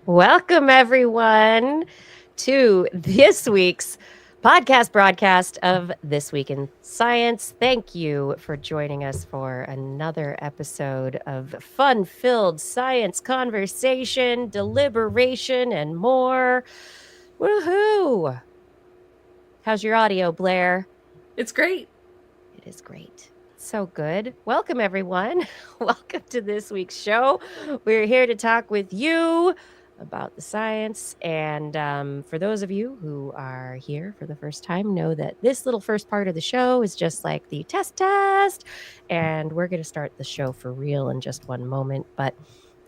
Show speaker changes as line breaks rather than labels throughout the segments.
Welcome, everyone, to this week's podcast broadcast of This Week in Science. Thank you for joining us for another episode of fun-filled science conversation, deliberation, and more. Woohoo! How's your audio, Blair?
It's great.
It is great. So good. Welcome, everyone. Welcome to this week's show. We're here to talk with you about the science. And for those of you who are here for the first time, know that this little first part of the show is just like the test. And we're going to start the show for real in just one moment. But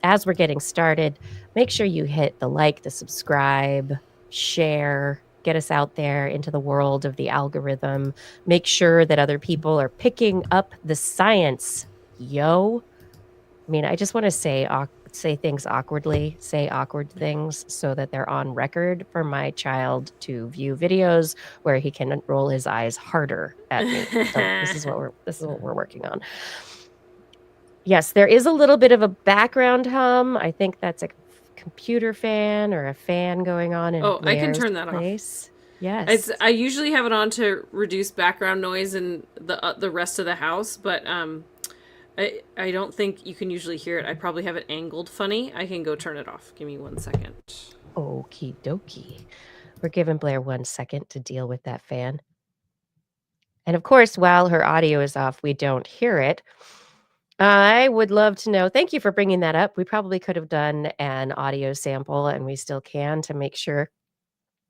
as we're getting started, make sure you hit the like, the subscribe, share, get us out there into the world of the algorithm. Make sure that other people are picking up the science. Yo. I mean, I just want to say things awkwardly, say awkward things so that they're on record for my child to view videos where he can roll his eyes harder at me. So this is what we're working on. Yes, there is a little bit of a background hum. I think that's a computer fan or a fan going on in
I can
Blair's
turn that
place.
off.
Yes.
I usually have it on to reduce background noise in the rest of the house, but I don't think you can usually hear it. I probably have it angled funny. I can go turn it off. Give me 1 second.
Okie dokie. We're giving Blair 1 second to deal with that fan. And of course, while her audio is off, we don't hear it. I would love to know. Thank you for bringing that up. We probably could have done an audio sample, and we still can, to make sure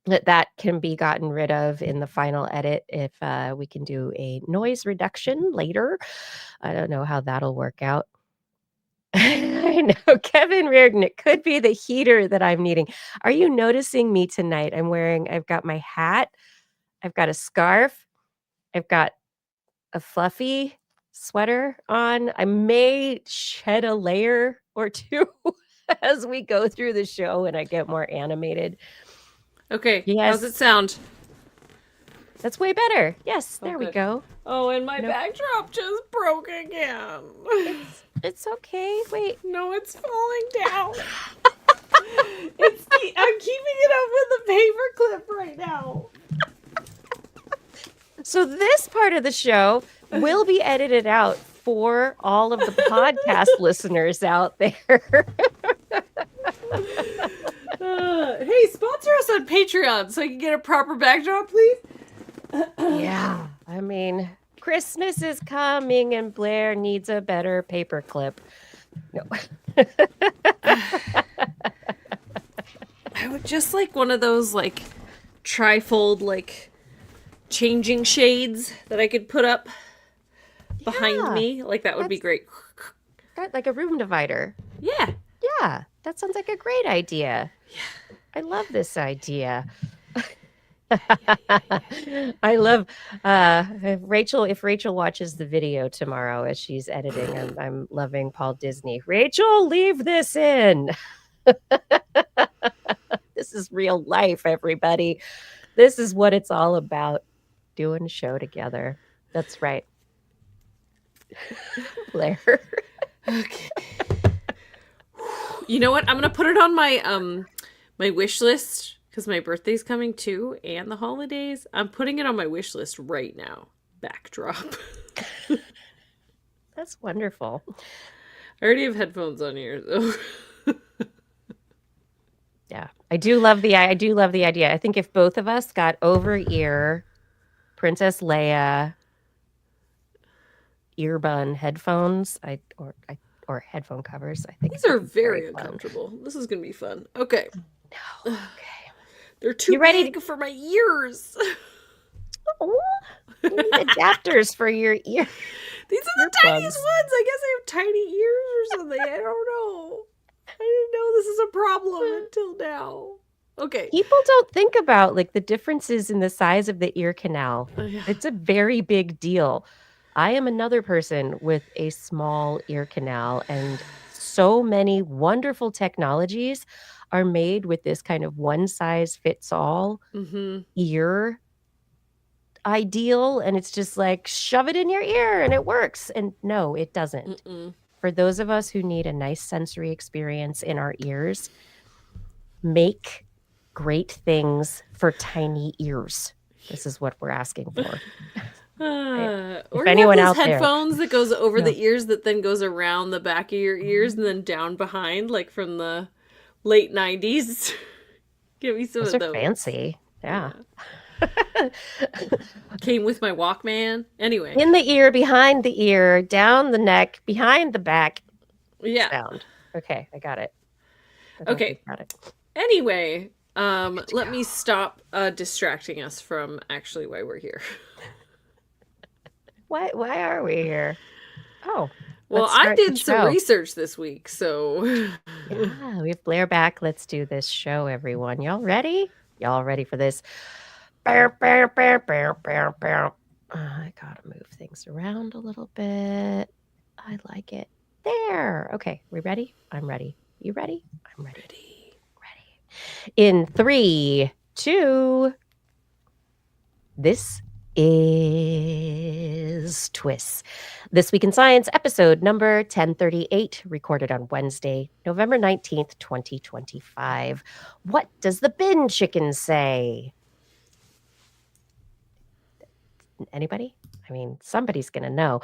that can be gotten rid of in the final edit if we can do a noise reduction later. I don't know how that'll work out. I know, Kevin Reardon, it could be the heater that I'm needing. Are you noticing me tonight? I've got my hat, I've got a scarf, I've got a fluffy sweater on. I may shed a layer or two as we go through the show and I get more animated.
Okay,
Yes.
how's it sound?
That's way better. Yes, there we go.
Oh, and my backdrop just broke again.
It's okay. Wait.
No, it's falling down. I'm keeping it up with a paper clip right now.
So this part of the show will be edited out for all of the podcast listeners out there.
Hey, sponsor us on Patreon so I can get a proper backdrop, please.
Yeah, I mean, Christmas is coming and Blair needs a better paper clip. No.
I would just like one of those like trifold like changing shades that I could put up behind me. Like that would be great.
Like a room divider.
Yeah.
Yeah, that sounds like a great idea. Yeah. I love this idea. I love if Rachel watches the video tomorrow as she's editing. I'm loving Paul Disney. Rachel, leave this in. This is real life, everybody. This is what it's all about. Doing a show together. That's right. Blair.
Okay. You know what? I'm gonna put it on my my wish list because my birthday's coming too, and the holidays. I'm putting it on my wish list right now. Backdrop.
That's wonderful.
I already have headphones on here, so.
Yeah, I do love the idea. I think if both of us got over-ear Princess Leia earbud headphones, or headphone covers, I think
these are very uncomfortable. This is gonna be fun. Okay.
No. Okay.
They're too big for my ears.
Oh, you need adapters for your ear.
These are the tiniest ones. I guess I have tiny ears or something. I don't know. I didn't know this is a problem until now. Okay.
People don't think about like the differences in the size of the ear canal. It's a very big deal. I am another person with a small ear canal, and so many wonderful technologies are made with this kind of one-size-fits-all ear ideal, and it's just like, shove it in your ear and it works. And no, it doesn't. For those of us who need a nice sensory experience in our ears, make great things for tiny ears. This is what we're asking for. Right? If
Or you have
anyone
those
out there,
headphones that goes over
yeah.
the ears that then goes around the back of your ears and then down behind, like from the late 90s. Give me some
Those
of
are
those.
fancy. Yeah.
Yeah. Came with my Walkman. Anyway.
In the ear, behind the ear, down the neck, behind the back
Yeah.
sound. Okay, I got it. I think
Okay.
we got it.
Anyway,
Good to
let
go.
me stop distracting us from actually why we're here.
Why are we here? Oh,
Well,
let's
I
start the
did some
show.
research this week, so
Yeah, we have Blair back. Let's do this show, everyone. Y'all ready? Y'all ready for this? Bow, bow, bow, bow, bow, bow. I gotta move things around a little bit. I like it. There. Okay, we ready? I'm ready. You ready? I'm ready. Ready. In 3, 2, this is TWIS. This Week in Science, episode number 1038, recorded on Wednesday, November 19th, 2025. What does the bin chicken say? Anybody? I mean, somebody's going to know.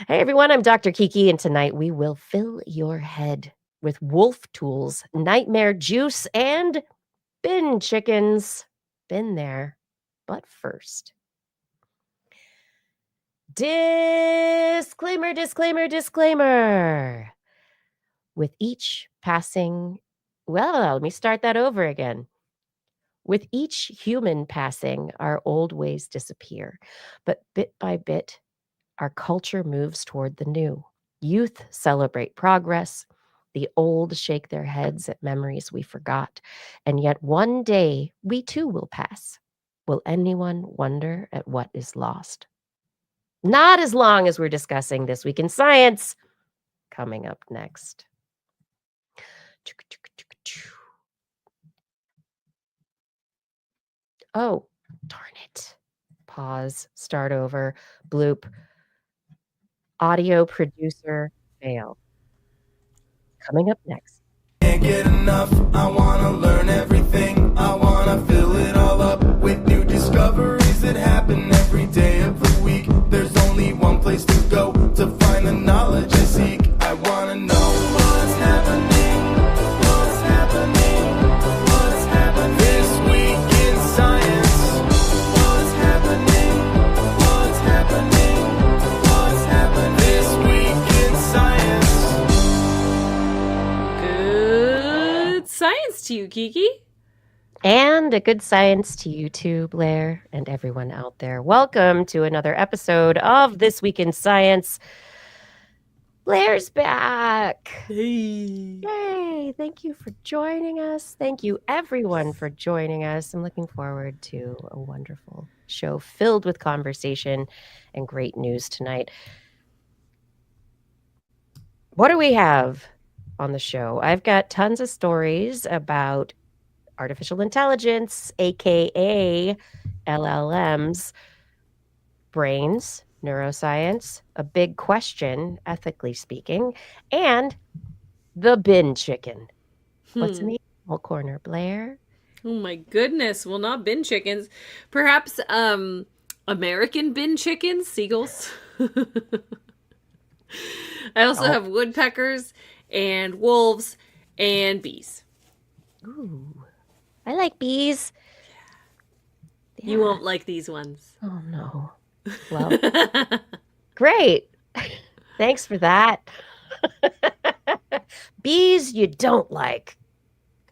Hey, everyone, I'm Dr. Kiki, and tonight we will fill your head with wolf tools, nightmare juice, and bin chickens. Been there. But first, disclaimer, disclaimer, disclaimer. With each passing, well, let me start that over again. With each human passing, our old ways disappear, but bit by bit, our culture moves toward the new. Youth celebrate progress. The old shake their heads at memories we forgot. And yet one day we too will pass. Will anyone wonder at what is lost? Not as long as we're discussing This Week in Science. Coming up next. Oh, darn it. Pause, start over, bloop. Audio producer fail. Coming up next.
Can't get enough, I wanna learn everything. I wanna fill it all up with new discoveries that happen every day of the week. There's only one place to go to find the knowledge I seek. I wanna know what's happening, what's happening, what's happening this week in science. What's happening, what's happening, what's happening this week in science.
good science to you, Kiki.
And a good science to you too, Blair, and everyone out there. Welcome to another episode of This Week in Science. Blair's back.
Hey.
Yay. Thank you for joining us. Thank you, everyone, for joining us. I'm looking forward to a wonderful show filled with conversation and great news tonight. What do we have on the show? I've got tons of stories about artificial intelligence, aka LLMs, brains, neuroscience, a big question, ethically speaking, and the bin chicken. What's in the animal corner, Blair?
Oh my goodness. Well, not bin chickens. Perhaps American bin chickens, seagulls. I also
Oh.
have woodpeckers and wolves and bees.
Ooh, I like bees.
You
Yeah.
won't like these ones.
Oh, no. Well, great. Thanks for that. Bees you don't like.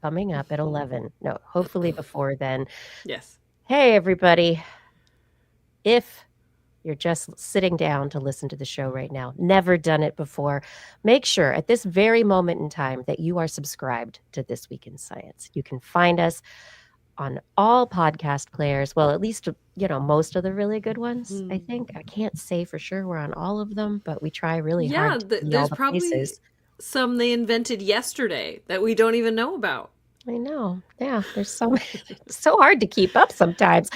Coming up at 11. No, hopefully before then.
Yes.
Hey, everybody. If you're just sitting down to listen to the show right now, never done it before, make sure at this very moment in time that you are subscribed to This Week in Science. You can find us on all podcast players. Well, at least, most of the really good ones, I think. I can't say for sure we're on all of them, but we try really
Yeah,
hard to be all
there's
the
probably
places.
some they invented yesterday that we don't even know about.
I know. Yeah, there's so so hard to keep up sometimes.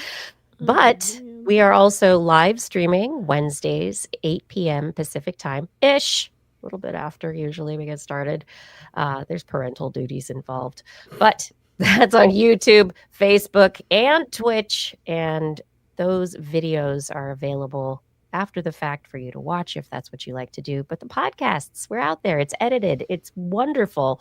But we are also live streaming Wednesdays, 8 p.m. Pacific time ish, a little bit after usually we get started. There's parental duties involved. But That's on YouTube, Facebook, and Twitch, and those videos are available after the fact for you to watch if that's what you like to do, but the podcasts, we're out there, it's edited, it's wonderful,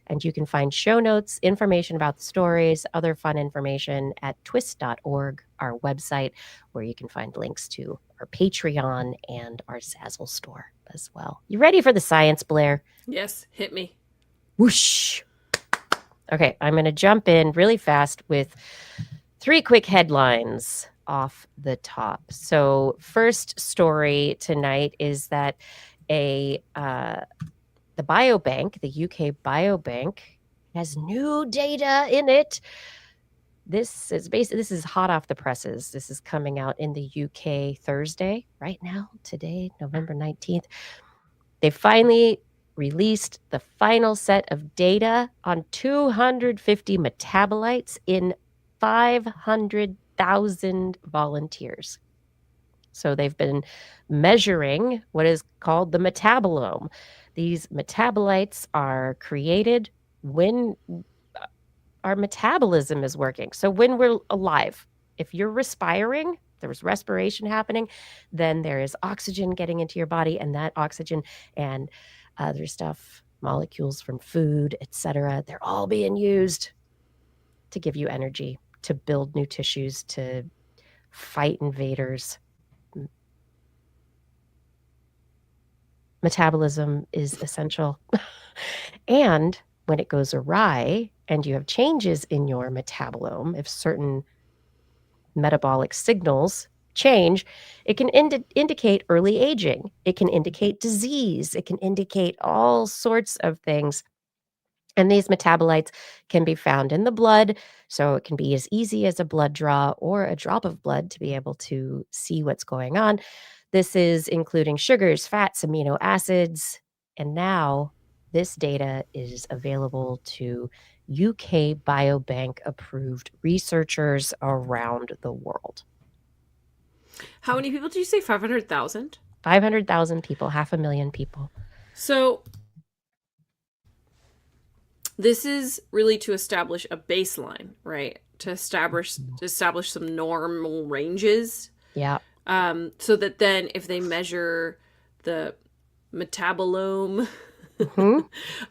and you can find show notes, information about the stories, other fun information at TWIS.org, our website, where you can find links to our Patreon and our Zazzle store as well. You ready for the science, Blair?
Yes, hit me.
Whoosh! Okay, I'm going to jump in really fast with 3 quick headlines off the top. So, first story tonight is that the biobank, the UK biobank, has new data in it. This is hot off the presses. This is coming out in the UK Thursday, right now, today, November 19th. They finally released the final set of data on 250 metabolites in 500,000 volunteers. So they've been measuring what is called the metabolome. These metabolites are created when our metabolism is working. So when we're alive, if you're respiring, there's respiration happening, then there is oxygen getting into your body, and that oxygen and other stuff, molecules from food, etc., they're all being used to give you energy, to build new tissues, to fight invaders. Metabolism is essential. And when it goes awry and you have changes in your metabolome, if certain metabolic signals change, it can indicate early aging. It can indicate disease. It can indicate all sorts of things. And these metabolites can be found in the blood. So it can be as easy as a blood draw or a drop of blood to be able to see what's going on. This is including sugars, fats, amino acids. And now this data is available to UK Biobank approved researchers around the world.
How many people did you say? 500,000?
500,000 people, 500,000 people.
So this is really to establish a baseline, right? To establish some normal ranges.
Yeah.
So that then if they measure the metabolome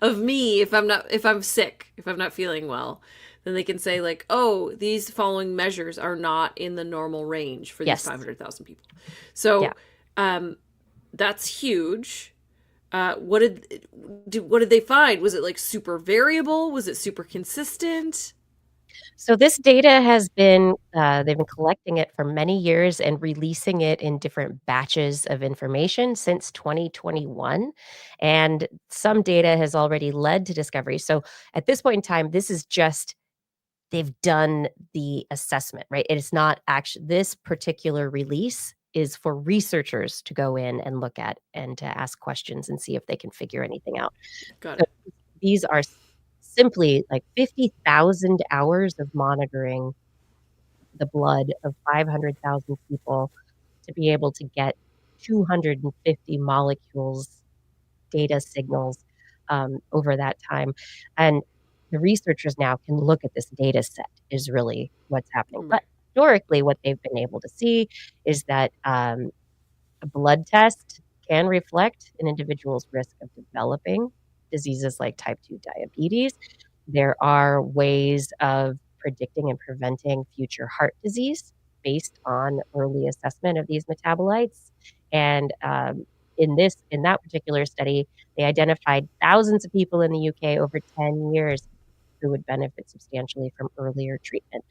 of me, if I'm sick, if I'm not feeling well, then they can say like, oh, these following measures are not in the normal range for these 500,000 people. So that's huge. What did they find? Was it like super variable? Was it super consistent?
So this data has been, they've been collecting it for many years and releasing it in different batches of information since 2021. And some data has already led to discovery. So at this point in time, this is just, they've done the assessment, right? It is not actually, this particular release is for researchers to go in and look at and to ask questions and see if they can figure anything out.
Got
So
it.
these are simply like 50,000 hours of monitoring the blood of 500,000 people to be able to get 250 molecules, data signals over that time. And the researchers now can look at this data set is really what's happening. But historically, what they've been able to see is that a blood test can reflect an individual's risk of developing diseases like type 2 diabetes. There are ways of predicting and preventing future heart disease based on early assessment of these metabolites. And in that particular study, they identified thousands of people in the UK over 10 years who would benefit substantially from earlier treatment.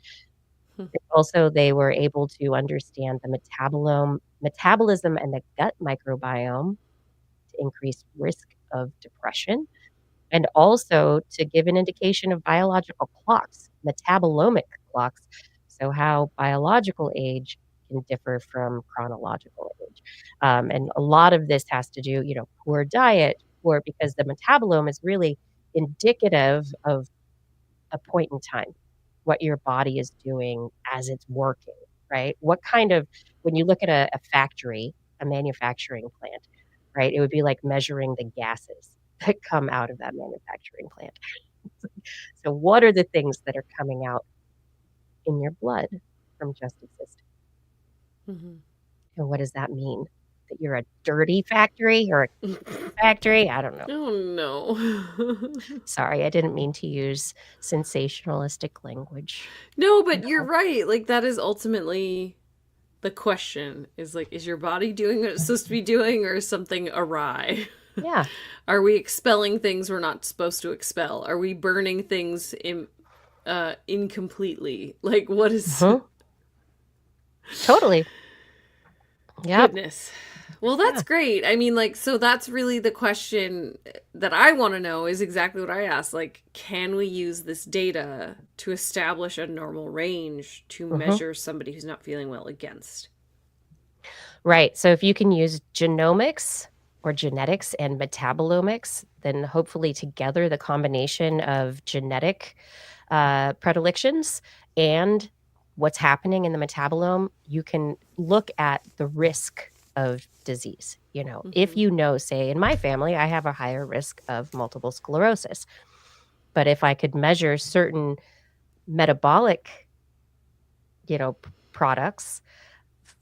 Also, they were able to understand the metabolism and the gut microbiome to increase risk of depression, and also to give an indication of biological clocks, metabolomic clocks, so how biological age can differ from chronological age. And a lot of this has to do, poor diet, because the metabolome is really indicative of a point in time, what your body is doing as it's working, right? When you look at a factory, a manufacturing plant, right, it would be like measuring the gases that come out of that manufacturing plant. So what are the things that are coming out in your blood from just existing?
Mm-hmm.
And what does that mean? That you're a dirty factory or a factory? I don't know.
Oh no.
Sorry, I didn't mean to use sensationalistic language.
No, but you're
No.
right. Like that is ultimately the question is like, is your body doing what it's supposed to be doing or is something awry?
Yeah.
Are we expelling things we're not supposed to expel? Are we burning things incompletely? Like what is
Mhm. Totally. Yep.
goodness? Well, that's
Yeah.
great. I mean, like, so that's really the question that I want to know is exactly what I asked. Like, can we use this data to establish a normal range to
Mhm.
measure somebody who's not feeling well against?
Right. So if you can use genomics or genetics and metabolomics, then hopefully together the combination of genetic predilections and what's happening in the metabolome, you can look at the risk of disease. If
Mm-hmm.
you know, say, in my family, I have a higher risk of multiple sclerosis. But if I could measure certain metabolic, products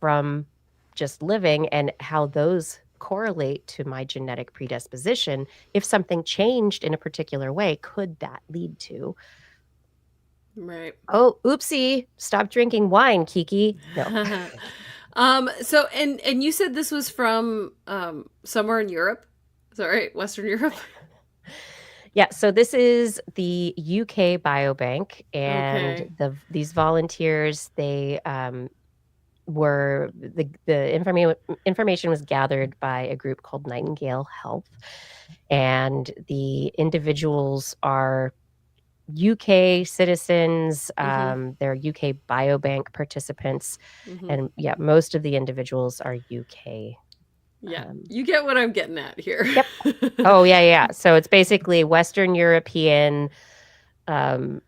from just living and how those correlate to my genetic predisposition, if something changed in a particular way, could that lead to,
Right.
"Oh, oopsie, stop drinking wine, Kiki." No.
So and you said this was from somewhere in Europe. Is that right? Western Europe?
Yeah, so this is the UK Biobank, and
Okay.
these volunteers, they, were the information was gathered by a group called Nightingale Health, and the individuals are UK citizens,
Mm-hmm.
they're UK Biobank participants,
Mm-hmm.
and, yeah, most of the individuals are UK,
Yeah.
um
You get what I'm getting at here.
Yep. Oh, yeah, yeah, so it's basically Western European, um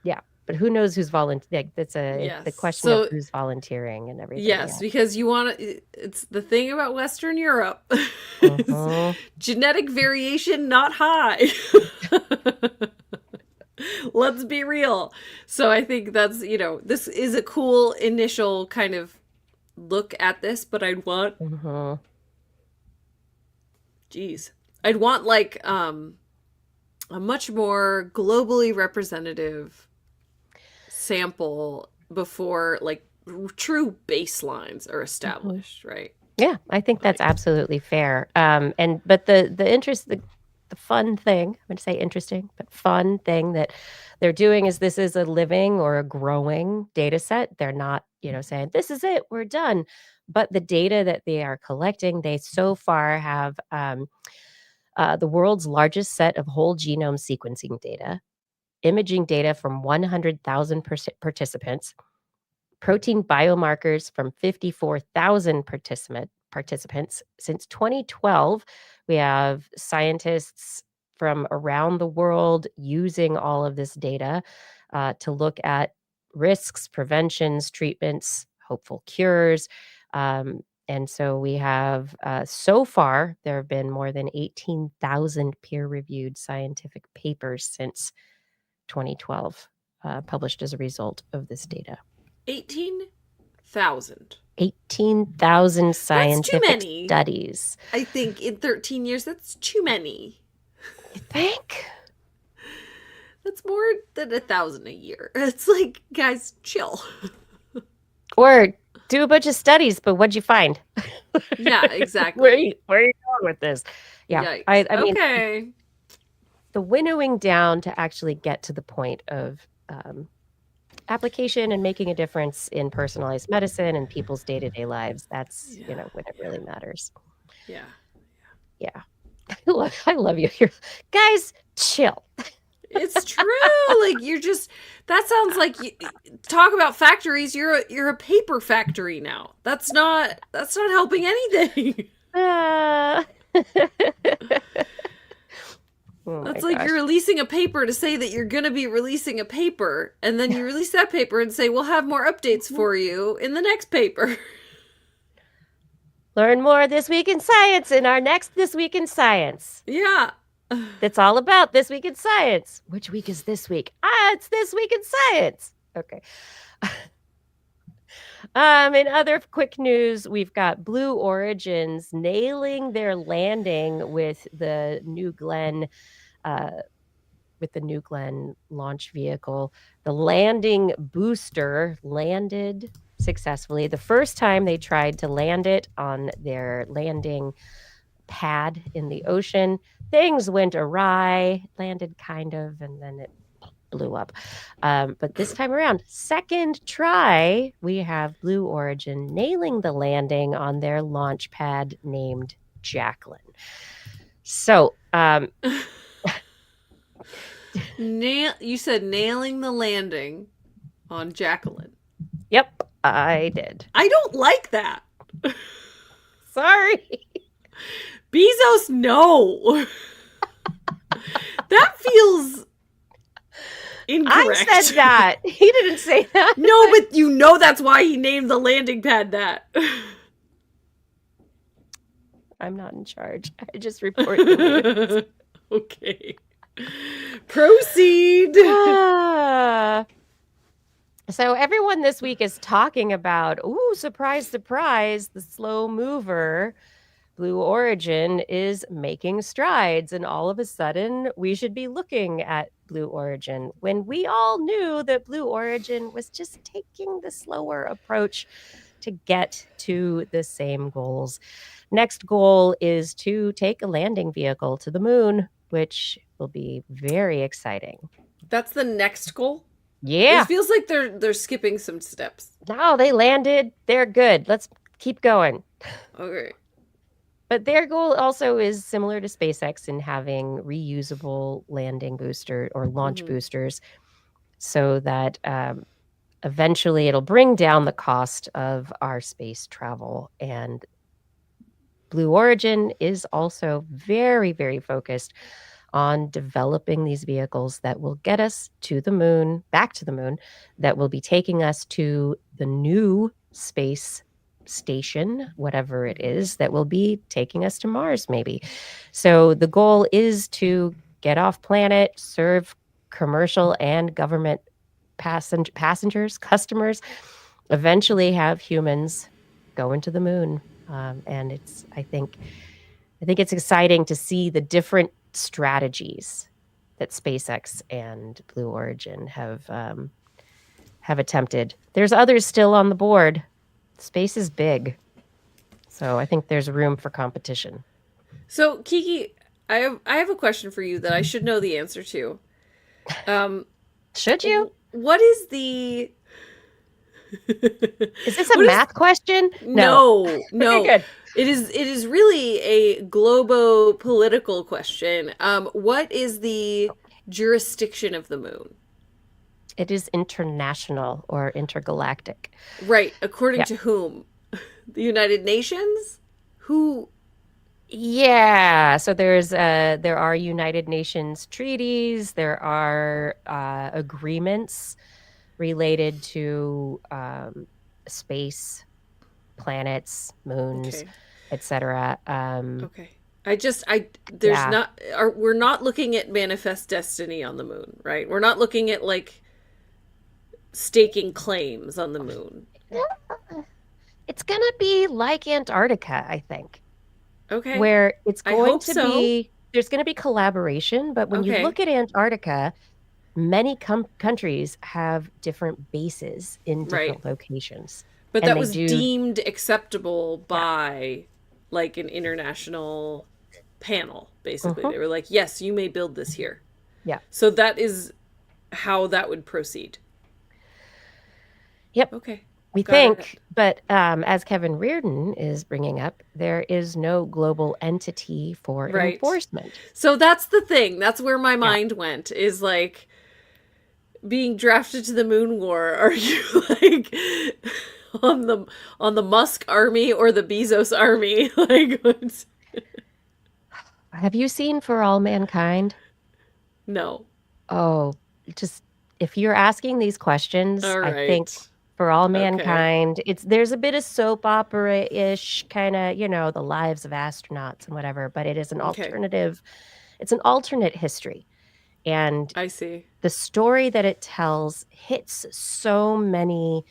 yeah, but who knows who's like, that's the
Yes.
question of
So
who's volunteering and everything,
yes,
yeah.
because you want to. It's the thing about Western Europe is
Mhm.
genetic variation not high. Let's be real. So I think that's this is a cool initial kind of look at this, but
Mhm.
geez, I'd want like a much more globally representative sample before like true baselines are
Mhm.
established, right?
Yeah, I think that's
Like,
absolutely fair. But the fun thing, I'm going to say interesting, but fun thing that they're doing is this is a living or a growing data set. They're not, saying this is it, we're done. But the data that they are collecting, they so far have the world's largest set of whole genome sequencing data, imaging data from 100,000 participants, protein biomarkers from 54,000 participants. Since 2012, we have scientists from around the world using all of this data to look at risks, preventions, treatments, hopeful cures. And so we have, so far, there have been more than 18,000 peer reviewed scientific papers since 2012 published as a result of this data.
18,000.
18,000
That's too
scientific
many.
studies.
I think in 13 years, that's too many.
You think?
That's more than 1,000 a year. It's like, guys, chill.
Or do a bunch of studies, but what'd you find?
Yeah,
Where
exactly.
are you going with this? Yeah,
Yikes.
I mean,
Okay.
the winnowing down to actually get to the point of, application and making a difference in personalized medicine and people's day-to-day lives, that's,
Yeah.
when it really matters.
Yeah.
Yeah. I love you. You're guys, chill.
It's true. Like you're just that sounds like you talk about factories, you're a paper factory now. That's not helping anything.
Ah. Oh my
That's like you're
gosh.
releasing a paper to say that you're going to be releasing a paper and then you release that paper and say we'll have more updates for you in the next paper.
Learn more this week in science in our next This Week in Science.
Yeah.
That's all about This Week in Science. Which week is this week? It's This Week in Science. Okay. In other quick news, we've got Blue Origins nailing their landing with the New Glenn launch vehicle. The landing booster landed successfully. The first time they tried to land it on their landing pad in the ocean, things went awry, landed kind of, and then it blew up. But this time around, second try, we have Blue Origin nailing the landing on their launch pad named Jacqueline. So,
You said nailing the landing on Jacqueline.
yep, I did.
I don't like that.
Sorry.
Bezos, no. That feels incorrect.
I said that. He didn't say that.
No, but you know that's why he named the landing pad that.
I'm not in charge. I just report the news.
Okay. Proceed.
So everyone this week is talking about, surprise, surprise, the slow mover, Blue Origin, is making strides. And all of a sudden, we should be looking at Blue Origin when we all knew that Blue Origin was just taking the slower approach to get to the same goals. Next goal is to take a landing vehicle to the moon, which will be very exciting.
That's the next goal?
Yeah.
It feels like they're skipping some steps.
No, they landed. They're good. Let's keep going.
Okay.
But their goal also is similar to SpaceX in having reusable landing booster or launch boosters so that eventually it'll bring down the cost of our space travel. And Blue Origin is also very, very focused on developing these vehicles that will get us to the moon, back to the moon, that will be taking us to the new space station, whatever it is, that will be taking us to Mars, maybe. So the goal is to get off planet, serve commercial and government passengers, customers, eventually have humans go into the moon. And I think it's exciting to see the different strategies that SpaceX and Blue Origin have attempted. There's others still on the board. Space is big, so I think there's room for competition.
So Kiki, I have a question for you that I should know the answer to.
Should you?
What is the?
Is this a math question?
No.
Okay, good.
It is really a globo-political question. What is the jurisdiction of the moon?
It is international or intergalactic.
Right. According to whom? The United Nations? Who?
Yeah. So there are United Nations treaties. There are agreements related to space, planets, moons, etc.
Okay. We're not looking at manifest destiny on the moon, right? We're not looking at like staking claims on the moon.
It's gonna be like Antarctica, I think.
Okay.
Where it's going to
so.
be, there's going to be collaboration, but when you look at Antarctica, many countries have different bases in different locations.
But that was deemed acceptable by like an international panel, basically. They were like, yes, you may build this here.
Yeah.
So that is how that would proceed.
Yep.
Okay.
We think, but as Kevin Reardon is bringing up, there is no global entity for enforcement.
So that's the thing. That's where my mind went, is like, being drafted to the moon war, are you like on the Musk army or the Bezos army? Like,
have you seen For All Mankind?
No.
Oh, just if you're asking these questions, I think For All Mankind, there's a bit of soap opera-ish kind of, the lives of astronauts and whatever, but it is an alternative. it's an alternate history. And
I see.
the story that it tells hits so many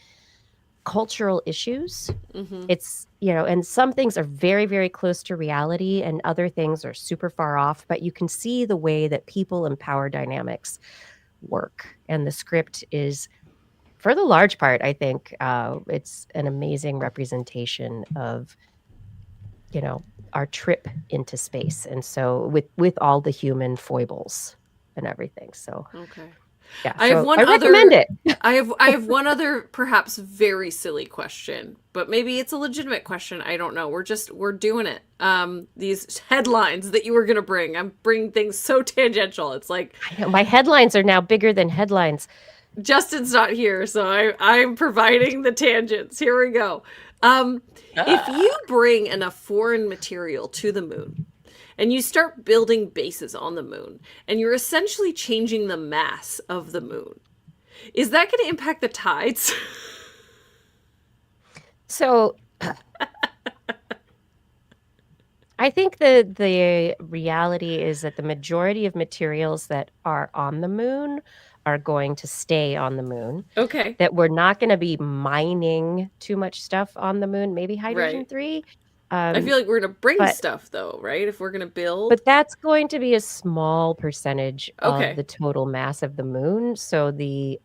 cultural issues.
Mm-hmm.
It's, and some things are very, very close to reality and other things are super far off, but you can see the way that people and power dynamics work. And the script is, for the large part, I think, it's an amazing representation of, our trip into space. And so with all the human foibles and everything. So
Okay.
yeah,
I have
so
one
I recommend
other
it.
I have one other perhaps very silly question, but maybe it's a legitimate question. I don't know. We're doing it. These headlines that you were gonna bring. I'm bringing things so tangential. It's like
I know my headlines are now bigger than headlines.
Justin's not here, so I'm providing the tangents. Here we go. If you bring enough foreign material to the moon and you start building bases on the moon and you're essentially changing the mass of the moon, is that going to impact the tides?
So I think the reality is that the majority of materials that are on the moon are going to stay on the moon.
Okay.
That we're not gonna be mining too much stuff on the moon, maybe hydrogen
Right.
3.
I feel like we're going to bring
But
stuff though, right? If we're going to build.
but that's going to be a small percentage of
Okay.
the total mass of the moon. So the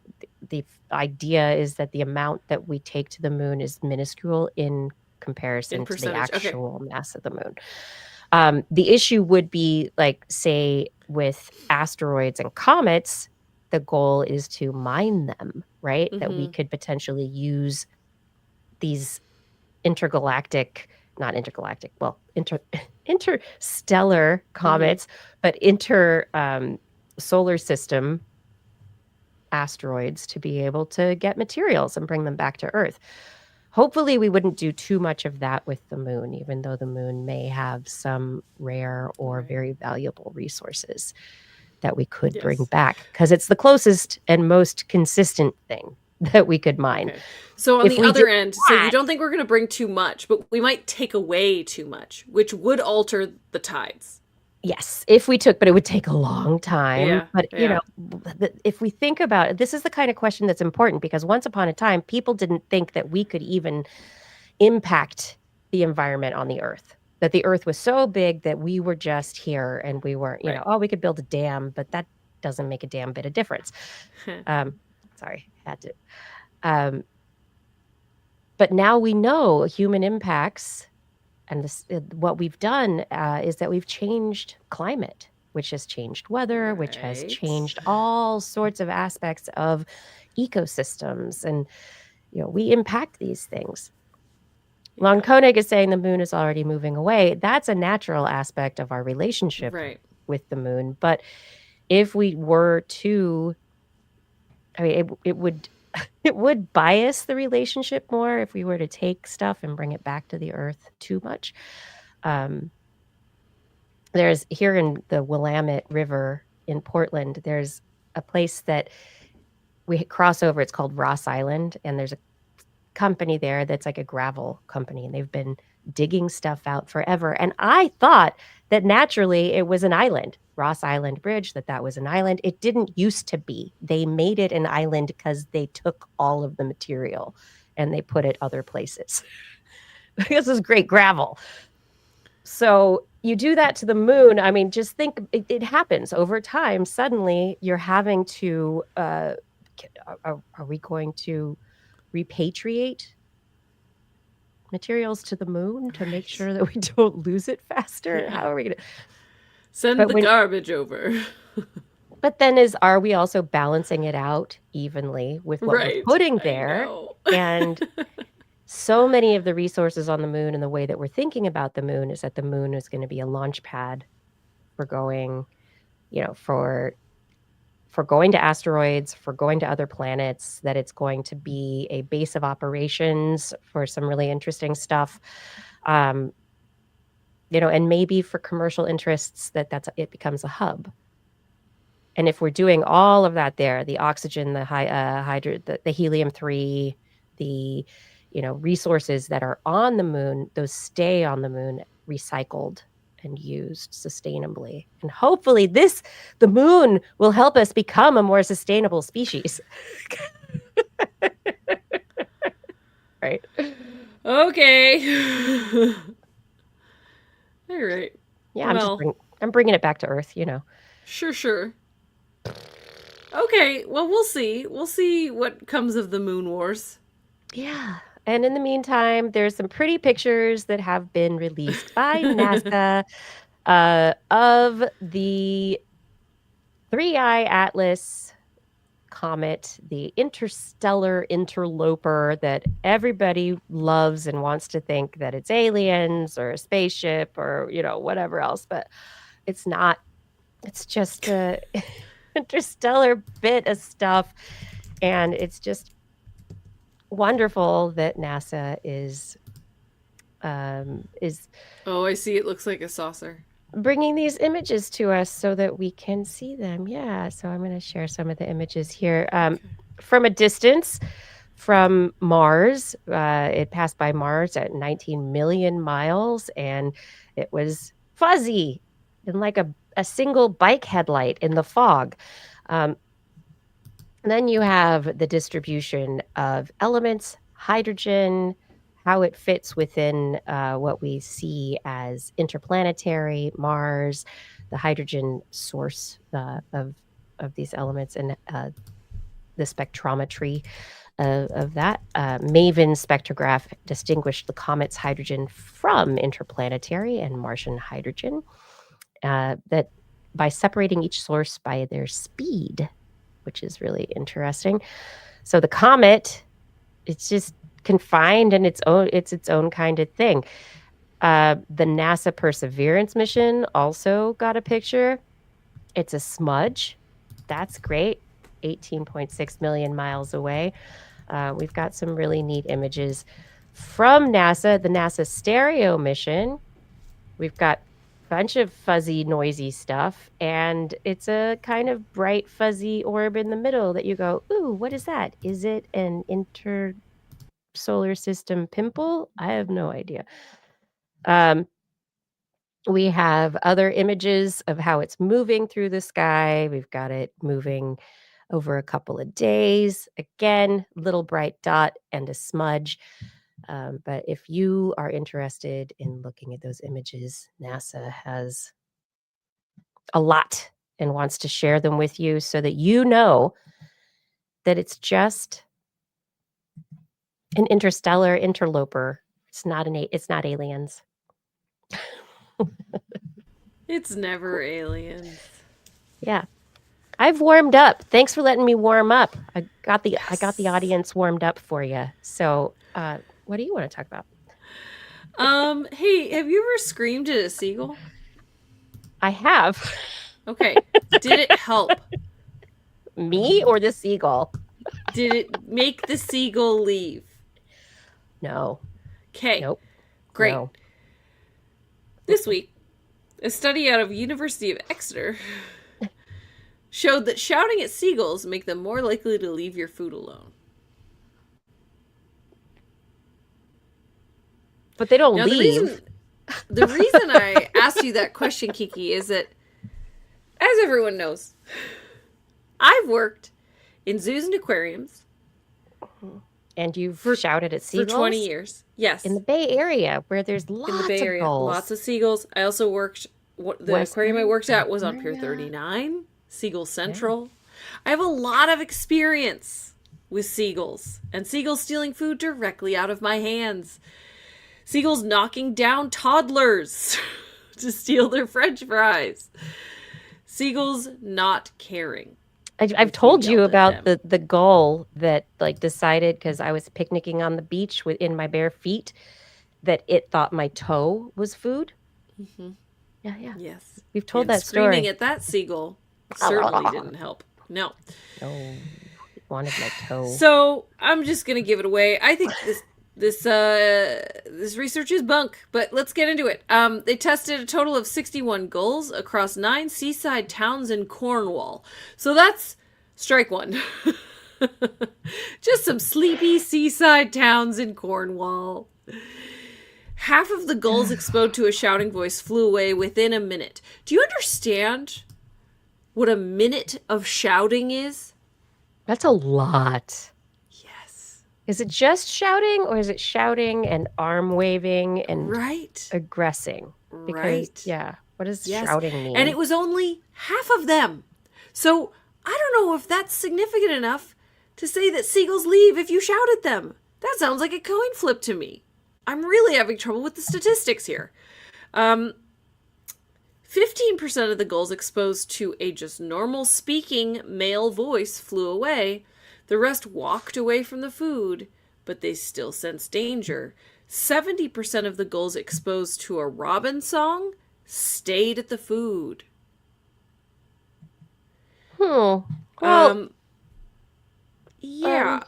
idea is that the amount that we take to the moon is minuscule in
In
comparison to the
percentage. Okay.
actual mass of the moon. The issue would be, like, say, with asteroids and comets, the goal is to mine them, right? That we
Mm-hmm.
could potentially use these intergalactic, not intergalactic, well, interstellar
Mm-hmm.
comets, but solar system asteroids to be able to get materials and bring them back to Earth. Hopefully, we wouldn't do too much of that with the moon, even though the moon may have some rare or
Right.
very valuable resources that we could bring
Yes.
back, because it's the closest and most consistent thing that we could mine.
Okay. So on
If
the
we did
other end, so you
that,
don't think we're going to bring too much, but we might take away too much, which would alter the tides.
yes, if we took, but it would take a long time.
Yeah.
But,
Yeah.
if we think about it, this is the kind of question that's important, because once upon a time, people didn't think that we could even impact the environment on the Earth. That the Earth was so big that we were just here and we weren't,
Right.
oh, we could build a dam, but that doesn't make a damn bit of difference. Sorry, had to. But now we know human impacts, and what we've done is that we've changed climate, which has changed weather, which has
Right.
changed all sorts of aspects of ecosystems, and we impact these things.
Yeah.
Long Koenig is saying the moon is already moving away. That's a natural aspect of our relationship
Right.
with the moon. But if we were to, I mean, it would it would bias the relationship more if we were to take stuff and bring it back to the Earth too much. There's here in the Willamette River in Portland, there's a place that we cross over. It's called Ross Island, and there's a company there that's like a gravel company, and they've been digging stuff out forever. And I thought that naturally it was an island, Ross Island Bridge, that was an island. It didn't used to be. They made it an island because they took all of the material and they put it other places. This is great gravel. So you do that to the moon. I mean, just think, it happens over time. Suddenly you're having to, are we going to repatriate materials to the moon to make sure that we don't lose it faster?
Yeah.
How are we going to
send the garbage over?
But then are we also balancing it out evenly with what we're putting there? And so many of the resources on the moon, and the way that we're thinking about the moon is that the moon is going to be a launch pad for going, for going to asteroids, for going to other planets, that it's going to be a base of operations for some really interesting stuff. And maybe for commercial interests, it becomes a hub. And if we're doing all of that there, the oxygen, the the helium-3, the resources that are on the moon, those stay on the moon recycled and used sustainably. And hopefully the moon will help us become a more sustainable species. Right.
Okay. All right.
Yeah,
Well,
I'm bringing it back to Earth, you know.
sure. Okay, well, we'll see. We'll see what comes of the Moon Wars.
Yeah. And in the meantime, there's some pretty pictures that have been released by NASA of the Three-Eye Atlas comet, the interstellar interloper that everybody loves and wants to think that it's aliens or a spaceship or, whatever else, but it's not. It's just a interstellar bit of stuff, and it's just wonderful that NASA is
Oh, I see. It looks like a saucer.
bringing these images to us so that we can see them. Yeah, so I'm going to share some of the images here. From a distance, from Mars, it passed by Mars at 19 million miles, and it was fuzzy and like a single bike headlight in the fog. Then you have the distribution of elements, hydrogen, how it fits within what we see as interplanetary, Mars, the hydrogen source of these elements, and the spectrometry of that. MAVEN spectrograph distinguished the comet's hydrogen from interplanetary and Martian hydrogen, that by separating each source by their speed, which is really interesting. So the comet, it's just confined in its own kind of thing. The NASA Perseverance mission also got a picture. It's a smudge. That's great. 18.6 million miles away. We've got some really neat images from NASA, the NASA Stereo mission. We've got a bunch of fuzzy, noisy stuff, and it's a kind of bright, fuzzy orb in the middle that you go, ooh, what is that? Is it an intersolar system pimple? I have no idea. We have other images of how it's moving through the sky. We've got it moving over a couple of days. Again, little bright dot and a smudge. But if you are interested in looking at those images, NASA has a lot and wants to share them with you so that you know that it's just an interstellar interloper. It's not aliens.
It's never aliens.
Yeah. I've warmed up. Thanks for letting me warm up. I got the audience warmed up for you. So, what do you want to talk about?
Hey, have you ever screamed at a seagull?
I have.
Okay. Did it help?
Me or the seagull?
Did it make the seagull leave?
No.
Okay.
Nope.
Great.
No.
This week, a study out of University of Exeter showed that shouting at seagulls make them more likely to leave your food alone.
But they don't
Now,
leave.
The reason I asked you that question, Kiki, is that, as everyone knows, I've worked in zoos and aquariums.
And you've shouted at seagulls?
For 20 years. Yes.
In the Bay Area, where there's lots
in the Bay Area,
of gulls.
lots of seagulls. I also worked, the aquarium I worked at was on Pier 39, Seagull Central. I have a lot of experience with seagulls, and seagulls stealing food directly out of my hands. Seagulls knocking down toddlers to steal their French fries. Seagulls not caring.
I've told you about the gull that decided, because I was picnicking on the beach in my bare feet, that it thought my toe was food.
Mm-hmm.
Yeah.
Yes.
We've told that story.
Screaming at that seagull certainly didn't help. No.
No. It wanted my toe.
So I'm just gonna give it away. I think this research is bunk, but let's get into it. They tested a total of 61 gulls across 9 seaside towns in Cornwall. So that's strike one. Just some sleepy seaside towns in Cornwall. Half of the gulls exposed to a shouting voice flew away within a minute. Do you understand what a minute of shouting is?
That's a lot.
Yes.
Is it just shouting, or is it shouting and arm waving and
Right.
aggressing? Because,
Right.
yeah, what does
Yes.
shouting mean?
And it was only half of them. So I don't know if that's significant enough to say that seagulls leave if you shout at them. That sounds like a coin flip to me. I'm really having trouble with the statistics here. 15% of the gulls exposed to a just normal speaking male voice flew away. The rest walked away from the food, but they still sensed danger. 70% of the gulls exposed to a robin song stayed at the food.
Well,
Yeah.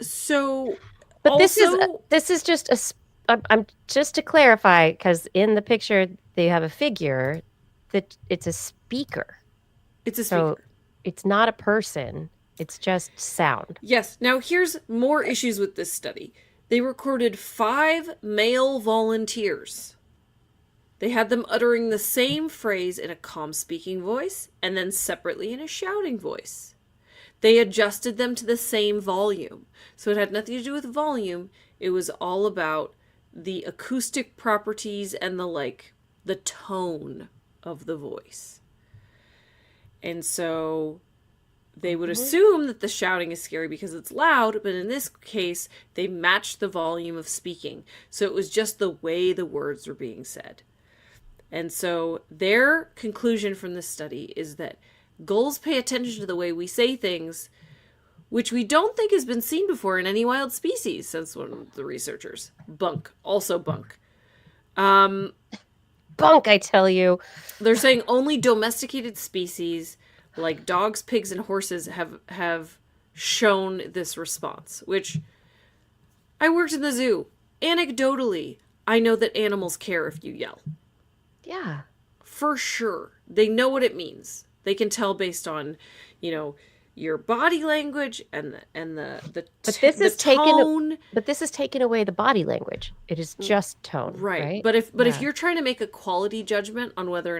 So,
but
also,
this is just I'm just to clarify, because in the picture they have a figure that it's a speaker.
it's a
So
speaker.
it's not a person. It's just sound.
Yes. Now, here's more issues with this study. They recorded 5 male volunteers. They had them uttering the same phrase in a calm speaking voice and then separately in a shouting voice. They adjusted them to the same volume. So it had nothing to do with volume. It was all about the acoustic properties and the tone of the voice. And so they would assume that the shouting is scary because it's loud, but in this case, they matched the volume of speaking. So it was just the way the words were being said. And so their conclusion from this study is that gulls pay attention to the way we say things, which we don't think has been seen before in any wild species, says one of the researchers. Bunk. Also bunk.
Bunk, I tell you.
They're saying only domesticated species like dogs, pigs, and horses have shown this response, which I worked in the zoo. Anecdotally, I know that animals care if you yell.
Yeah.
For sure. They know what it means. They can tell based on, your body language and the tone.
But this is taking away the body language. It is just tone, right?
But if you're trying to make a quality judgment on whether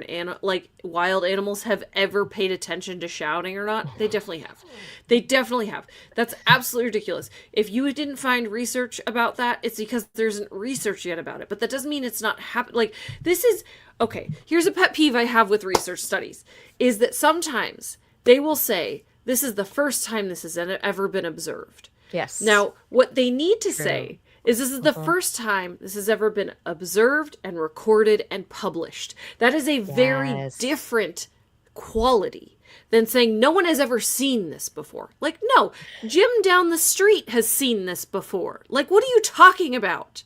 wild animals have ever paid attention to shouting or not, they definitely have. They definitely have. That's absolutely ridiculous. If you didn't find research about that, it's because there isn't research yet about it. But that doesn't mean it's not happening. This is okay. Here's a pet peeve I have with research studies: is that sometimes they will say, this is the first time this has ever been observed.
Yes.
Now, what they need to say is this is the first time this has ever been observed and recorded and published. That is a very different quality than saying no one has ever seen this before. No, Jim down the street has seen this before. What are you talking about?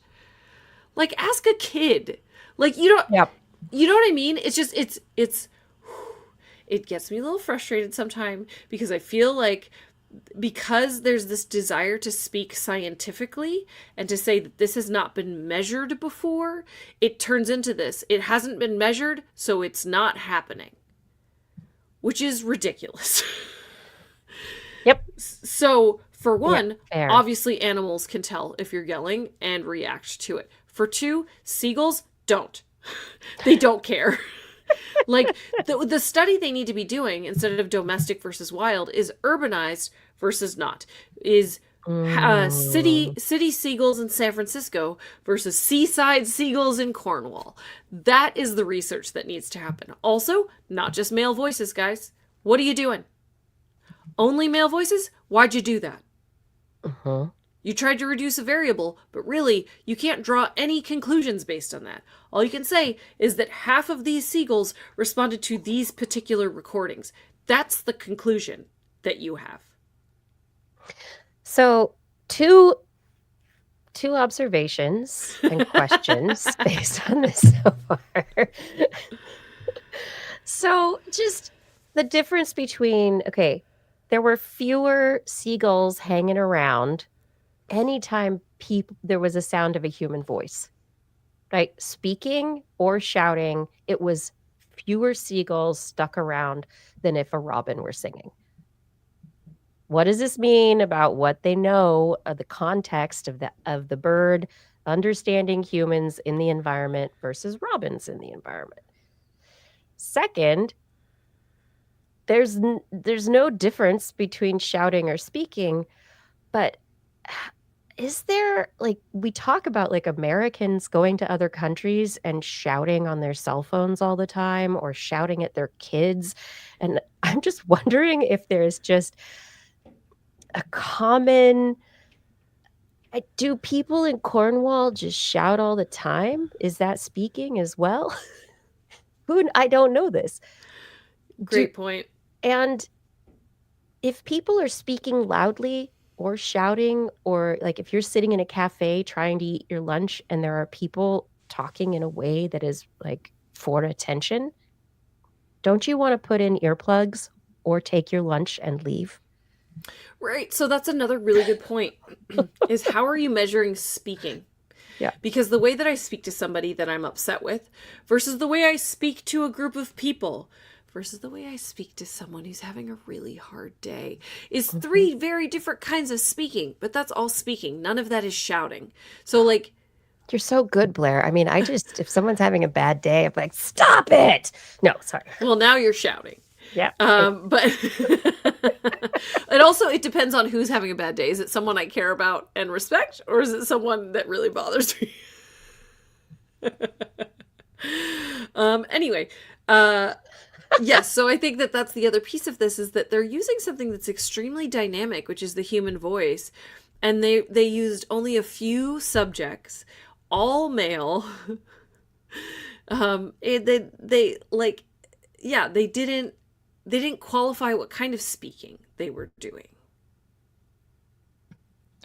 Ask a kid. You don't...
Yep.
You know what I mean? It's just, it gets me a little frustrated sometimes because I feel like because there's this desire to speak scientifically and to say that this has not been measured before, it turns into this. It hasn't been measured, so it's not happening. Which is ridiculous.
Yep.
So, for one,
fair.
obviously animals can tell if you're yelling and react to it. For two, seagulls don't. They don't care. The study they need to be doing instead of domestic versus wild is urbanized versus not. Is city seagulls in San Francisco versus seaside seagulls in Cornwall. That is the research that needs to happen. Also, not just male voices, guys. What are you doing? Only male voices? Why'd you do that? You tried to reduce a variable, but really, you can't draw any conclusions based on that. All you can say is that half of these seagulls responded to these particular recordings. That's the conclusion that you have.
So, two observations and questions based on this so far. So, just the difference between, there were fewer seagulls hanging around anytime there was a sound of a human voice, right? Speaking or shouting, it was fewer seagulls stuck around than if a robin were singing. What does this mean about what they know of the context of the bird, understanding humans in the environment versus robins in the environment. Second, there's no difference between shouting or speaking, but is there, like, we talk about, like, Americans going to other countries and shouting on their cell phones all the time or shouting at their kids, and I'm just wondering if there's just a common do people in Cornwall just shout all the time? Is that speaking as well? I don't know this. Do
Great point.
and if people are speaking loudly or shouting, or like if you're sitting in a cafe trying to eat your lunch and there are people talking in a way that is like for attention, don't you want to put in earplugs or take your lunch and leave?
Right. So that's another really good point is how are you measuring speaking?
Yeah.
Because the way that I speak to somebody that I'm upset with versus the way I speak to a group of people versus the way I speak to someone who's having a really hard day is three very different kinds of speaking, but that's all speaking. None of that is shouting. So like,
You're so good, Blair. I mean, if someone's having a bad day, I'm like, stop it. No, sorry.
well, now you're shouting.
Yeah.
But it depends on who's having a bad day. Is it someone I care about and respect, or is it someone that really bothers me? Anyway, yes. So I think that that's the other piece of this is that they're using something that's extremely dynamic, which is the human voice, and they used only a few subjects, all male. They didn't qualify what kind of speaking they were doing.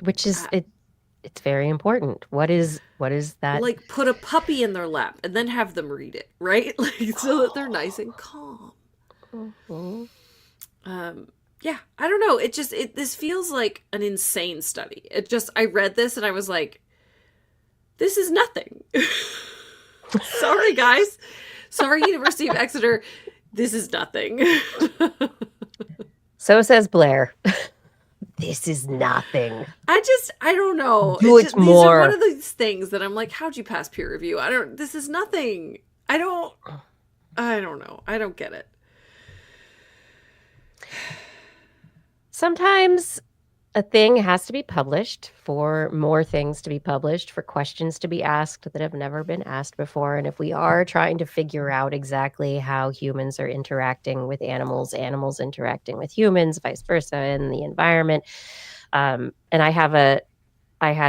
Which is it's very important. What is that?
Like put a puppy in their lap and then have them read it, right? Like so that they're nice and calm.
Mhm.
Yeah, I don't know. This feels like an insane study. I read this and I was like, this is nothing. Sorry, guys. Sorry, University of Exeter. This is nothing.
So says Blair. This is nothing.
I don't know.
Do it
These
more.
are one of these things that I'm like, how'd you pass peer review? This is nothing. I don't know. I don't get it.
Sometimes a thing has to be published for more things to be published, for questions to be asked that have never been asked before. And if we are trying to figure out exactly how humans are interacting with animals, animals interacting with humans, vice versa in the environment. And I had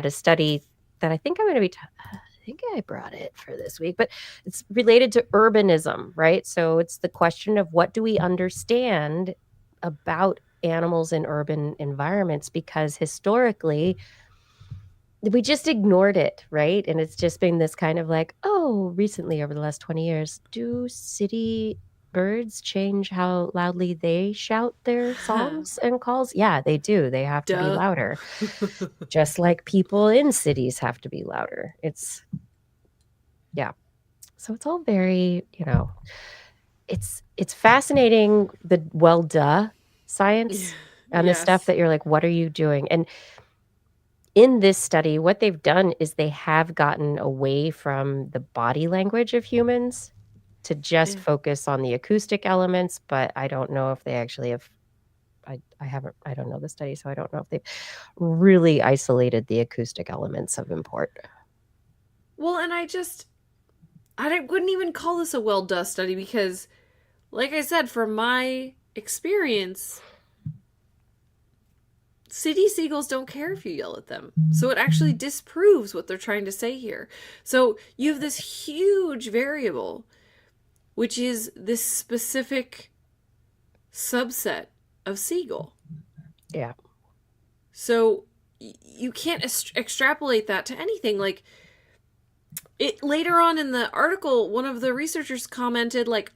a study that I think I'm going to be, I think I brought it for this week, but it's related to urbanism, right? So it's the question of what do we understand about animals in urban environments, because historically we just ignored it, right? And it's just been this kind of like, oh, recently over the last 20 years, do city birds change how loudly they shout their songs and calls? Yeah, they do. They have to be louder. Just like people in cities have to be louder. So it's all very, it's fascinating, the science and the stuff that you're like, what are you doing? And in this study, what they've done is they have gotten away from the body language of humans to just focus on the acoustic elements, but I don't know if they actually have, I don't know the study, so I don't know if they've really isolated the acoustic elements of import.
Well, and I wouldn't even call this a well-done study because, like I said, from my experience, city seagulls don't care if you yell at them. So it actually disproves what they're trying to say here. So you have this huge variable, which is this specific subset of seagull.
Yeah.
So you can't extrapolate that to anything. Like, it later on in the article, one of the researchers commented like,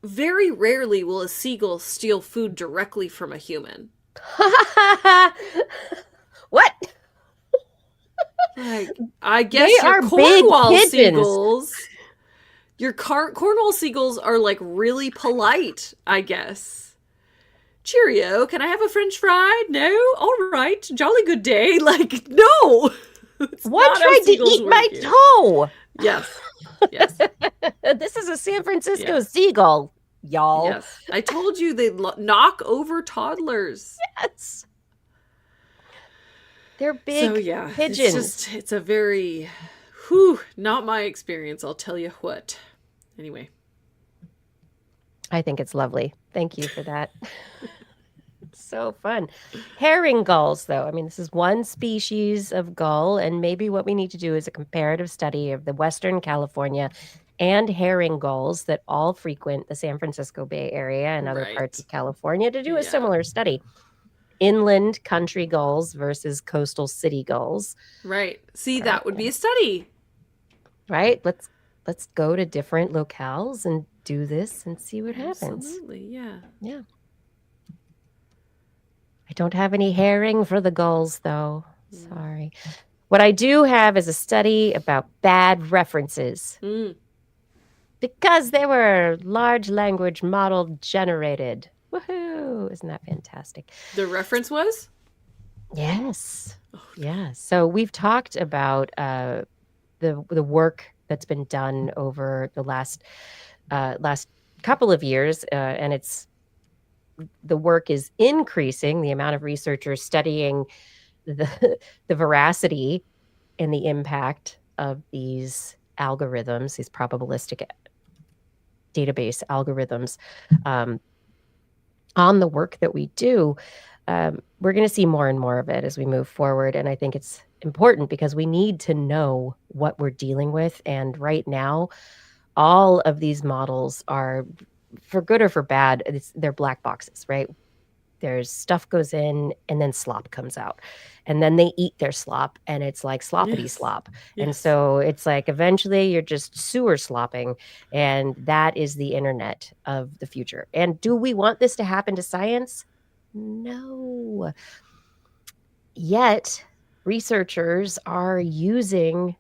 very rarely will a seagull steal food directly from a human.
What?
Like, I guess
They
your
are
Cornwall
big pigeons.
seagulls. Your Cornwall seagulls are like really polite, I guess. Cheerio, can I have a French fry? No? All right, jolly good day. Like, no. It's
What
not how
tried to
seagulls
eat
work
my
here.
toe?
Yes. Yes.
This is a San Francisco
Yeah.
seagull, y'all.
Yes. I told you they'd knock over toddlers.
Yes. They're
So
big
yeah,
pigeons.
it's a very, not my experience, I'll tell you what. Anyway.
I think it's lovely. Thank you for that. So fun. Herring gulls, though. I mean, this is one species of gull, and maybe what we need to do is a comparative study of the Western California and herring gulls that all frequent the San Francisco Bay Area and other parts
Right.
of California to do a
Yeah.
similar study. Inland country gulls versus coastal city gulls,
Right. See, that would be a study.
right? Let's go to different locales and do this and see what happens.
Absolutely, yeah.
Yeah. I don't have any herring for the gulls, though. Sorry. What I do have is a study about bad references
Mm.
because they were large language model generated. Woohoo! Isn't that fantastic?
The reference was?
Yes.
Oh,
Yeah. So we've talked about the work that's been done over the last couple of years, and the work is increasing. The amount of researchers studying the veracity and the impact of these algorithms, these probabilistic database algorithms, on the work that we do. We're going to see more and more of it as we move forward. And I think it's important because we need to know what we're dealing with. And right now, all of these models are, for good or for bad, they're black boxes, right? There's stuff goes in and then slop comes out. And then they eat their slop and it's like sloppity
Yes.
slop. And
Yes.
so it's like eventually you're just sewer slopping. And that is the internet of the future. And do we want this to happen to science? No. Yet researchers are using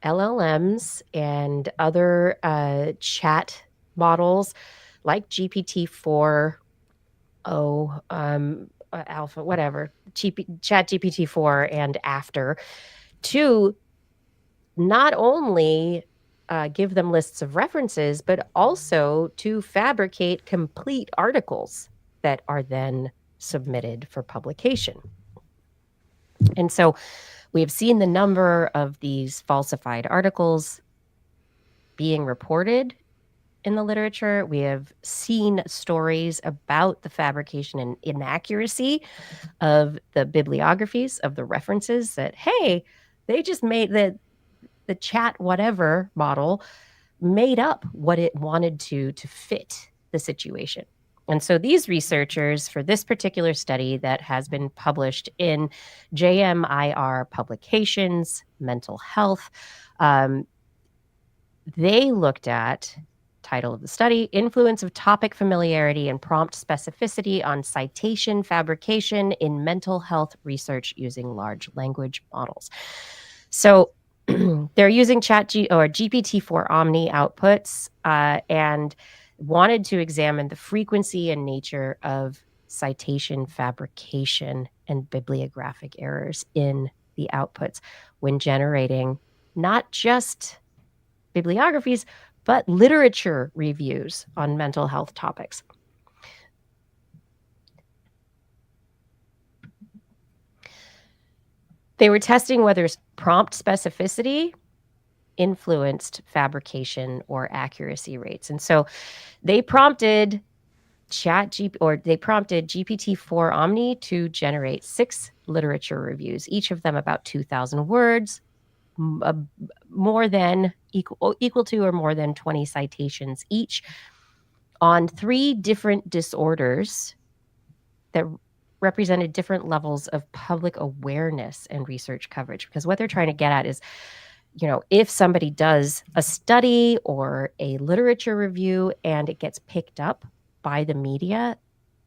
LLMs and other chat models like GPT-4 alpha, whatever, chat GPT-4 and after, to not only give them lists of references, but also to fabricate complete articles that are then submitted for publication. And so we have seen the number of these falsified articles being reported in the literature. We have seen stories about the fabrication and inaccuracy of the bibliographies, of the references that, hey, they just made the chat whatever model made up what it wanted to fit the situation. And so these researchers, for this particular study that has been published in JMIR publications, mental health, they looked at, title of the study, influence of topic familiarity and prompt specificity on citation fabrication in mental health research using large language models. So they're using GPT-4 Omni outputs and wanted to examine the frequency and nature of citation fabrication and bibliographic errors in the outputs when generating not just bibliographies, but literature reviews on mental health topics. They were testing whether prompt specificity influenced fabrication or accuracy rates. And so they prompted GPT-4 Omni to generate 6 literature reviews, each of them about 2,000 words, more than equal to or more than 20 citations each on 3 different disorders that represented different levels of public awareness and research coverage. Because what they're trying to get at is, if somebody does a study or a literature review and it gets picked up by the media,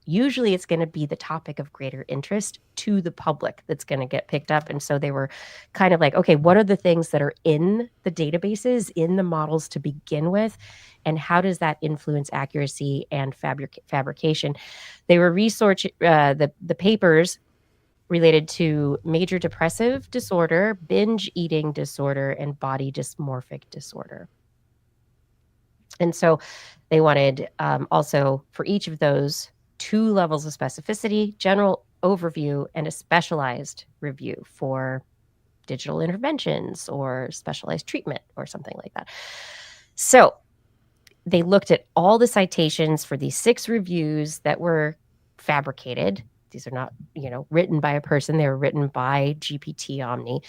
usually it's going to be the topic of greater interest to the public that's going to get picked up. And so they were kind of like, okay, what are the things that are in the databases, in the models to begin with, and how does that influence accuracy and fabrication? They were researching the papers related to major depressive disorder, binge eating disorder, and body dysmorphic disorder. And so they wanted also for each of those 2 levels of specificity, general overview, and a specialized review for digital interventions or specialized treatment or something like that. So they looked at all the citations for these 6 reviews that were fabricated. These are not, written by a person. They were written by GPT Omni.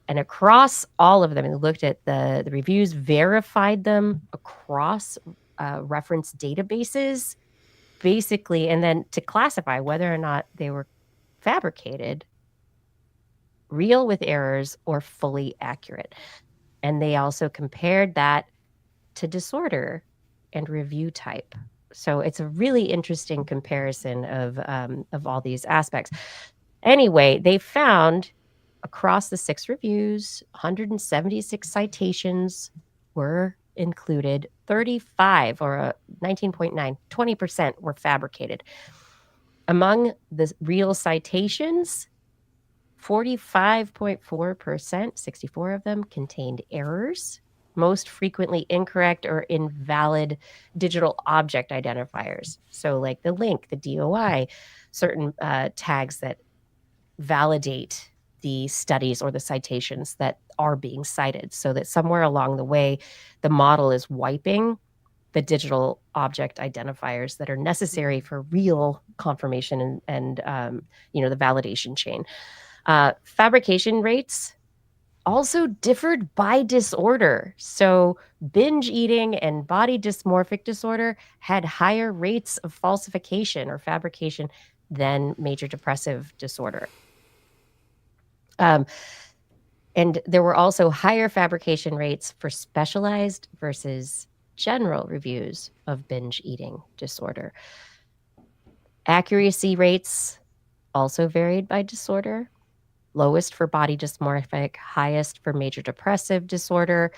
And across all of them, and looked at the reviews, verified them across reference databases, basically, and then to classify whether or not they were fabricated, real with errors, or fully accurate. And they also compared that to disorder and review type. So it's a really interesting comparison of all these aspects. Anyway, they found across the 6 reviews, 176 citations were included. 35 or 19.9, 20% were fabricated. Among the real citations, 45.4%, 64 of them, contained errors, most frequently incorrect or invalid digital object identifiers. So like the link, the DOI, certain tags that validate the studies or the citations that are being cited, so that somewhere along the way, the model is wiping the digital object identifiers that are necessary for real confirmation and the validation chain. Fabrication rates also differed by disorder. So binge eating and body dysmorphic disorder had higher rates of falsification or fabrication than major depressive disorder. And there were also higher fabrication rates for specialized versus general reviews of binge eating disorder. Accuracy rates also varied by disorder. Lowest for body dysmorphic, highest for major depressive disorder.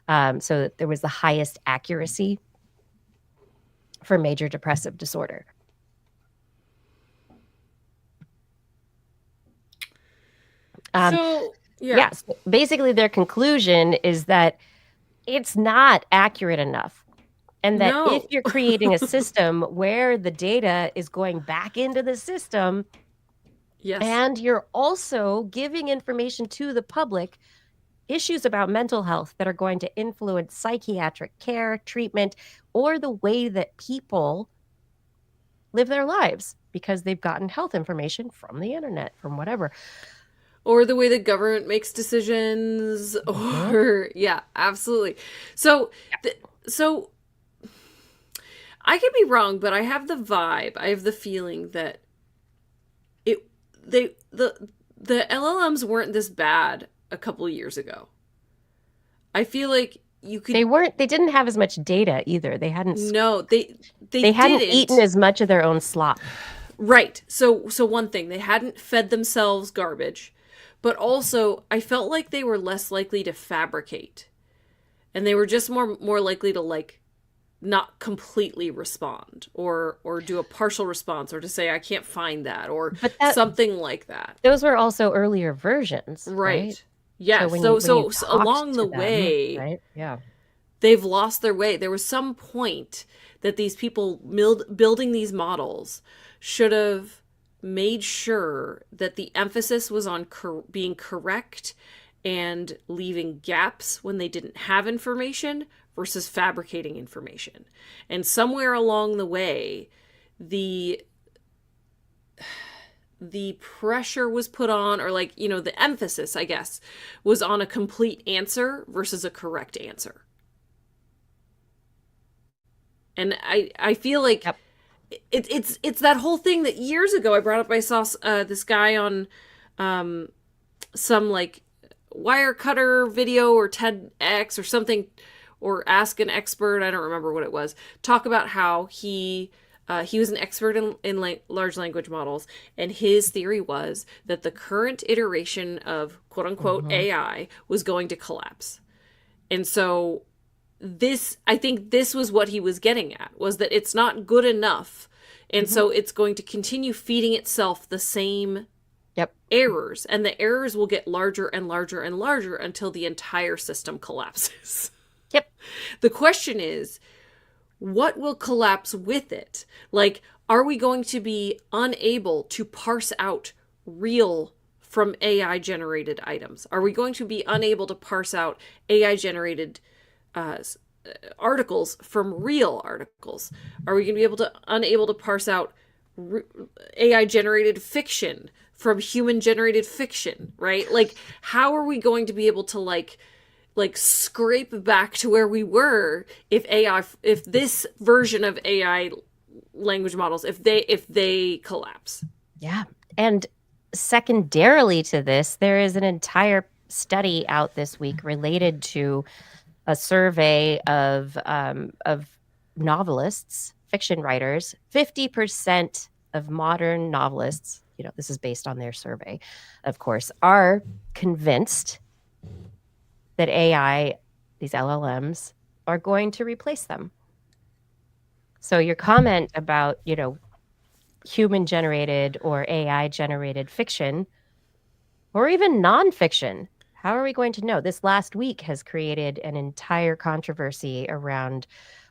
So there was the highest accuracy for major depressive disorder. So basically their conclusion is that it's not accurate enough. And that if you're creating a system where the data is going back into the system, and you're also giving information to the public, issues about mental health that are going to influence psychiatric care, treatment, or the way that people live their lives because they've gotten health information from the internet, from whatever.
Or the way the government makes decisions, or absolutely. So, so I could be wrong, but I have the vibe, I have the feeling that the LLMs weren't this bad a couple of years ago. I feel like you could.
They didn't have as much data either. They hadn't.
No, they
hadn't eaten as much of their own slop.
Right. So one thing, they hadn't fed themselves garbage, but also I felt like they were less likely to fabricate, and they were just more likely to not completely respond or do a partial response or to say I can't find that or something like that.
Those were also earlier versions, right?
Yeah. So along the way,
right? Yeah.
They've lost their way. There was some point that these people building these models should have made sure that the emphasis was on being correct and leaving gaps when they didn't have information versus fabricating information. And somewhere along the way, the pressure was put on, or the emphasis, I guess, was on a complete answer versus a correct answer. And I feel like it's that whole thing that years ago I brought up. I saw this guy on some Wirecutter video or TEDx or something, or Ask an Expert, I don't remember what it was, talk about how he was an expert in large language models, and his theory was that the current iteration of quote-unquote AI was going to collapse. And so I think this was what he was getting at, was that it's not good enough, and so it's going to continue feeding itself the same
Yep.
errors, and the errors will get larger and larger and larger until the entire system collapses.
Yep.
The question is, what will collapse with it? Like, are we going to be unable to parse out real from AI generated items? Are we going to be unable to parse out AI generated articles from real articles? Are we going to be unable to parse out AI generated fiction from human generated fiction, right? Like, how are we going to be able to like scrape back to where we were if this version of AI language models, if they collapse?
Yeah. And secondarily to this, there is an entire study out this week related to a survey of novelists, fiction writers. 50% of modern novelists, this is based on their survey, of course, are convinced that AI, these LLMs, are going to replace them. So your comment about, human generated or AI generated fiction, or even nonfiction, how are we going to know? This last week has created an entire controversy around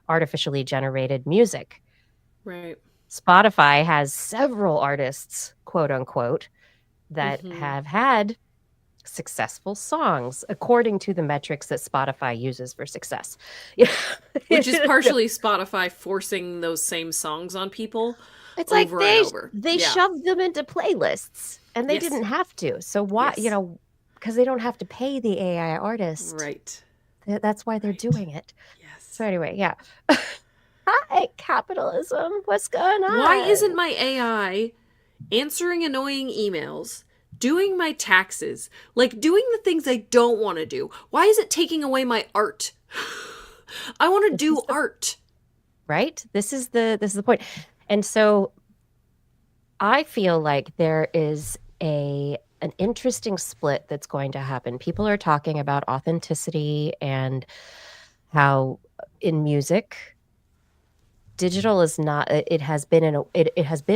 artificially generated music.
Right.
Spotify has several artists, quote unquote, that have had successful songs according to the metrics that Spotify uses for success.
Which is partially Spotify forcing those same songs on people.
It's like
over and over.
They shoved them into playlists and they didn't have to. So why, because they don't have to pay the AI artist.
Right.
That's why they're doing it.
Yes.
So anyway, yeah. Hi, capitalism. What's going on?
Why isn't my AI answering annoying emails, doing my taxes, like doing the things I don't want to do? Why is it taking away my art? I want to do art.
Right? This is the point. And so I feel like there is an interesting split that's going to happen. People are talking about authenticity and how in music, digital is not, it has been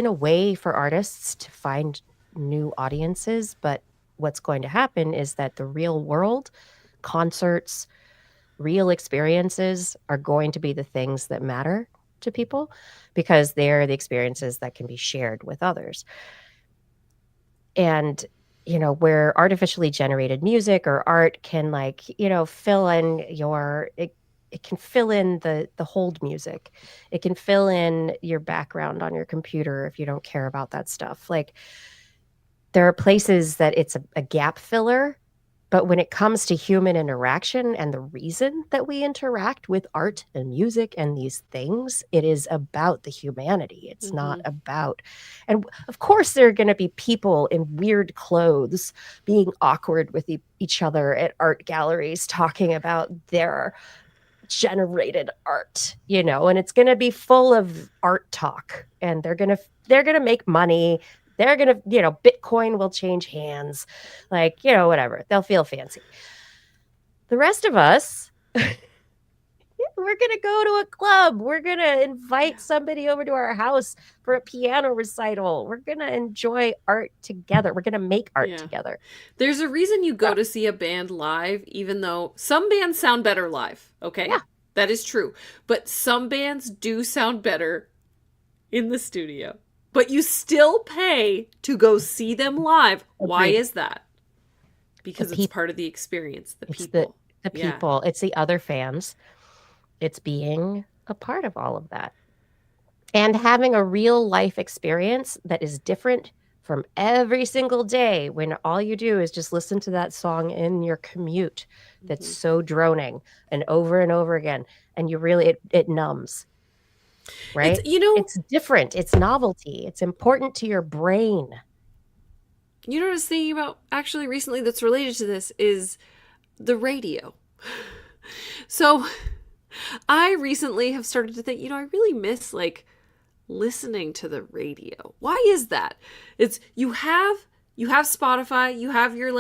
a way for artists to find new audiences, but what's going to happen is that the real world, concerts, real experiences are going to be the things that matter to people because they're the experiences that can be shared with others. And where artificially generated music or art can fill in it can fill in the hold music. It can fill in your background on your computer if you don't care about that stuff. Like, there are places that it's a gap filler, but when it comes to human interaction and the reason that we interact with art and music and these things, it is about the humanity. It's not about, and of course there are going to be people in weird clothes being awkward with each other at art galleries talking about their generated art, and it's going to be full of art talk, and they're going to make money. They're going to, Bitcoin will change hands, whatever. They'll feel fancy. The rest of us, we're going to go to a club. We're going to invite somebody over to our house for a piano recital. We're going to enjoy art together. We're going to make art together.
There's a reason you go to see a band live, even though some bands sound better live. Okay.
Yeah.
That is true. But some bands do sound better in the studio. But you still pay to go see them live. Agreed. Why is that? Because it's part of the experience. The people.
The people. It's the other fans. It's being a part of all of that. And having a real life experience that is different from every single day when all you do is just listen to that song in your commute that's so droning and over again. And you really, it numbs. Right? It's different. It's novelty. It's important to your brain.
You know what I was thinking about actually recently that's related to this is the radio. So I recently have started to think, I really miss listening to the radio. Why is that? It's you have Spotify, you have your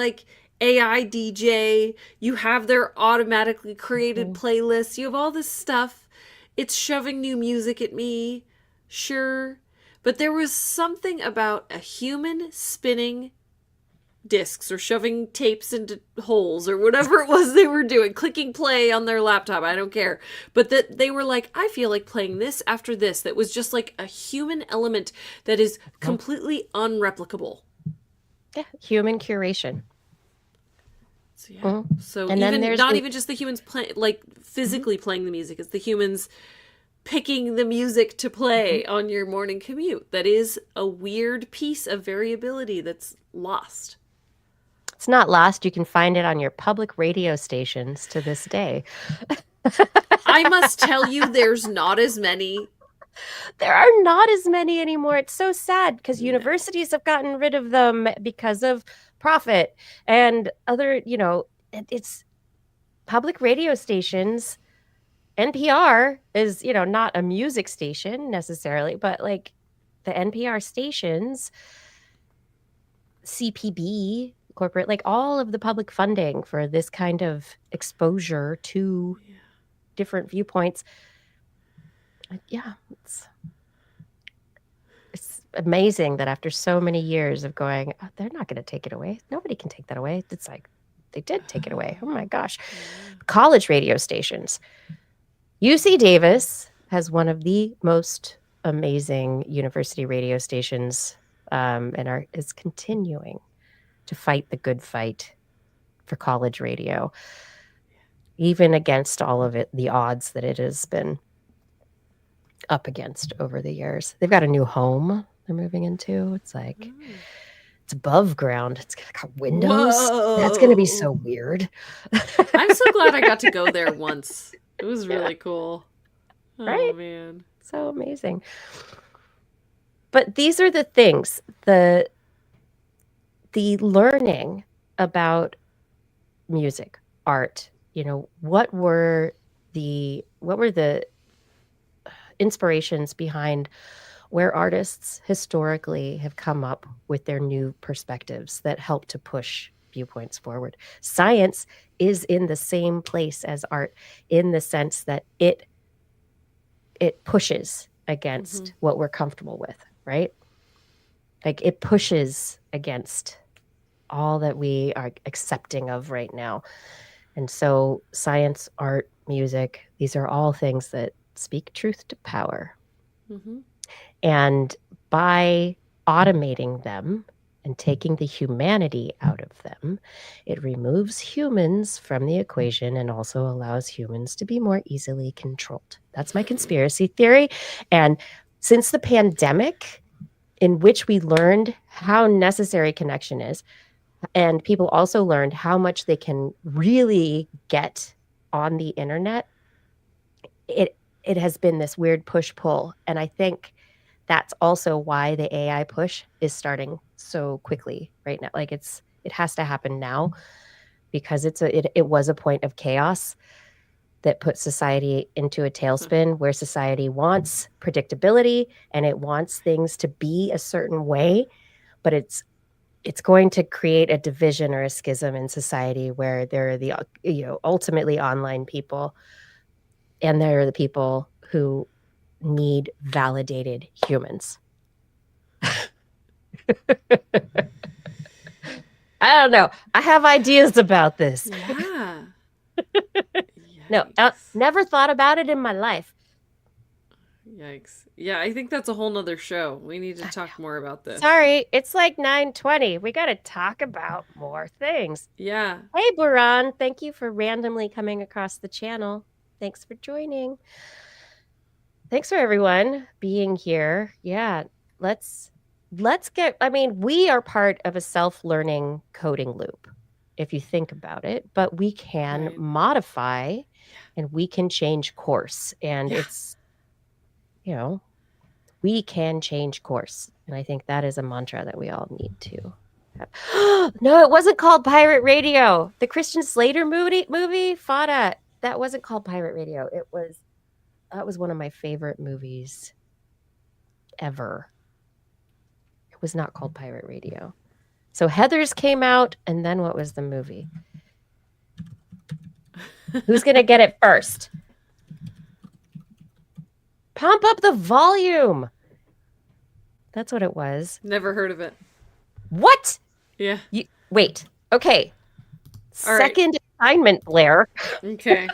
AI DJ, you have their automatically created playlists, you have all this stuff. It's shoving new music at me, sure. But there was something about a human spinning discs or shoving tapes into holes or whatever it was they were doing, clicking play on their laptop. I don't care. But that they were like, I feel like playing this after this. That was just like a human element that is completely unreplicable.
Yeah, human curation.
So yeah. So
And then
even
there's
not
the-
even just the humans like physically playing the music, it's the humans picking the music to play on your morning commute. That is a weird piece of variability that's lost.
It's not lost. You can find it on your public radio stations to this day.
I must tell you, there's not as many.
There are not as many anymore. It's so sad because
No.
universities have gotten rid of them because of profit and other, it's public radio stations. NPR is, not a music station necessarily, but like the NPR stations, CPB, corporate, like all of the public funding for this kind of exposure to different viewpoints. Yeah, it's amazing that after so many years of going, oh, they're not going to take it away. Nobody can take that away. It's like they did take it away. Oh my gosh. College radio stations. UC Davis has one of the most amazing university radio stations and is continuing to fight the good fight for college radio, even against all of the odds that it has been up against over the years. They've got a new home they're moving into. It's like it's above ground. It's got windows.
Whoa.
That's going to be so weird.
I'm so glad I got to go there once. It was really cool. Oh,
right?
Man.
So amazing. But these are the things, the learning about music, art, what were the inspirations behind where artists historically have come up with their new perspectives that help to push viewpoints forward. Science is in the same place as art in the sense that it pushes against what we're comfortable with, right? Like it pushes against all that we are accepting of right now. And so science, art, music, these are all things that speak truth to power. And by automating them and taking the humanity out of them, it removes humans from the equation and also allows humans to be more easily controlled. That's my conspiracy theory. And since the pandemic, in which we learned how necessary connection is, and people also learned how much they can really get on the internet, it has been this weird push-pull. And I think that's also why the AI push is starting so quickly right now. Like it has to happen now because it was a point of chaos that put society into a tailspin where society wants predictability and it wants things to be a certain way, but it's going to create a division or a schism in society where there are the ultimately online people and there are the people who need validated humans. I don't know. I have ideas about this.
Yeah.
No, never thought about it in my life.
Yikes. Yeah, I think that's a whole nother show. We need to talk more about this.
Sorry, it's like 9:20. We got to talk about more things.
Yeah.
Hey, Buran, thank you for randomly coming across the channel. Thanks for joining. Thanks for everyone being here. Yeah, let's get, we are part of a self-learning coding loop, if you think about it, but we can modify and we can change course. And it's, we can change course. And I think that is a mantra that we all need to have. No, it wasn't called Pirate Radio. The Christian Slater movie, Fada, that wasn't called Pirate Radio. That was one of my favorite movies ever. It was not called Pirate Radio. So Heathers came out, and then what was the movie? Who's going to get it first? Pump up the volume. That's what it was.
Never heard of it.
What?
Yeah.
Wait. Okay.
All right.
Second assignment, Blair.
Okay.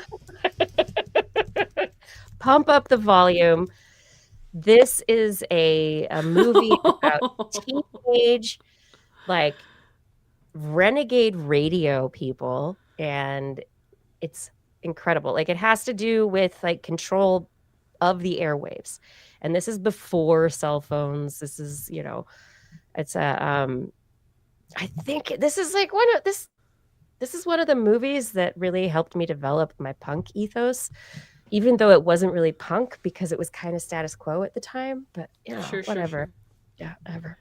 Pump up the volume. This is a movie about teenage, like, renegade radio people, and it's incredible. Like, it has to do with, like, control of the airwaves, and this is before cell phones. This is, it's I think this is, like, this is one of the movies that really helped me develop my punk ethos, even though it wasn't really punk because it was kind of status quo at the time, but,
Sure,
whatever.
sure.
Yeah, whatever.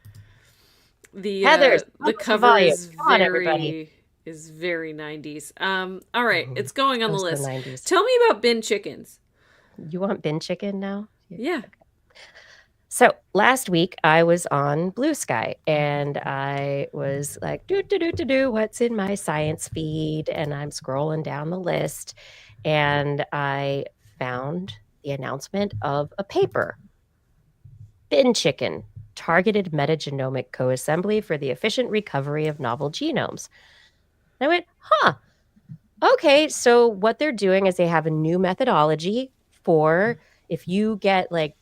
The
Heather's,
the
pump up the
cover
volume. Come on, everybody.
is very 90s. All right, it's going on
That
the
was the
list.
90s.
Tell me about bin chickens.
You want bin chicken now?
Yeah.
So last week I was on Blue Sky and I was like, what's in my science feed? And I'm scrolling down the list and I found the announcement of a paper. Bin chicken, targeted metagenomic co-assembly for the efficient recovery of novel genomes. And I went, okay. So what they're doing is they have a new methodology for if you get like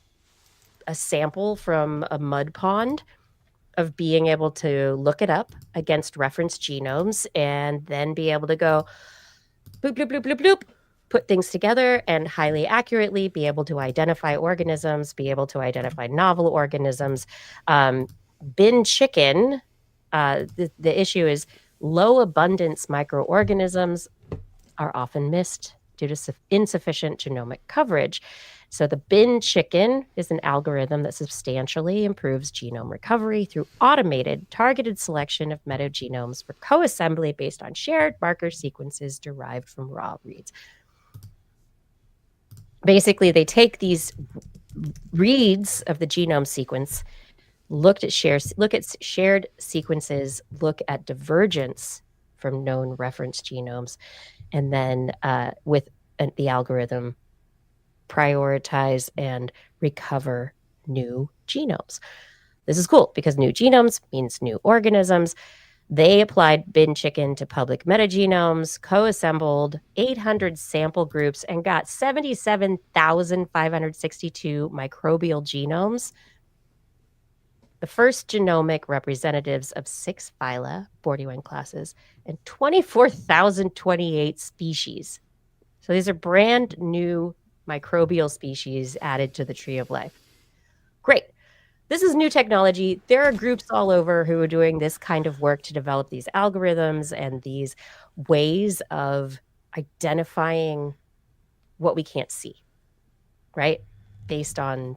a sample from a mud pond of being able to look it up against reference genomes and then be able to go bloop, bloop, bloop, bloop, bloop, put things together and highly accurately be able to identify organisms, be able to identify novel organisms. Bin chicken, the issue is low abundance microorganisms are often missed due to insufficient genomic coverage. So the bin chicken is an algorithm that substantially improves genome recovery through automated targeted selection of metagenomes for co-assembly based on shared marker sequences derived from raw reads. Basically, they take these reads of the genome sequence, look at shared sequences, look at divergence from known reference genomes, and then with the algorithm prioritize and recover new genomes. This is cool because new genomes means new organisms. They applied bin chicken to public metagenomes, co-assembled 800 sample groups, and got 77,562 microbial genomes. The first genomic representatives of 6 phyla, 41 classes, and 24,028 species. So these are brand new microbial species added to the tree of life. Great. This is new technology. There are groups all over who are doing this kind of work to develop these algorithms and these ways of identifying what we can't see, right? Based on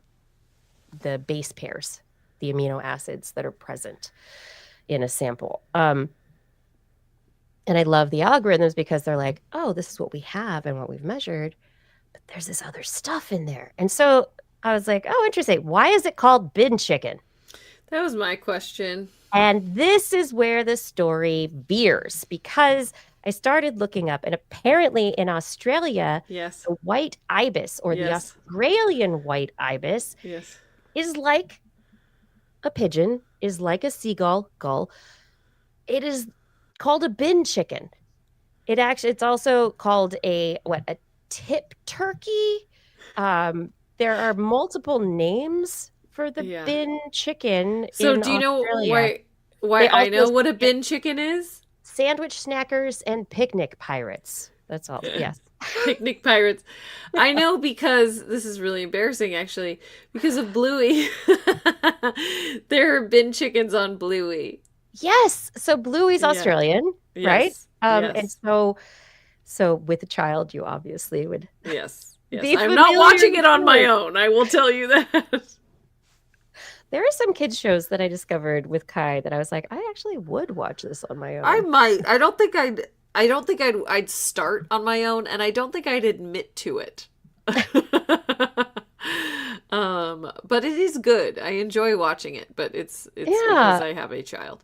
the base pairs, the amino acids that are present in a sample. And I love the algorithms because they're like, oh, this is what we have and what we've measured, but there's this other stuff in there. And so I was like, oh, interesting. Why is it called bin chicken?
That was my question.
And this is where the story veers because I started looking up, and apparently in Australia,
Yes.
the white ibis or the
Yes.
Australian white ibis
Yes.
is like a pigeon, is like a seagull, gull. It is called a bin chicken. It's also called a tip turkey. There are multiple names for the
Yeah.
bin chicken
So
in
do you know
Australia.
why
They
I
also
know what a
say
bin chicken is?
Sandwich snackers and picnic pirates. That's all. Yes.
Picnic pirates. I know because this is really embarrassing actually because of Bluey. There are bin chickens on Bluey.
Yes. So Bluey's
Yeah.
Australian, right?
Yes.
And
Yes.
so with a child, you obviously would
Yes. Yes.
be
I'm not
familiar
watching it on my
with-
own. I will tell you that.
There are some kids shows that I discovered with Kai that I was like, I actually would watch this on my own.
I might. I don't think I'd start on my own, and I don't think I'd admit to it. But it is good. I enjoy watching it, but it's because I have a child.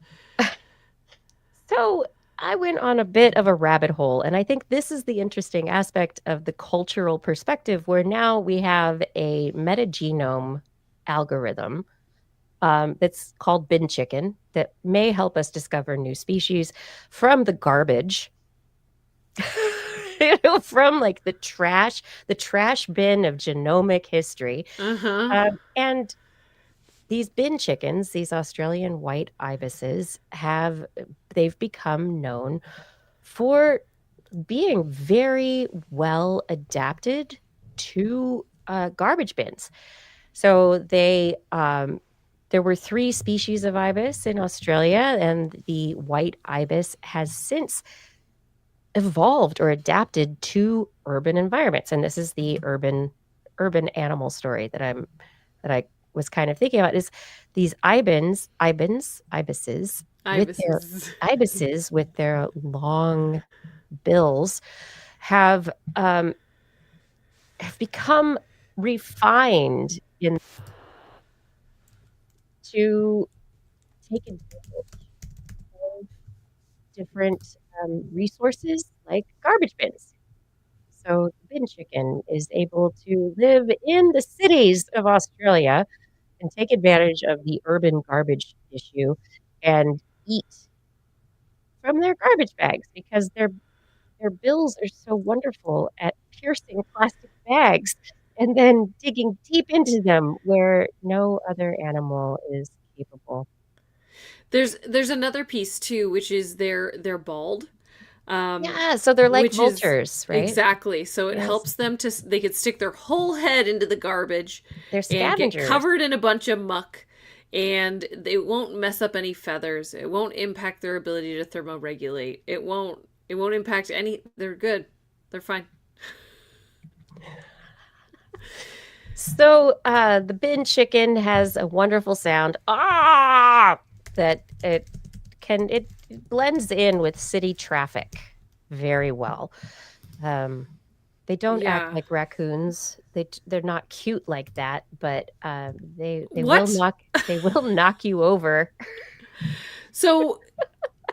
So I went on a bit of a rabbit hole, and I think this is the interesting aspect of the cultural perspective where now we have a metagenome algorithm that's called bin chicken that may help us discover new species from the garbage. From like the trash bin of genomic history.
Uh-huh.
And these bin chickens, these Australian white ibises, they've become known for being very well adapted to garbage bins. So there were 3 species of ibis in Australia, and the white ibis has since evolved or adapted to urban environments. And this is the urban animal story that I was kind of thinking about, is these ibises
Ibises.
with their long bills have become refined to take advantage of different resources like garbage bins. So the bin chicken is able to live in the cities of Australia and take advantage of the urban garbage issue and eat from their garbage bags because their bills are so wonderful at piercing plastic bags and then digging deep into them where no other animal is capable.
There's another piece too, which is they're bald.
Yeah, so they're like
Which is
vultures, right?
exactly. So it
Yes.
helps them they could stick their whole head into the garbage
They're
and get
scavengers.
covered in a bunch of muck, and they won't mess up any feathers. It won't impact their ability to thermoregulate. It won't impact any. They're good. They're fine.
So the bin chicken has a wonderful sound. That it blends in with city traffic very well. They don't
Yeah.
act like raccoons. They're not cute like that, but they
What?
will knock you over.
So,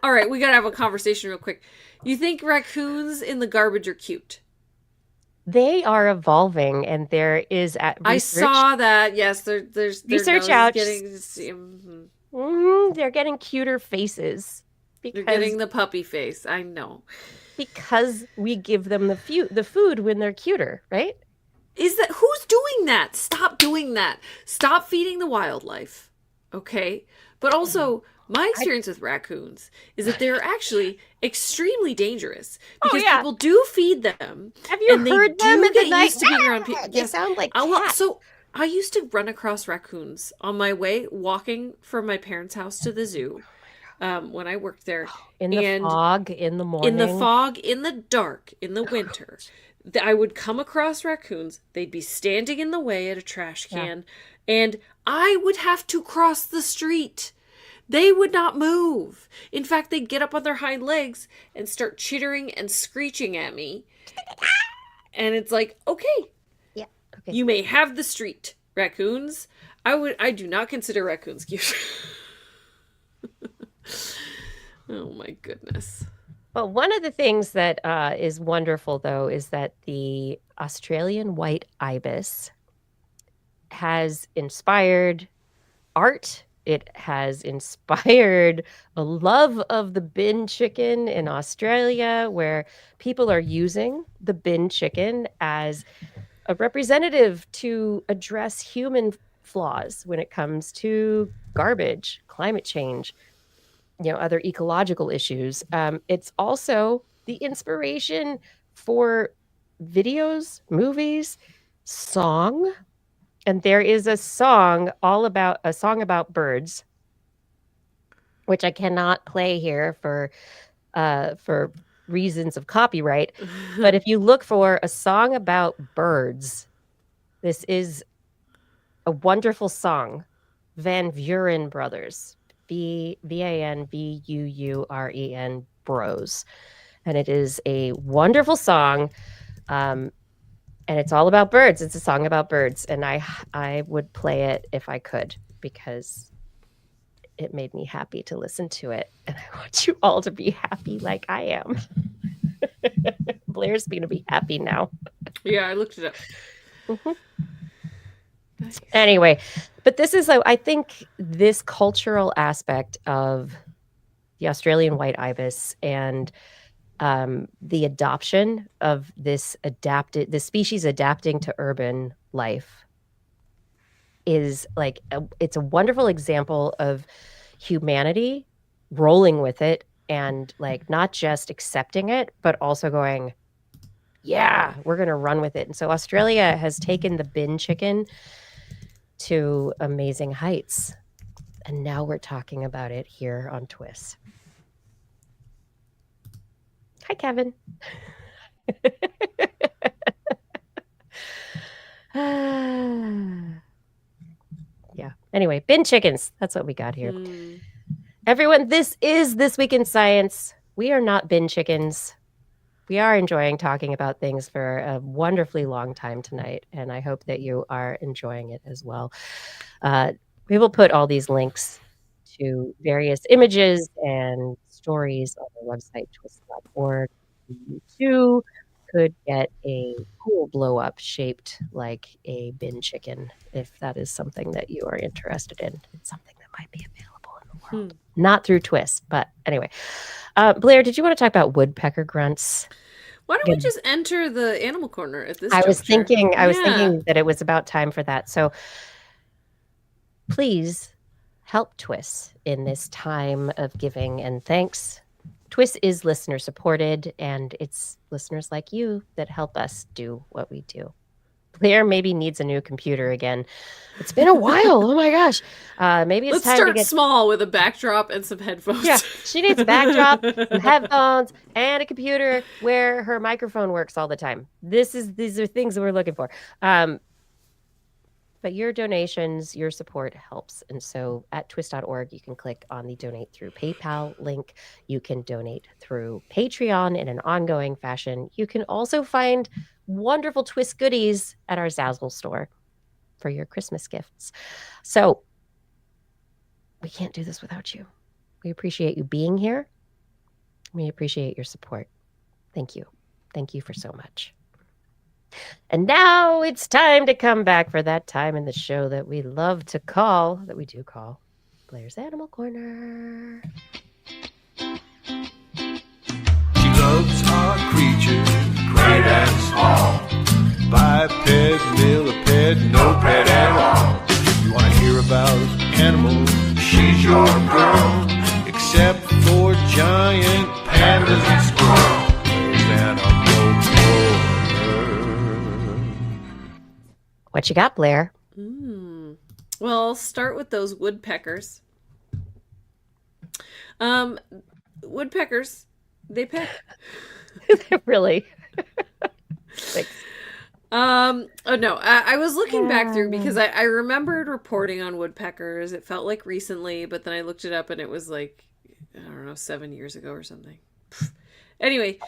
all right, we gotta have a conversation real quick. You think raccoons in the garbage are cute?
They are evolving, and there is
I saw that. Yes, there's
research out.
getting.
They're getting cuter faces
They're getting the puppy face. I know.
Because we give them the food when they're cuter, right?
Is that who's doing that? Stop doing that. Stop feeding the wildlife. Okay? But also, my experience with raccoons is that they're actually extremely dangerous because people do feed them.
Have you heard them in the night?
Used to being around people.
They sound like cats.
So I used to run across raccoons on my way walking from my parents' house to the zoo. When I worked there.
In the fog, in the morning.
In the fog, in the dark, in the winter. I would come across raccoons. They'd be standing in the way at a trash can. And I would have to cross the street. They would not move. In fact, they'd get up on their hind legs and start chittering and screeching at me. And it's like, okay.
Yeah. Okay.
You may have the street, raccoons. I do not consider raccoons cute. Oh my goodness.
Well, one of the things that is wonderful, though, is that the Australian white ibis has inspired art. It has inspired a love of the bin chicken in Australia, where people are using the bin chicken as a representative to address human flaws when it comes to garbage, climate change, other ecological issues. It's also the inspiration for videos, movies, song. And there is a song about birds, which I cannot play here for reasons of copyright. But if you look for a song about birds, this is a wonderful song. Van Vuren Brothers. VANVUUREN Bros. And it is a wonderful song. And it's all about birds. It's a song about birds. And I would play it if I could, because it made me happy to listen to it. And I want you all to be happy like I am. Blair's going to be happy now.
Yeah, I looked it up.
Mm-hmm. Nice. Anyway, But this is, I think, this cultural aspect of the Australian white ibis and the adoption of this species adapting to urban life is like it's a wonderful example of humanity rolling with it and like not just accepting it, but also going, yeah, we're going to run with it. And so Australia has taken the bin chicken to amazing heights. And now we're talking about it here on TWIS. Hi, Kevin. Yeah. Anyway, bin chickens. That's what we got here. Everyone, this is This Week in Science. We are not bin chickens. We are enjoying talking about things for a wonderfully long time tonight, and I hope that you are enjoying it as well. We will put all these links to various images and stories on our website, twist.org. You too could get a cool blow up shaped like a bin chicken if that is something that you are interested in. It's something that might be available in the world. Not through TWIS, but anyway. Blair, did you want to talk about woodpecker grunts?
Why don't we just enter the animal corner at this
I was
juncture?
thinking that it was about time for that. So please help TWIS in this time of giving and thanks. TWIS is listener supported, and it's listeners like you that help us do what we do. Blair maybe needs a new computer again. It's been a while. Oh my gosh. Maybe it's
Let's
time
start
to get
small with a backdrop and some headphones.
Yeah, she needs a backdrop, some headphones, and a computer where her microphone works all the time. These are things that we're looking for. But your donations, your support helps. And so at twist.org, you can click on the donate through PayPal link. You can donate through Patreon in an ongoing fashion. You can also find wonderful TWIS goodies at our Zazzle store for your Christmas gifts. So we can't do this without you. We appreciate you being here. We appreciate your support. Thank you. Thank you for so much. And now it's time to come back for that time in the show that we love to call, that we do call, Blair's Animal Corner.
She loves our creatures, great and small. Biped, millipede, no pet at all. You want to hear about animals? She's your girl. Except for giant pandas and squirrels. There's Animal Corner.
What you got, Blair?
Well, I'll start with those woodpeckers. Woodpeckers, they peck.
Really? Thanks.
Oh no, I was looking back through because I remembered reporting on woodpeckers. It felt like recently, but then I looked it up and it was like, I don't know, 7 years ago or something. Anyway,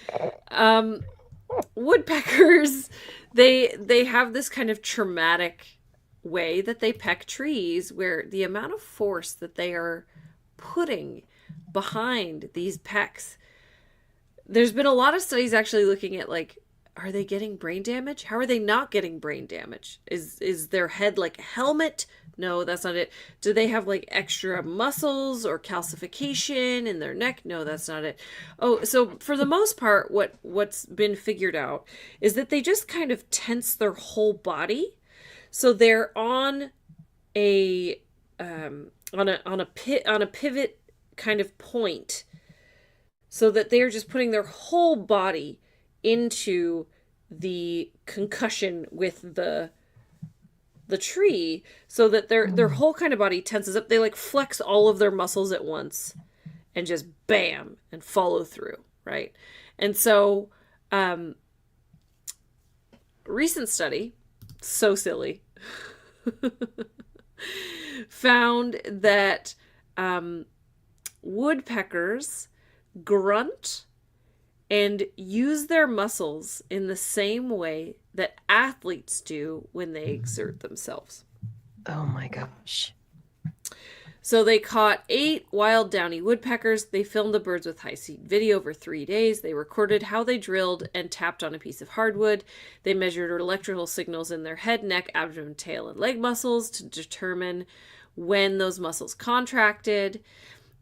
woodpeckers, they have this kind of traumatic way that they peck trees, where the amount of force that they are putting behind these pecks. There's been a lot of studies actually looking at, like, are they getting brain damage? How are they not getting brain damage? Is their head like a helmet? No, that's not it. Do they have like extra muscles or calcification in their neck? No, that's not it. Oh, so for the most part, what's been figured out is that they just kind of tense their whole body. So they're on a pivot kind of point, so that they are just putting their whole body into the concussion with the tree, so that their whole kind of body tenses up. They like flex all of their muscles at once and just bam and follow through, right? And so recent study, so silly, found that woodpeckers grunt and use their muscles in the same way that athletes do when they exert themselves.
Oh my gosh.
So they caught 8 wild downy woodpeckers. They filmed the birds with high-speed video over 3 days. They recorded how they drilled and tapped on a piece of hardwood. They measured electrical signals in their head, neck, abdomen, tail, and leg muscles to determine when those muscles contracted.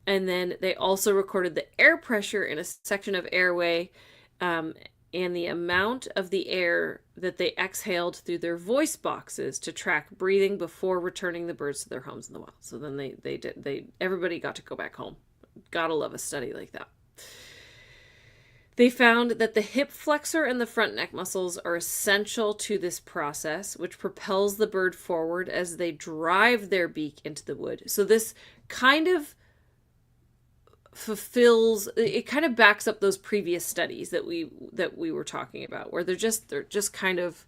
And then they also recorded the air pressure in a section of airway, and the amount of the air that they exhaled through their voice boxes to track breathing before returning the birds to their homes in the wild. So then everybody got to go back home. Gotta love a study like that. They found that the hip flexor and the front neck muscles are essential to this process, which propels the bird forward as they drive their beak into the wood. So this kind of backs up those previous studies that we were talking about, where they're just kind of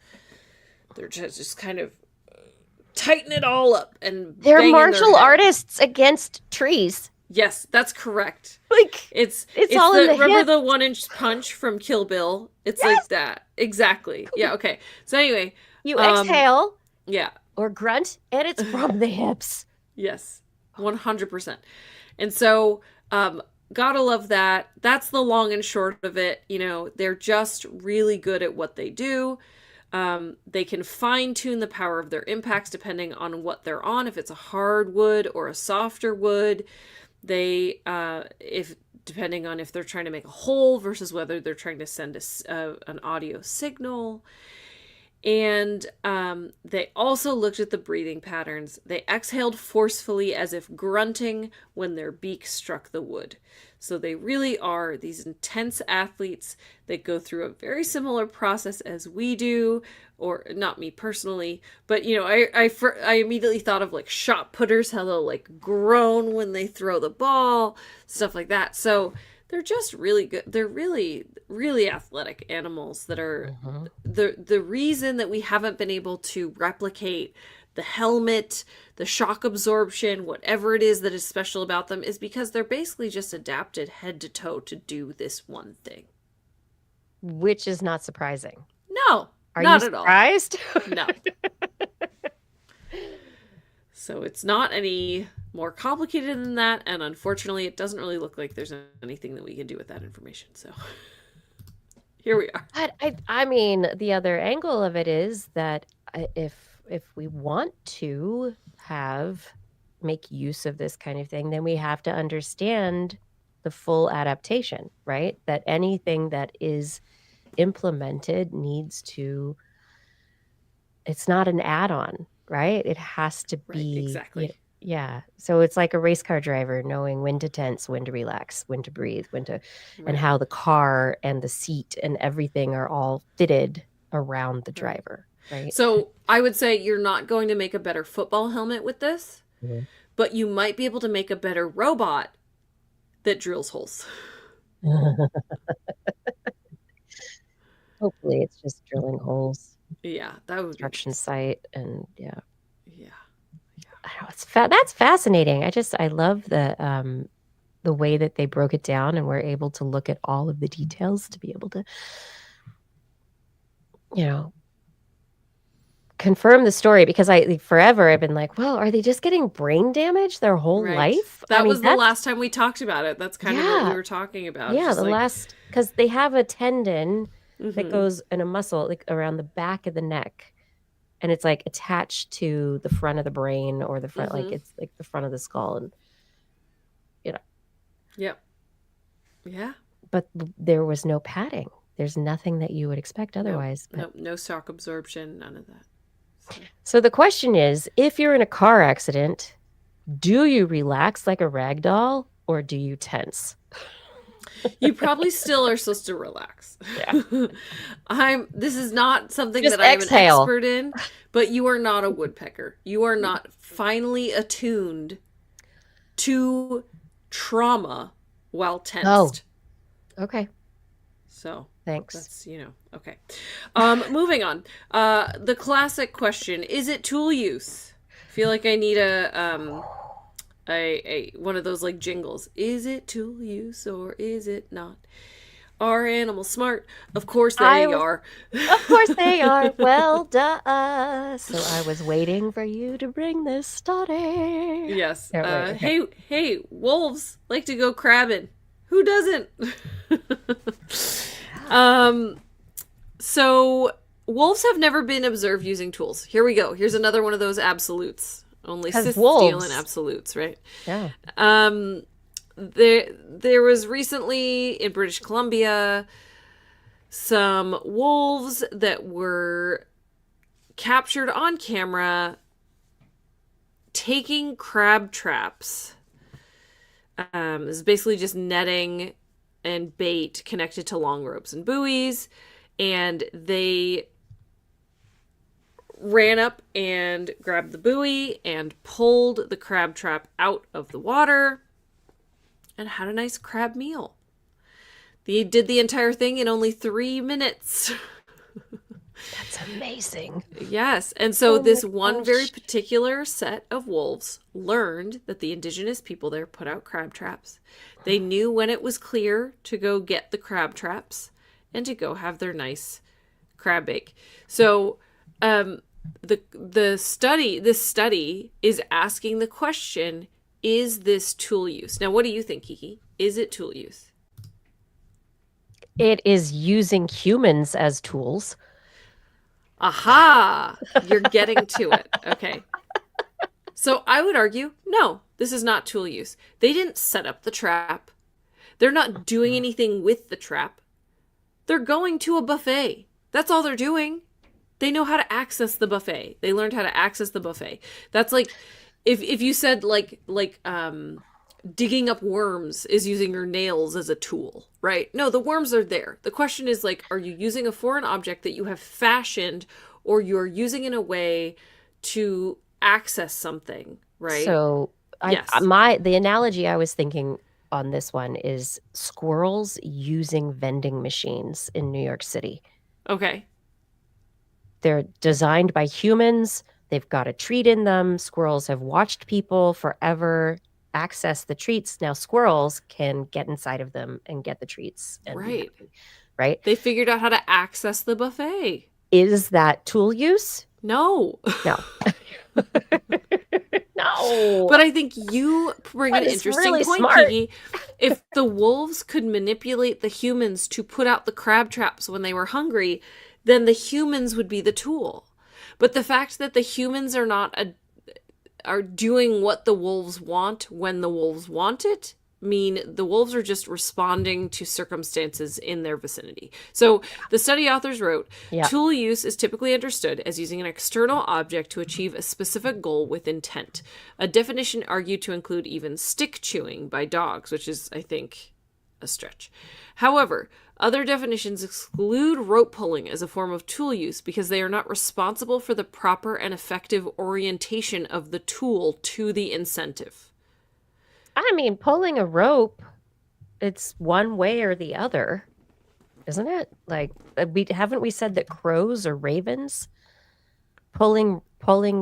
tighten it all up and
They're
banging
martial
their head.
artists against trees.
Yes, that's correct.
Like
It's
all in the
remember
hip.
the 1-inch punch from Kill Bill? It's like that. Exactly. Yeah, okay. So anyway,
you exhale
yeah.
or grunt, and it's from the hips.
Yes. 100%. And so gotta love that. That's the long and short of it. You know, they're just really good at what they do. They can fine tune the power of their impacts depending on what they're on. If it's a hard wood or a softer wood, they, depending on if they're trying to make a hole versus whether they're trying to send an audio signal. And they also looked at the breathing patterns. They exhaled forcefully as if grunting when their beak struck the wood. So they really are these intense athletes that go through a very similar process as we do, or not me personally, but you know, I immediately thought of like shot putters, how they'll like groan when they throw the ball, stuff like that. So they're just really good. They're really, really athletic animals that are the reason that we haven't been able to replicate the helmet, the shock absorption, whatever it is that is special about them, is because they're basically just adapted head to toe to do this one thing.
Which is not surprising.
No,
Are
not
you
at all.
surprised?
No. So it's not any more complicated than that, and unfortunately it doesn't really look like there's anything that we can do with that information. So here we are.
But I mean, the other angle of it is that if we want to make use of this kind of thing, then we have to understand the full adaptation, right? That anything that is implemented needs to, it's not an add-on, right? It has to be
exactly.
Yeah. So it's like a race car driver knowing when to tense, when to relax, when to breathe, and how the car and the seat and everything are all fitted around the driver, right?
So I would say you're not going to make a better football helmet with this, but you might be able to make a better robot that drills holes.
Hopefully it's just drilling holes.
Yeah, that would
construction site, and
yeah.
I know, that's fascinating. I love the way that they broke it down, and we're able to look at all of the details to be able to, you know, confirm the story, because forever I've been like, well, are they just getting brain damage their whole life?
That was the last time we talked about it. That's kind of what we were talking about.
Yeah, because they have a tendon that goes in a muscle like around the back of the neck, and it's like attached to the front of the brain, or the front, like it's like the front of the skull, and you know.
Yep. Yeah.
But there was no padding. There's nothing that you would expect otherwise.
Nope, no shock absorption, none of that.
So the question is, if you're in a car accident, do you relax like a rag doll, or do you tense?
You probably still are supposed to relax.
Yeah.
This is not something
Just
that I'm
exhale.
an expert in, but you are not a woodpecker. You are not finely attuned to trauma while tensed.
Oh. Okay.
So
thanks.
That's, okay. Moving on. The classic question, is it tool use? I feel like I need a one of those like jingles. Is it tool use or is it not? Are animals smart? Of course
I
they
was,
are.
of course they are. Well, duh. So I was waiting for you to bring this story.
Yes.
Oh, wait, okay.
Hey, wolves like to go crabbing. Who doesn't? um, so wolves have never been observed using tools. Here we go. Here's another one of those absolutes. Only
Because
Sith deal in
wolves.
absolutes, right?
Yeah.
There was recently in British Columbia some wolves that were captured on camera taking crab traps. It's basically just netting and bait connected to long ropes and buoys, and they ran up and grabbed the buoy and pulled the crab trap out of the water and had a nice crab meal. They did the entire thing in only 3 minutes.
That's amazing.
Yes. And so
Oh
this
my
one very
gosh.
particular set of wolves learned that the indigenous people there put out crab traps. They knew when it was clear to go get the crab traps and to go have their nice crab bake. So this study is asking the question, is this tool use? Now, what do you think, Kiki? Is it tool use?
It is using humans as tools.
Aha! You're getting to it. Okay. So I would argue, no, this is not tool use. They didn't set up the trap. They're not doing anything with the trap. They're going to a buffet. That's all they're doing. They know how to access the buffet. They learned how to access the buffet. That's like if you said like digging up worms is using your nails as a tool, right? No, the worms are there. The question is like, are you using a foreign object that you have fashioned, or you're using in a way to access something, right?
So
Yes.
the analogy I was thinking on this one is squirrels using vending machines in New York City.
Okay.
They're designed by humans. They've got a treat in them. Squirrels have watched people forever access the treats. Now squirrels can get inside of them and get the treats and be
Right.
happy, right?
They figured out how to access the buffet.
Is that tool use?
No.
No. No.
But I think you bring
That
an
is
interesting
really
point,
smart.
Kiki. If the wolves could manipulate the humans to put out the crab traps when they were hungry, then the humans would be the tool. But the fact that the humans are doing what the wolves want when the wolves want it mean the wolves are just responding to circumstances in their vicinity. So the study authors wrote, tool use is typically understood as using an external object to achieve a specific goal with intent. A definition argued to include even stick chewing by dogs, which is, I think, a stretch. However, other definitions exclude rope pulling as a form of tool use because they are not responsible for the proper and effective orientation of the tool to the incentive.
I mean, pulling a rope, it's one way or the other, isn't it? Like, haven't we said that crows or ravens pulling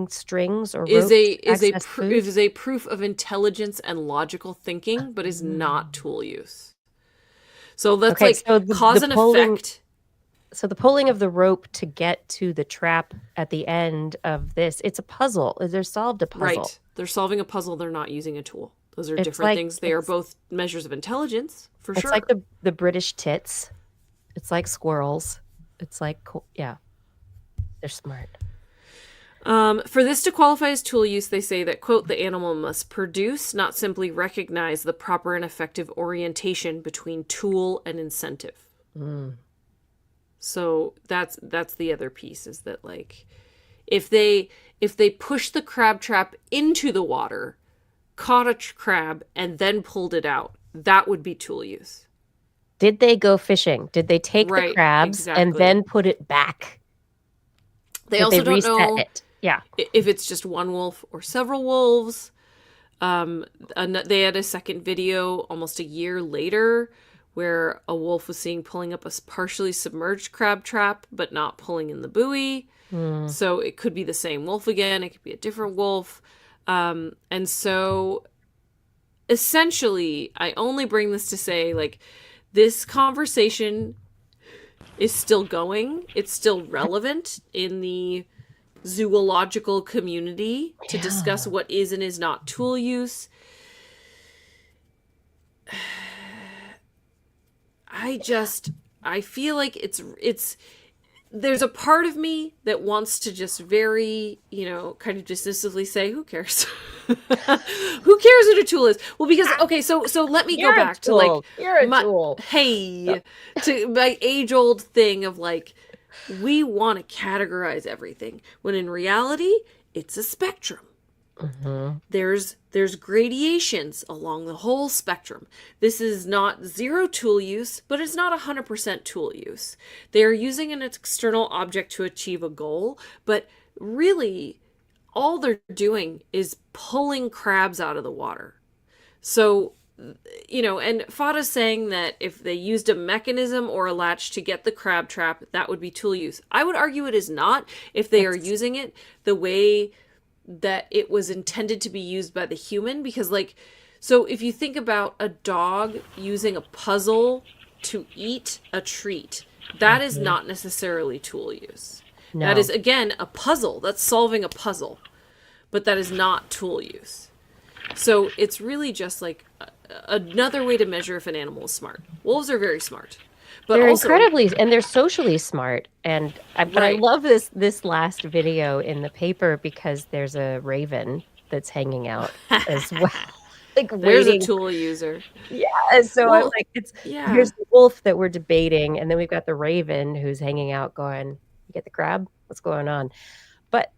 strings or ropes
is a proof of intelligence and logical thinking, but is not tool use. So that's cause and effect.
So the pulling of the rope to get to the trap at the end of this, it's a puzzle. They're solved a puzzle.
Right. They're solving a puzzle. They're not using a tool. Those are different things. They are both measures of intelligence, for sure.
It's like the British tits. It's like squirrels. It's like, yeah, they're smart.
For this to qualify as tool use, they say that, quote, the animal must produce, not simply recognize the proper and effective orientation between tool and incentive. So that's the other piece, is that, like, if they push the crab trap into the water, caught a crab, and then pulled it out, that would be tool use.
Did they go fishing? Did they take the crabs and then put it back?
They also don't know
Yeah.
if it's just one wolf or several wolves. They had a second video almost a year later where a wolf was seen pulling up a partially submerged crab trap, but not pulling in the buoy. So it could be the same wolf again. It could be a different wolf. And so essentially, I only bring this to say, like, this conversation is still going. It's still relevant in the zoological community to discuss what is and is not tool use. I feel like it's there's a part of me that wants to just very, kind of dismissively say, who cares? Who cares what a tool is? Well, because, okay, so let me go back to like,
you're a tool.
Hey, to my age old thing of like, we want to categorize everything when in reality, it's a spectrum.
Mm-hmm.
There's gradations along the whole spectrum. This is not zero tool use, but it's not 100% tool use. They are using an external object to achieve a goal, but really all they're doing is pulling crabs out of the water. So, and Fada's saying that if they used a mechanism or a latch to get the crab trap, that would be tool use. I would argue it is not if they are using it the way that it was intended to be used by the human, because so if you think about a dog using a puzzle to eat a treat, that is not necessarily tool use. No. That is, again, a puzzle. That's solving a puzzle, but that is not tool use. So it's really just like another way to measure if an animal is smart. Wolves are very smart. But
they're
also,
incredibly, and they're socially smart. And but I love this last video in the paper because there's a raven that's hanging out as well. Like
there's a tool user.
Yeah. So I'm like, here's the wolf that we're debating, and then we've got the raven who's hanging out going, you get the crab? What's going on? But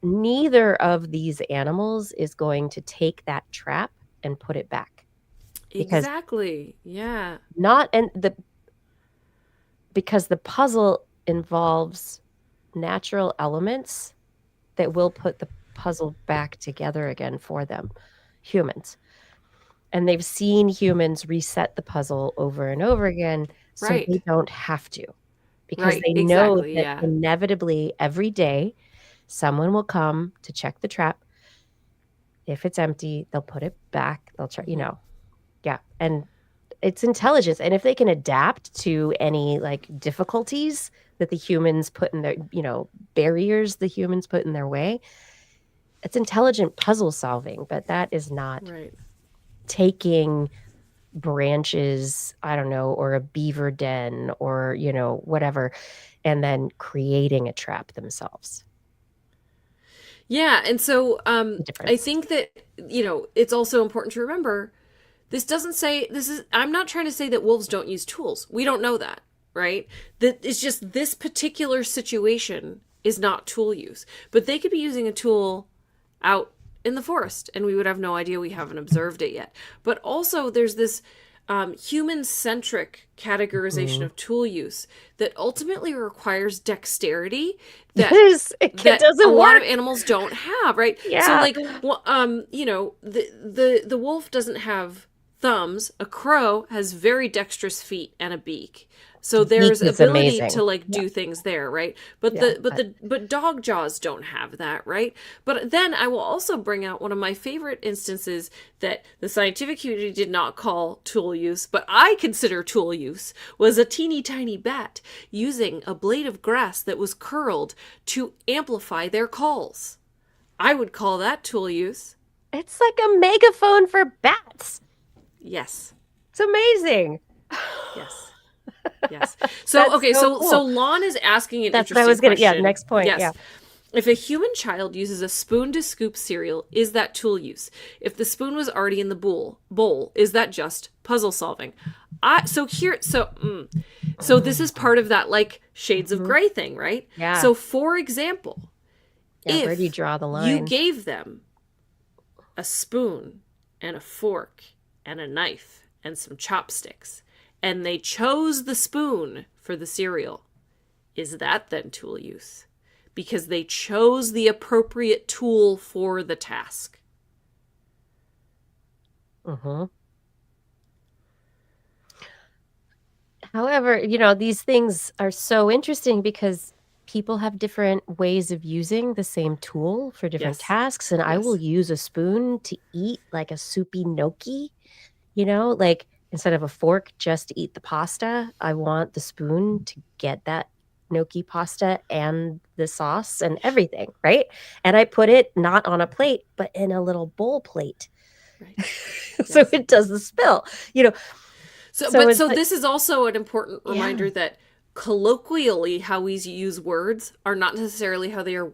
neither of these animals is going to take that trap and put it back.
Exactly. Yeah.
Because the puzzle involves natural elements that will put the puzzle back together again for them, humans. And they've seen humans reset the puzzle over and over again, so they don't have to. Because they know that inevitably every day someone will come to check the trap. If it's empty, they'll put it back. They'll try, yeah. And it's intelligence. And if they can adapt to any difficulties that the humans put in their, barriers the humans put in their way, it's intelligent puzzle solving, but that is not taking branches, I don't know, or a beaver den or, whatever, and then creating a trap themselves.
Yeah. And so I think that, it's also important to remember I'm not trying to say that wolves don't use tools. We don't know that, right? That it's just this particular situation is not tool use. But they could be using a tool out in the forest and we would have no idea. We haven't observed it yet. But also there's this human-centric categorization of tool use that ultimately requires dexterity that a lot of animals don't have, right?
Yeah.
So the wolf doesn't have thumbs. A crow has very dexterous feet and a beak. So there's ability to do things there, right? But dog jaws don't have that, right? But then I will also bring out one of my favorite instances that the scientific community did not call tool use, but I consider tool use, was a teeny tiny bat using a blade of grass that was curled to amplify their calls. I would call that tool use.
It's like a megaphone for bats.
Yes.
It's amazing.
Yes. Yes. So, okay, so cool. So Lon is asking an interesting question.
Yeah, next point.
Yes.
Yeah.
If a human child uses a spoon to scoop cereal, is that tool use? If the spoon was already in the bowl, is that just puzzle solving? So this is part of that shades of gray thing, right?
Yeah.
So for example,
where do you draw the line?
You gave them a spoon and a fork and a knife and some chopsticks, and they chose the spoon for the cereal, is that then tool use? Because they chose the appropriate tool for the task.
However, these things are so interesting because people have different ways of using the same tool for different tasks. And I will use a spoon to eat like a soupy gnocchi, instead of a fork just to eat the pasta, I want the spoon to get that gnocchi pasta and the sauce and everything, right? And I put it not on a plate, but in a little bowl plate.
Right.
So
Yes.
it doesn't spill, you know.
So
it's like,
this is also an important reminder that colloquially how we use words are not necessarily how they are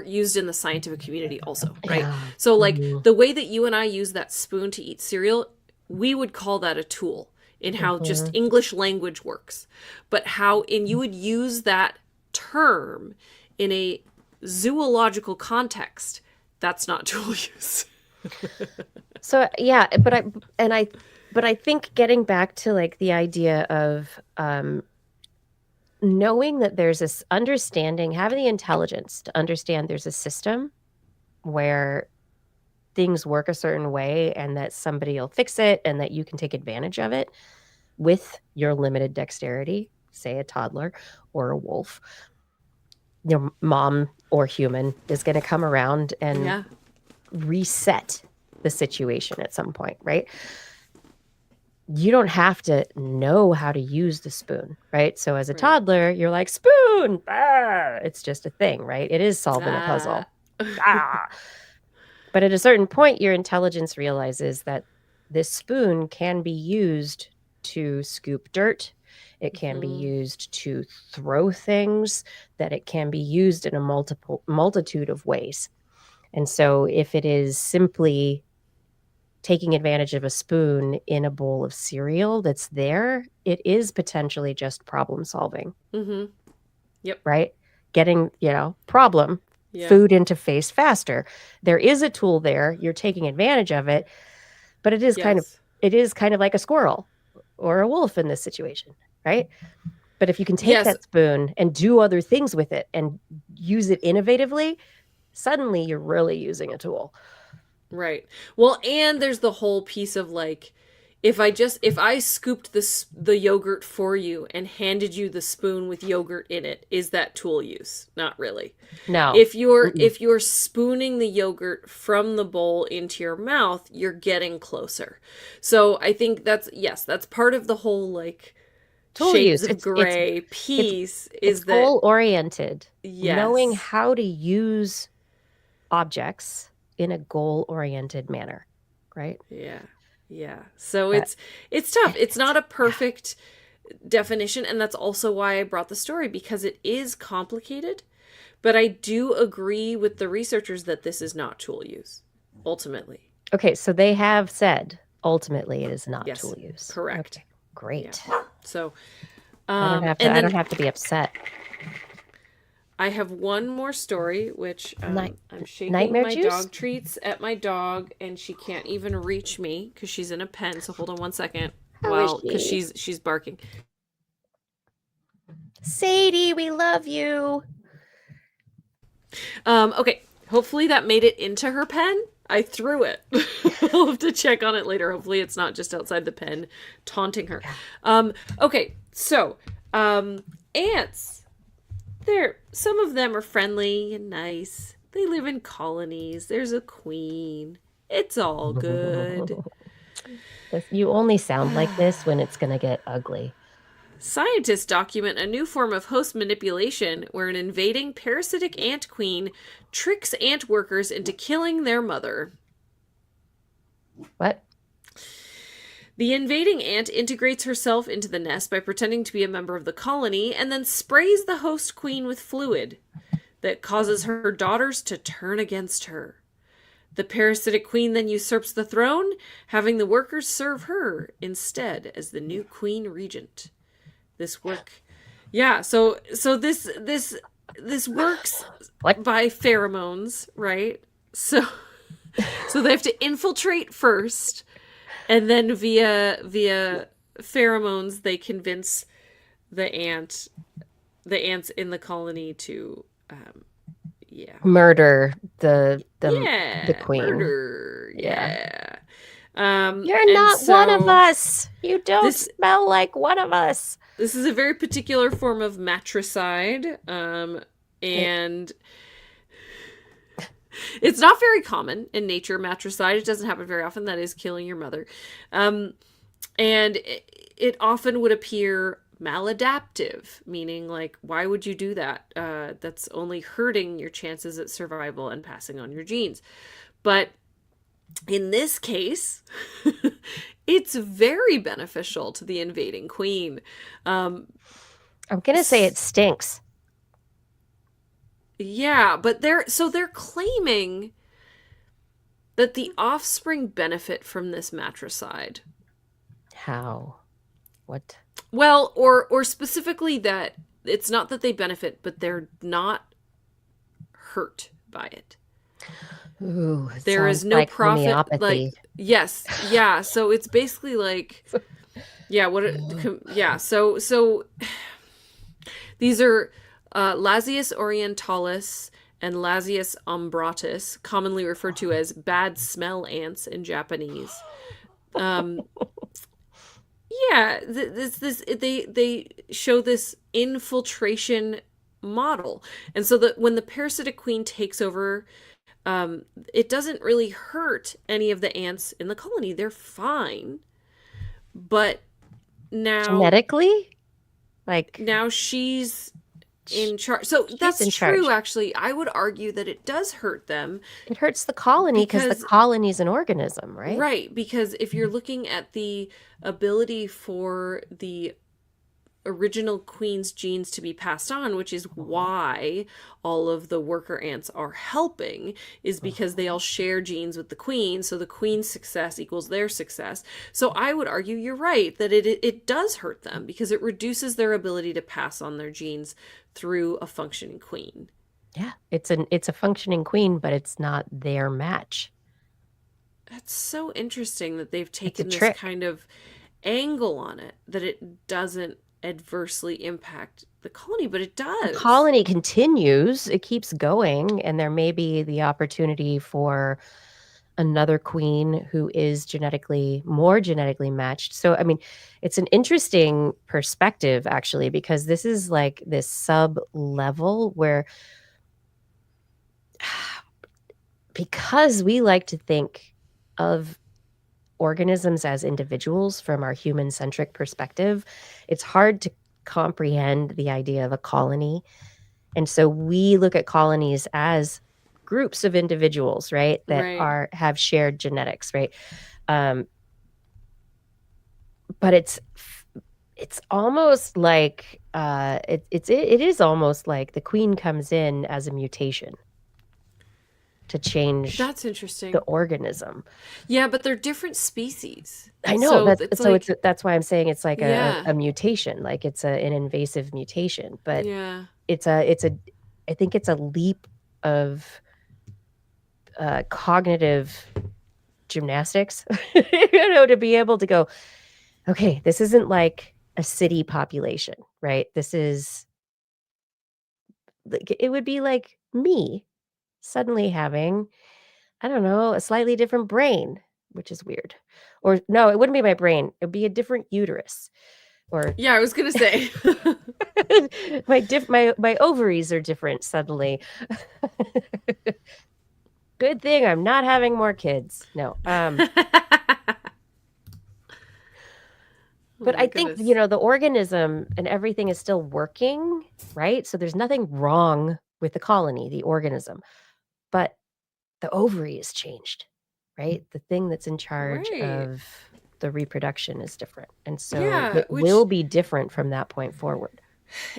used in the scientific community also, right?
yeah.
So like
Mhm.
the way that you and I use that spoon to eat cereal, we would call that a tool in how just
Mhm.
English language works. But you would use that term in a zoological context, that's not tool use.
So yeah, but I think getting back to like the idea of knowing that there's this understanding, having the intelligence to understand there's a system where things work a certain way and that somebody will fix it and that you can take advantage of it with your limited dexterity, say a toddler or a wolf. Your mom or human is going to come around and
Yeah.
reset the situation at some point, right? You don't have to know how to use the spoon, right? So as a
Right.
toddler, you're like, spoon, ah! It's just a thing, right? It is solving a puzzle. Ah. But at a certain point, your intelligence realizes that this spoon can be used to scoop dirt. It can be used to throw things, that it can be used in a multitude of ways. And so if it is simply taking advantage of a spoon in a bowl of cereal that's there, it is potentially just problem solving,
Mm-hmm. Yep.
right? Getting, problem,
Yeah.
food into face faster. There is a tool there. You're taking advantage of it, but it is kind of like a squirrel or a wolf in this situation, right? But if you can take that spoon and do other things with it and use it innovatively, suddenly you're really using a tool.
Right. Well, and there's the whole piece of like, if I scooped the yogurt for you and handed you the spoon with yogurt in it, is that tool use? Not really.
No.
If you're spooning the yogurt from the bowl into your mouth, you're getting closer. So I think that's part of the whole like
tool
shades
use.
of gray piece is that
goal oriented.
Yes.
Knowing how to use objects in a goal oriented manner, right?
Yeah. Yeah. So it's tough. It's not a perfect definition, and that's also why I brought the story, because it is complicated. But I do agree with the researchers that this is not tool use, ultimately.
Okay, so they have said ultimately it is not tool use.
Correct.
Okay, great.
Yeah. So
I don't have to be upset.
I have one more story, which I'm shaking
nightmare
my
juice?
dog treats at my dog, and she can't even reach me because she's in a pen. So hold on one second. Because she's barking.
Sadie, we love you.
Okay. Hopefully that made it into her pen. I threw it. I'll have to check on it later. Hopefully it's not just outside the pen taunting her. Okay. So, ants. Some of them are friendly and nice. They live in colonies. There's a queen. It's all good.
You only sound like this when it's going to get ugly.
Scientists document a new form of host manipulation where an invading parasitic ant queen tricks ant workers into killing their mother.
What?
The invading ant integrates herself into the nest by pretending to be a member of the colony and then sprays the host queen with fluid that causes her daughters to turn against her. The parasitic queen then usurps the throne, having the workers serve her instead as the new queen regent. This work, so this works by pheromones, right? So they have to infiltrate first, and then via pheromones they convince the ants in the colony to
murder the queen.
Murder. Yeah.
You're not one of us. You don't smell like one of us.
This is a very particular form of matricide, and it's not very common in nature, matricide. It doesn't happen very often. That is killing your mother. And it often would appear maladaptive, meaning like, why would you do that? That's only hurting your chances at survival and passing on your genes. But in this case, it's very beneficial to the invading queen.
I'm going to say it stinks.
Yeah, but they're claiming that the offspring benefit from this matricide.
How? What?
Well, or specifically that it's not that they benefit, but they're not hurt by it.
Ooh, it
There is
sounds
no
like
profit. Like,
homeopathy.
yes, yeah. So it's basically like, yeah. Yeah. So these are Lasius orientalis and Lasius umbratus, commonly referred to as bad smell ants in Japanese. Um, yeah, they show this infiltration model, and so that when the parasitic queen takes over, it doesn't really hurt any of the ants in the colony. They're fine, but
Genetically? Like,
now she's in charge. So
she's
that's
in
true,
charge.
actually. I would argue that it does hurt them.
It hurts the colony because the
Because,
colony's an organism, right?
right, because if you're looking at the ability for the original queen's genes to be passed on, which is why all of the worker ants are helping, is because they all share genes with the queen, so the queen's success equals their success. So I would argue you're right that it does hurt them because it reduces their ability to pass on their genes through a functioning queen.
Yeah, it's a functioning queen, but it's not their match.
That's so interesting that they've
It's a
taken this
trick.
kind of angle on it, that it doesn't adversely impact the colony, but it
The
does.
colony continues, it keeps going, and there may be the opportunity for another queen who is more genetically matched. So, I mean, it's an interesting perspective actually, because this is like this sub level where because we like to think of organisms as individuals from our human centric perspective, it's hard to comprehend the idea of a colony. And so we look at colonies as groups of individuals, right, that
Right.
have shared genetics, right? Um, but it's almost like it is almost like the queen comes in as a mutation to change
That's interesting.
the organism.
Yeah, but they're different species.
I know
So
that's
it's
so
like,
that's why I'm saying it's like
yeah,
a mutation, like it's an invasive mutation, but
yeah.
it's a I think it's a leap of cognitive gymnastics, to be able to go, okay, this isn't like a city population, right? This is like it would be like me suddenly having, I don't know, a slightly different brain, which is weird. Or no, it wouldn't be my brain. It would be a different uterus. Or
Yeah, I was gonna say.
my ovaries are different suddenly. Good thing I'm not having more kids. No.
Oh
But
my
I think,
goodness.
the organism and everything is still working, right? So there's nothing wrong with the colony, the organism. But the ovary is changed, right? The thing that's in charge
Right.
of the reproduction is different. And so
Yeah,
it
which
will be different from that point forward.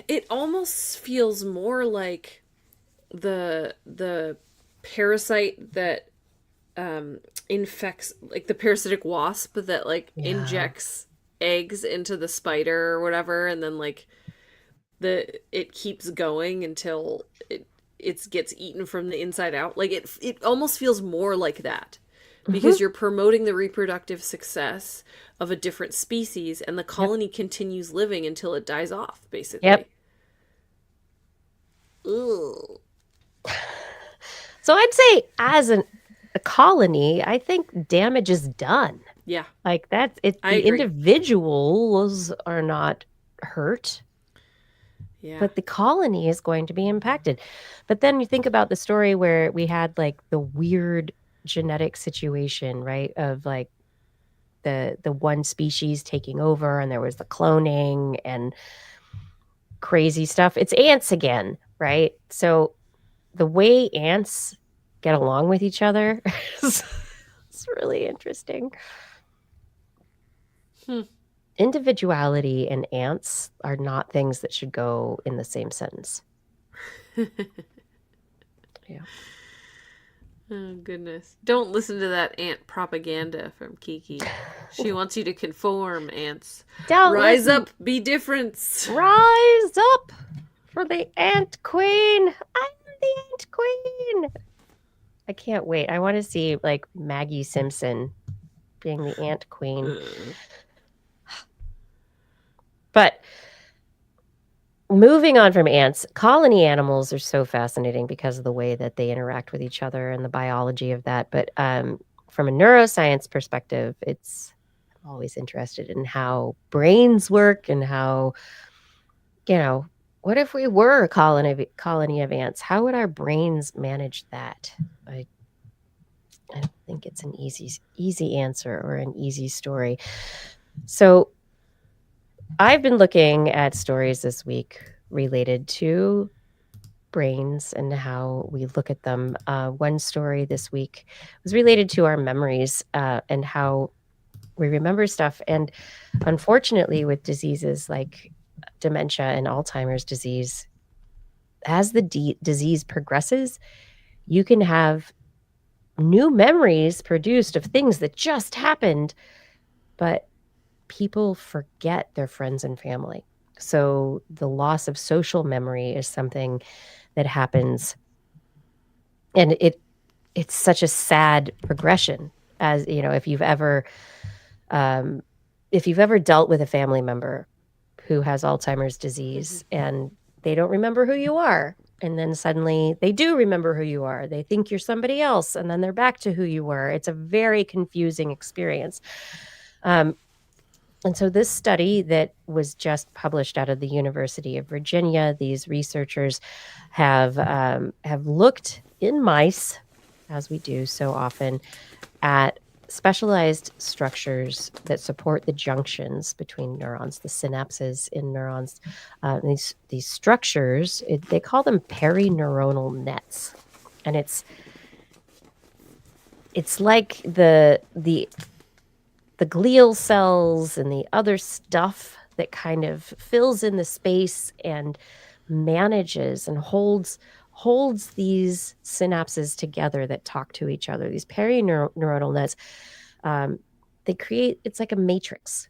it almost feels more like the parasite that infects, like the parasitic wasp that like
Yeah.
injects eggs into the spider or whatever, and then like it keeps going until it gets eaten from the inside out. Like it almost feels more like that,
Mhm.
because you're promoting the reproductive success of a different species, and the
Yep.
colony continues living until it dies off,
Yep.
basically. Ugh.
So I'd say as a colony, I think damage is done.
Yeah,
Like that's it.
I
The
agree.
individuals are not hurt,
Yeah.
but the colony is going to be impacted. But then you think about the story where we had like the weird genetic situation, right? Of like the one species taking over, and there was the cloning and crazy stuff. It's ants again, right? So the way ants get along with each other is it's really interesting. Individuality and ants are not things that should go in the same sentence. Yeah.
Oh, goodness. Don't listen to that ant propaganda from Kiki. She wants you to conform, ants.
Don't
Rise
listen.
up, be different.
Rise up for the ant queen. I'm the ant queen. I can't wait. I want to see like Maggie Simpson being the ant queen. But moving on from ants, colony animals are so fascinating because of the way that they interact with each other and the biology of that. But from a neuroscience perspective, I'm always interested in how brains work and how, what if we were a colony of ants? How would our brains manage that? I don't think it's an easy answer or an easy story. So I've been looking at stories this week related to brains and how we look at them. One story this week was related to our memories and how we remember stuff. And unfortunately, with diseases like dementia and Alzheimer's disease, as the disease progresses, you can have new memories produced of things that just happened, but people forget their friends and family. So the loss of social memory is something that happens, and it's such a sad progression. As you know, if you've ever dealt with a family member who has Alzheimer's disease and they don't remember who you are, and then suddenly they do remember who you are, they think you're somebody else, and then they're back to who you were. It's a very confusing experience. And so this study that was just published out of the University of Virginia, these researchers have looked in mice, as we do so often, at specialized structures that support the junctions between neurons, the synapses in neurons. These structures, they call them perineuronal nets, and it's like the glial cells and the other stuff that kind of fills in the space and manages and holds these synapses together that talk to each other. These perineuronal nets, they create, it's like a matrix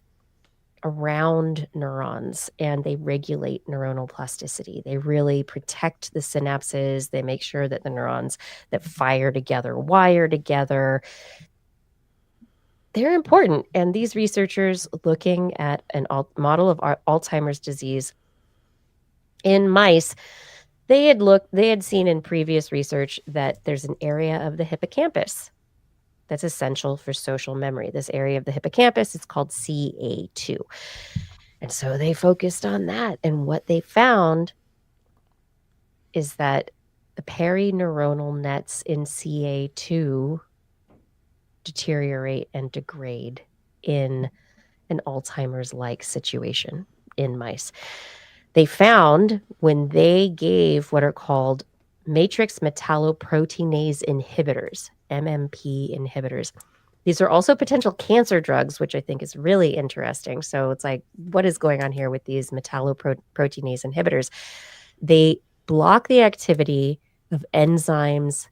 around neurons, and they regulate neuronal plasticity. They really protect the synapses. They make sure that the neurons that fire together wire together. They're important. And these researchers looking at a model of Alzheimer's disease in mice, they had seen in previous research that there's an area of the hippocampus that's essential for social memory. This area of the hippocampus is called CA2. And so they focused on that. And what they found is that the perineuronal nets in CA2 deteriorate and degrade in an Alzheimer's-like situation in mice. They found when they gave what are called matrix metalloproteinase inhibitors, MMP inhibitors. These are also potential cancer drugs, which I think is really interesting. So it's like, what is going on here with these metalloproteinase inhibitors? They block the activity of enzymes,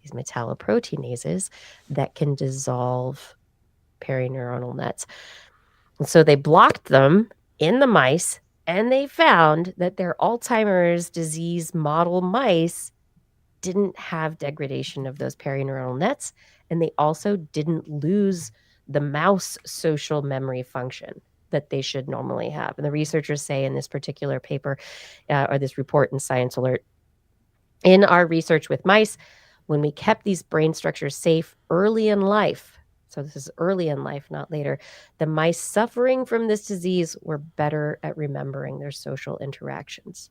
these metalloproteinases, that can dissolve perineuronal nets. And so they blocked them in the mice, and they found that their Alzheimer's disease model mice didn't have degradation of those perineuronal nets, and they also didn't lose the mouse social memory function that they should normally have. And the researchers say in this particular paper, or this report in Science Alert, in our research with mice, when we kept these brain structures safe early in life, so this is early in life, not later, the mice suffering from this disease were better at remembering their social interactions.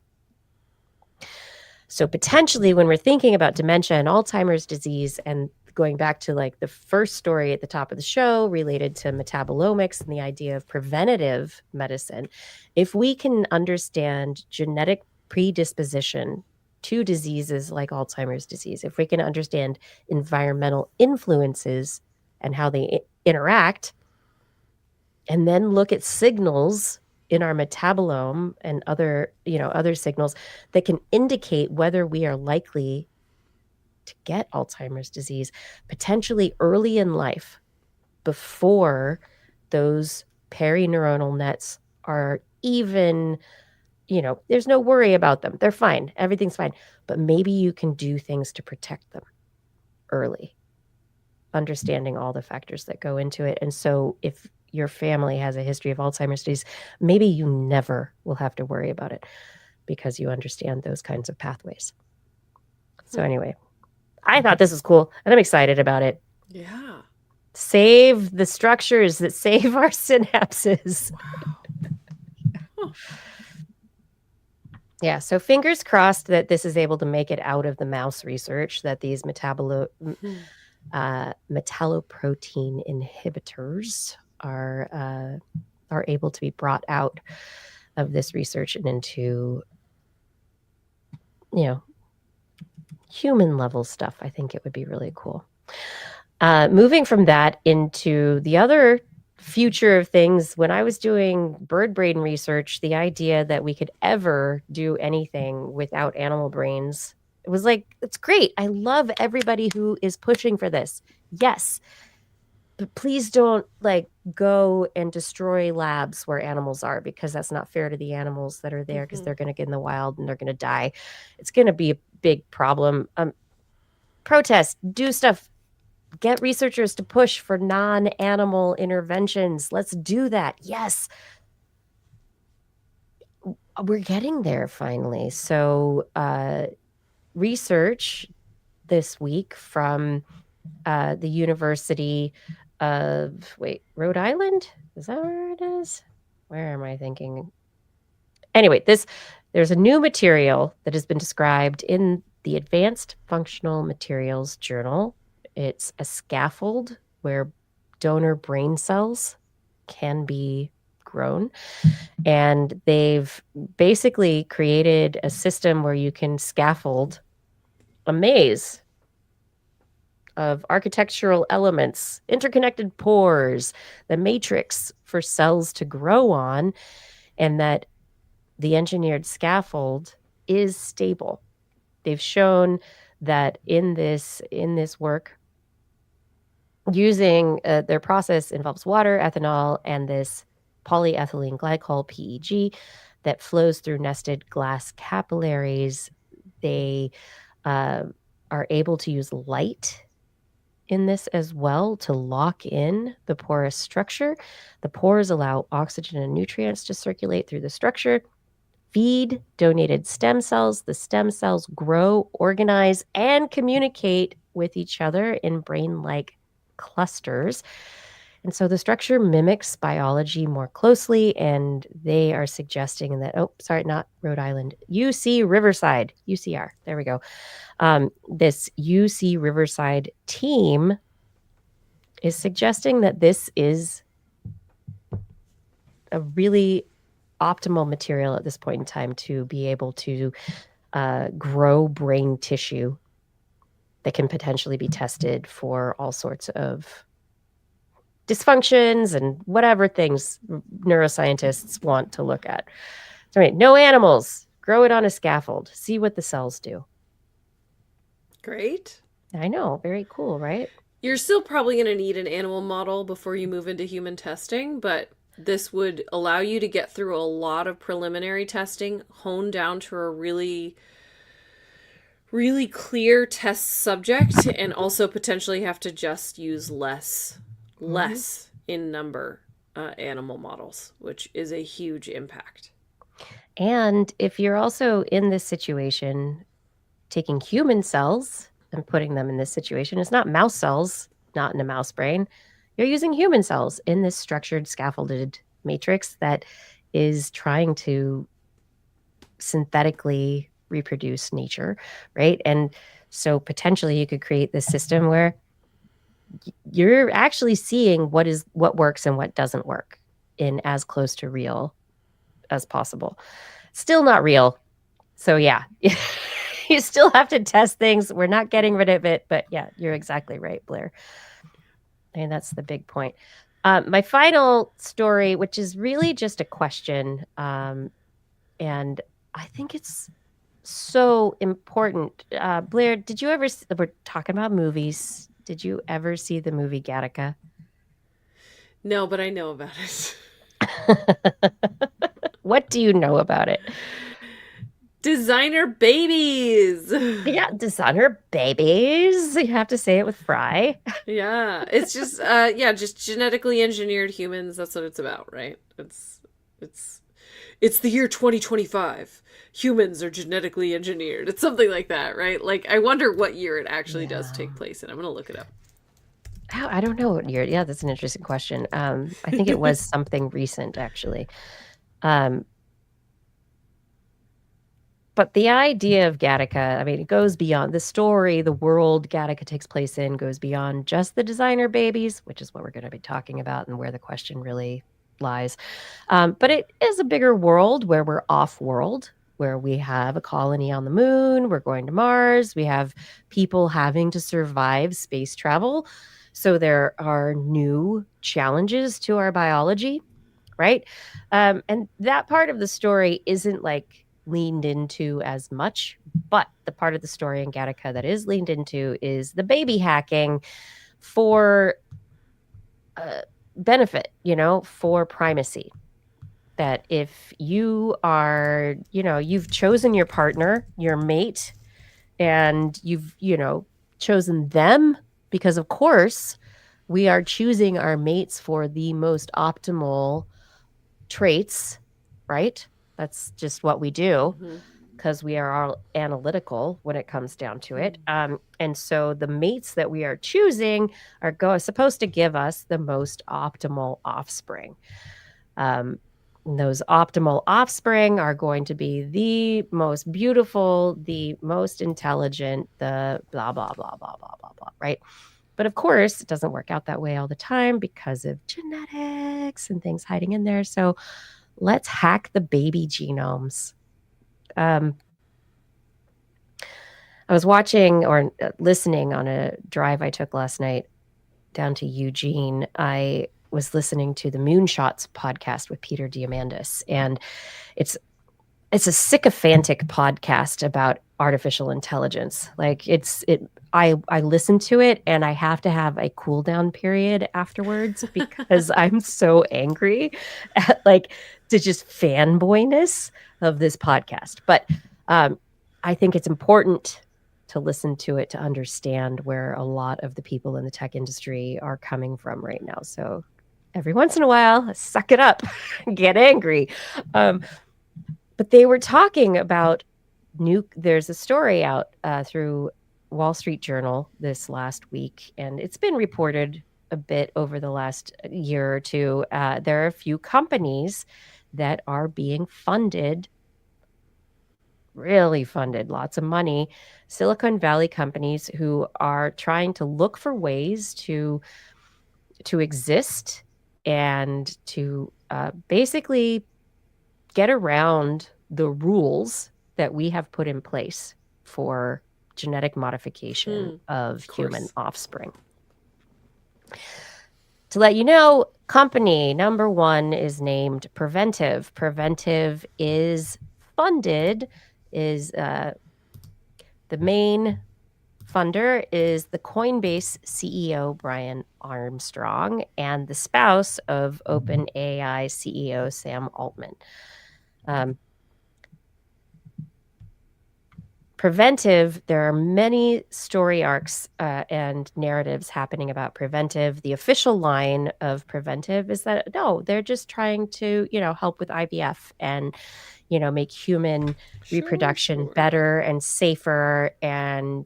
So potentially when we're thinking about dementia and Alzheimer's disease and going back to like the first story at the top of the show related to metabolomics and the idea of preventative medicine, if we can understand genetic predisposition to diseases like Alzheimer's disease, if we can understand environmental influences and how they interact, and then look at signals in our metabolome and other signals that can indicate whether we are likely to get Alzheimer's disease potentially early in life before those perineuronal nets are even, there's no worry about them. They're fine. Everything's fine. But maybe you can do things to protect them early, understanding all the factors that go into it. And so if your family has a history of Alzheimer's disease, maybe you never will have to worry about it because you understand those kinds of pathways. So anyway, I thought this was cool, and I'm excited about it.
Yeah.
Save the structures that save our synapses.
Wow.
Yeah, so fingers crossed that this is able to make it out of the mouse research, that these metalloprotein inhibitors are able to be brought out of this research and into, human level stuff. I think it would be really cool. Moving from that into the other future of things, when I was doing bird brain research, the idea that we could ever do anything without animal brains, it was like, it's great. I love everybody who is pushing for this. Yes. But please don't go and destroy labs where animals are, because that's not fair to the animals that are there, because they're going to get in the wild and they're going to die. It's going to be a big problem. Protest, do stuff. Get researchers to push for non-animal interventions. Let's do that. Yes. We're getting there finally. So research this week from the University of, Rhode Island? Is that where it is? Where am I thinking? Anyway, there's a new material that has been described in the Advanced Functional Materials Journal. It's a scaffold where donor brain cells can be grown. And they've basically created a system where you can scaffold a maze of architectural elements, interconnected pores, the matrix for cells to grow on, and that the engineered scaffold is stable. They've shown that in this work, using their process involves water, ethanol, and this polyethylene glycol, PEG, that flows through nested glass capillaries. They are able to use light in this as well to lock in the porous structure. The pores allow oxygen and nutrients to circulate through the structure, feed donated stem cells. The stem cells grow, organize, and communicate with each other in brain-like clusters. And so the structure mimics biology more closely, and they are suggesting that, not Rhode Island, UC Riverside, UCR, there we go. This UC Riverside team is suggesting that this is a really optimal material at this point in time to be able to grow brain tissue that can potentially be tested for all sorts of dysfunctions and whatever things neuroscientists want to look at. So, no animals. Grow it on a scaffold. See what the cells do.
Great.
I know. Very cool, right?
You're still probably going to need an animal model before you move into human testing, but this would allow you to get through a lot of preliminary testing, hone down to a really, really clear test subject, and also potentially have to just use less in number animal models, which is a huge impact.
And if you're also in this situation, taking human cells and putting them in this situation, it's not mouse cells, not in a mouse brain. You're using human cells in this structured, scaffolded matrix that is trying to synthetically reproduce nature, right? And so potentially you could create this system where you're actually seeing what works and what doesn't work in as close to real as possible. Still not real. So yeah, you still have to test things. We're not getting rid of it, but yeah, you're exactly right, Blair. And that's the big point. My final story, which is really just a question, and I think it's so important. Blair, did you ever? We're talking about movies. Did you ever see the movie Gattaca?
No, but I know about it.
What do you know about it?
Designer babies.
Yeah, designer babies. You have to say it with Fry.
Yeah, it's just just genetically engineered humans. That's what it's about, right? It's it's the year 2025. Humans are genetically engineered. It's something like that, right? Like I wonder what year it actually does take place in. I'm going to look it up.
I don't know what year. Yeah, that's an interesting question. I think it was something recent, actually. But the idea of Gattaca, I mean, it goes beyond the story, the world Gattaca takes place in goes beyond just the designer babies, which is what we're going to be talking about and where the question really lies. But it is a bigger world where we're off world, where we have a colony on the moon, we're going to Mars, we have people having to survive space travel. So there are new challenges to our biology, right? And that part of the story isn't like leaned into as much, but the part of the story in Gattaca that is leaned into is the baby hacking for benefit, for primacy. That if you are, you've chosen your partner, your mate, and you've, chosen them because, of course, we are choosing our mates for the most optimal traits, right? That's just what we do because we are all analytical when it comes down to it. And so the mates that we are choosing are supposed to give us the most optimal offspring. Those optimal offspring are going to be the most beautiful, the most intelligent, the blah, blah, blah, blah, blah, blah, blah, right? But of course, it doesn't work out that way all the time because of genetics and things hiding in there. So let's hack the baby genomes. I was watching or listening on a drive I took last night down to Eugene. I was listening to the Moonshots podcast with Peter Diamandis, and it's a sycophantic podcast about artificial intelligence. Like I listen to it and I have to have a cool down period afterwards because I'm so angry at like the just fanboyness of this podcast. But I think it's important to listen to it to understand where a lot of the people in the tech industry are coming from right now. So every once in a while, suck it up, get angry. But they were talking about there's a story out through Wall Street Journal this last week, and it's been reported a bit over the last year or two. There are a few companies that are being funded, really funded, lots of money, Silicon Valley companies who are trying to look for ways to exist and to basically get around the rules that we have put in place for genetic modification of human offspring. To let you know, company number one is named Preventive. Preventive is funded, the main funder is the Coinbase CEO, Brian Armstrong, and the spouse of OpenAI CEO, Sam Altman. Preventive, there are many story arcs and narratives happening about Preventive. The official line of Preventive is that, no, they're just trying to, help with IVF and, make human reproduction better and safer and,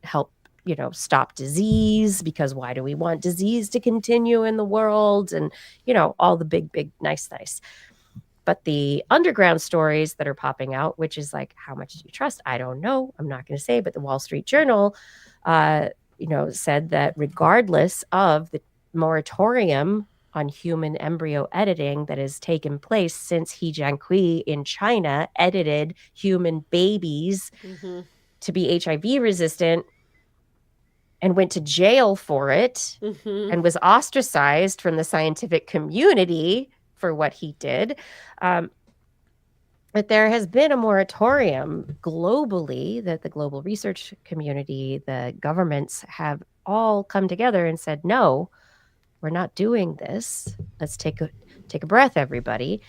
help, stop disease, because why do we want disease to continue in the world? And, all the big, big, nice. But the underground stories that are popping out, which is like, how much do you trust? I don't know. I'm not going to say, but the Wall Street Journal said that regardless of the moratorium on human embryo editing that has taken place since He Jiankui in China edited human babies
Mm-hmm.
to be HIV resistant and went to jail for it
Mm-hmm.
and was ostracized from the scientific community for what he did. But there has been a moratorium globally that the global research community, the governments have all come together and said, no, we're not doing this. Let's take a breath, everybody.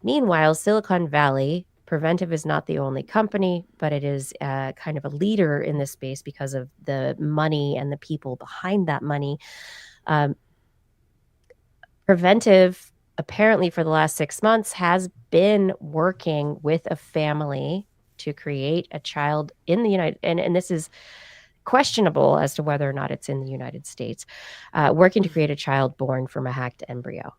Meanwhile, Silicon Valley, Preventive is not the only company, but it is kind of a leader in this space because of the money and the people behind that money. Preventive, apparently for the last 6 months, has been working with a family to create a child in the United, and this is questionable as to whether or not it's in the United States, working to create a child born from a hacked embryo.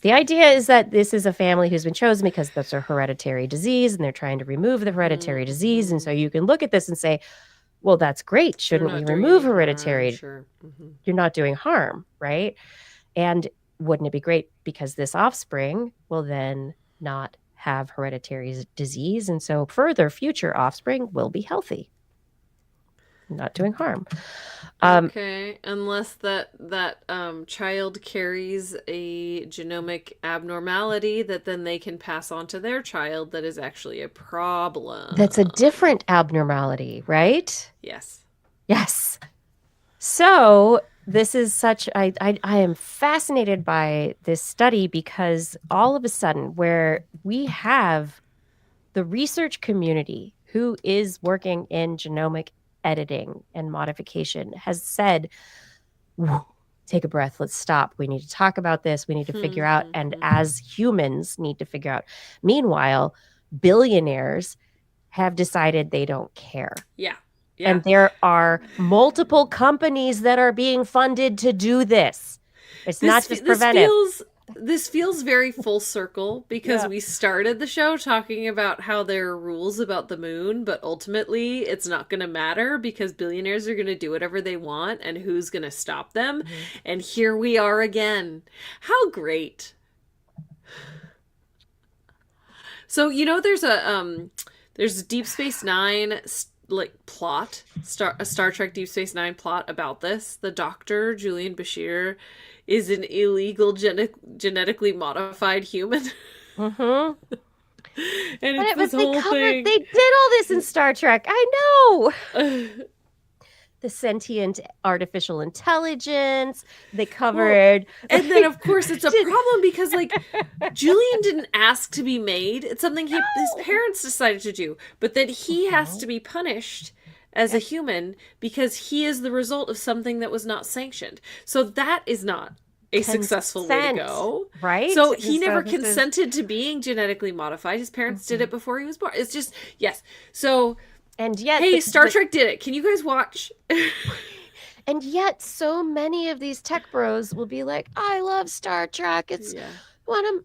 The idea is that this is a family who's been chosen because that's a hereditary disease, and they're trying to remove the hereditary disease. And so you can look at this and say, well, that's great. Shouldn't we remove hereditary?
Sure. Mm-hmm.
You're not doing harm, right? And wouldn't it be great because this offspring will then not have hereditary disease, and so further future offspring will be healthy, not doing harm.
Okay, unless that child carries a genomic abnormality that then they can pass on to their child that is actually a problem.
That's a different abnormality, right?
Yes.
Yes. So this is such, I am fascinated by this study because all of a sudden where we have the research community who is working in genomic editing and modification has said, take a breath, let's stop. We need to talk about this. We need to figure out, and as humans need to figure out. Meanwhile, billionaires have decided they don't care.
Yeah. Yeah.
And there are multiple companies that are being funded to do this. It's not just preventive.
This feels very full circle because we started the show talking about how there are rules about the moon, but ultimately it's not going to matter because billionaires are going to do whatever they want, and who's going to stop them? And here we are again. How great. So, there's a Deep Space Nine plot, a Star Trek Deep Space Nine plot about this. The Doctor, Julian Bashir, is an illegal genetically modified human.
Mm-hmm.
And it's this whole thing.
They did all this in Star Trek. I know. The sentient artificial intelligence. They covered.
Well, and then, of course, it's a problem because, Julian didn't ask to be made. It's something his parents decided to do. But then he has to be punished as a human because he is the result of something that was not sanctioned. So that is not a successful way to go.
Right?
So he never consented to being genetically modified. His parents did it before he was born. It's just, yes. So... And yet, hey, Star Trek did it. Can you guys watch?
And yet, so many of these tech bros will be like, "I love Star Trek. It's one of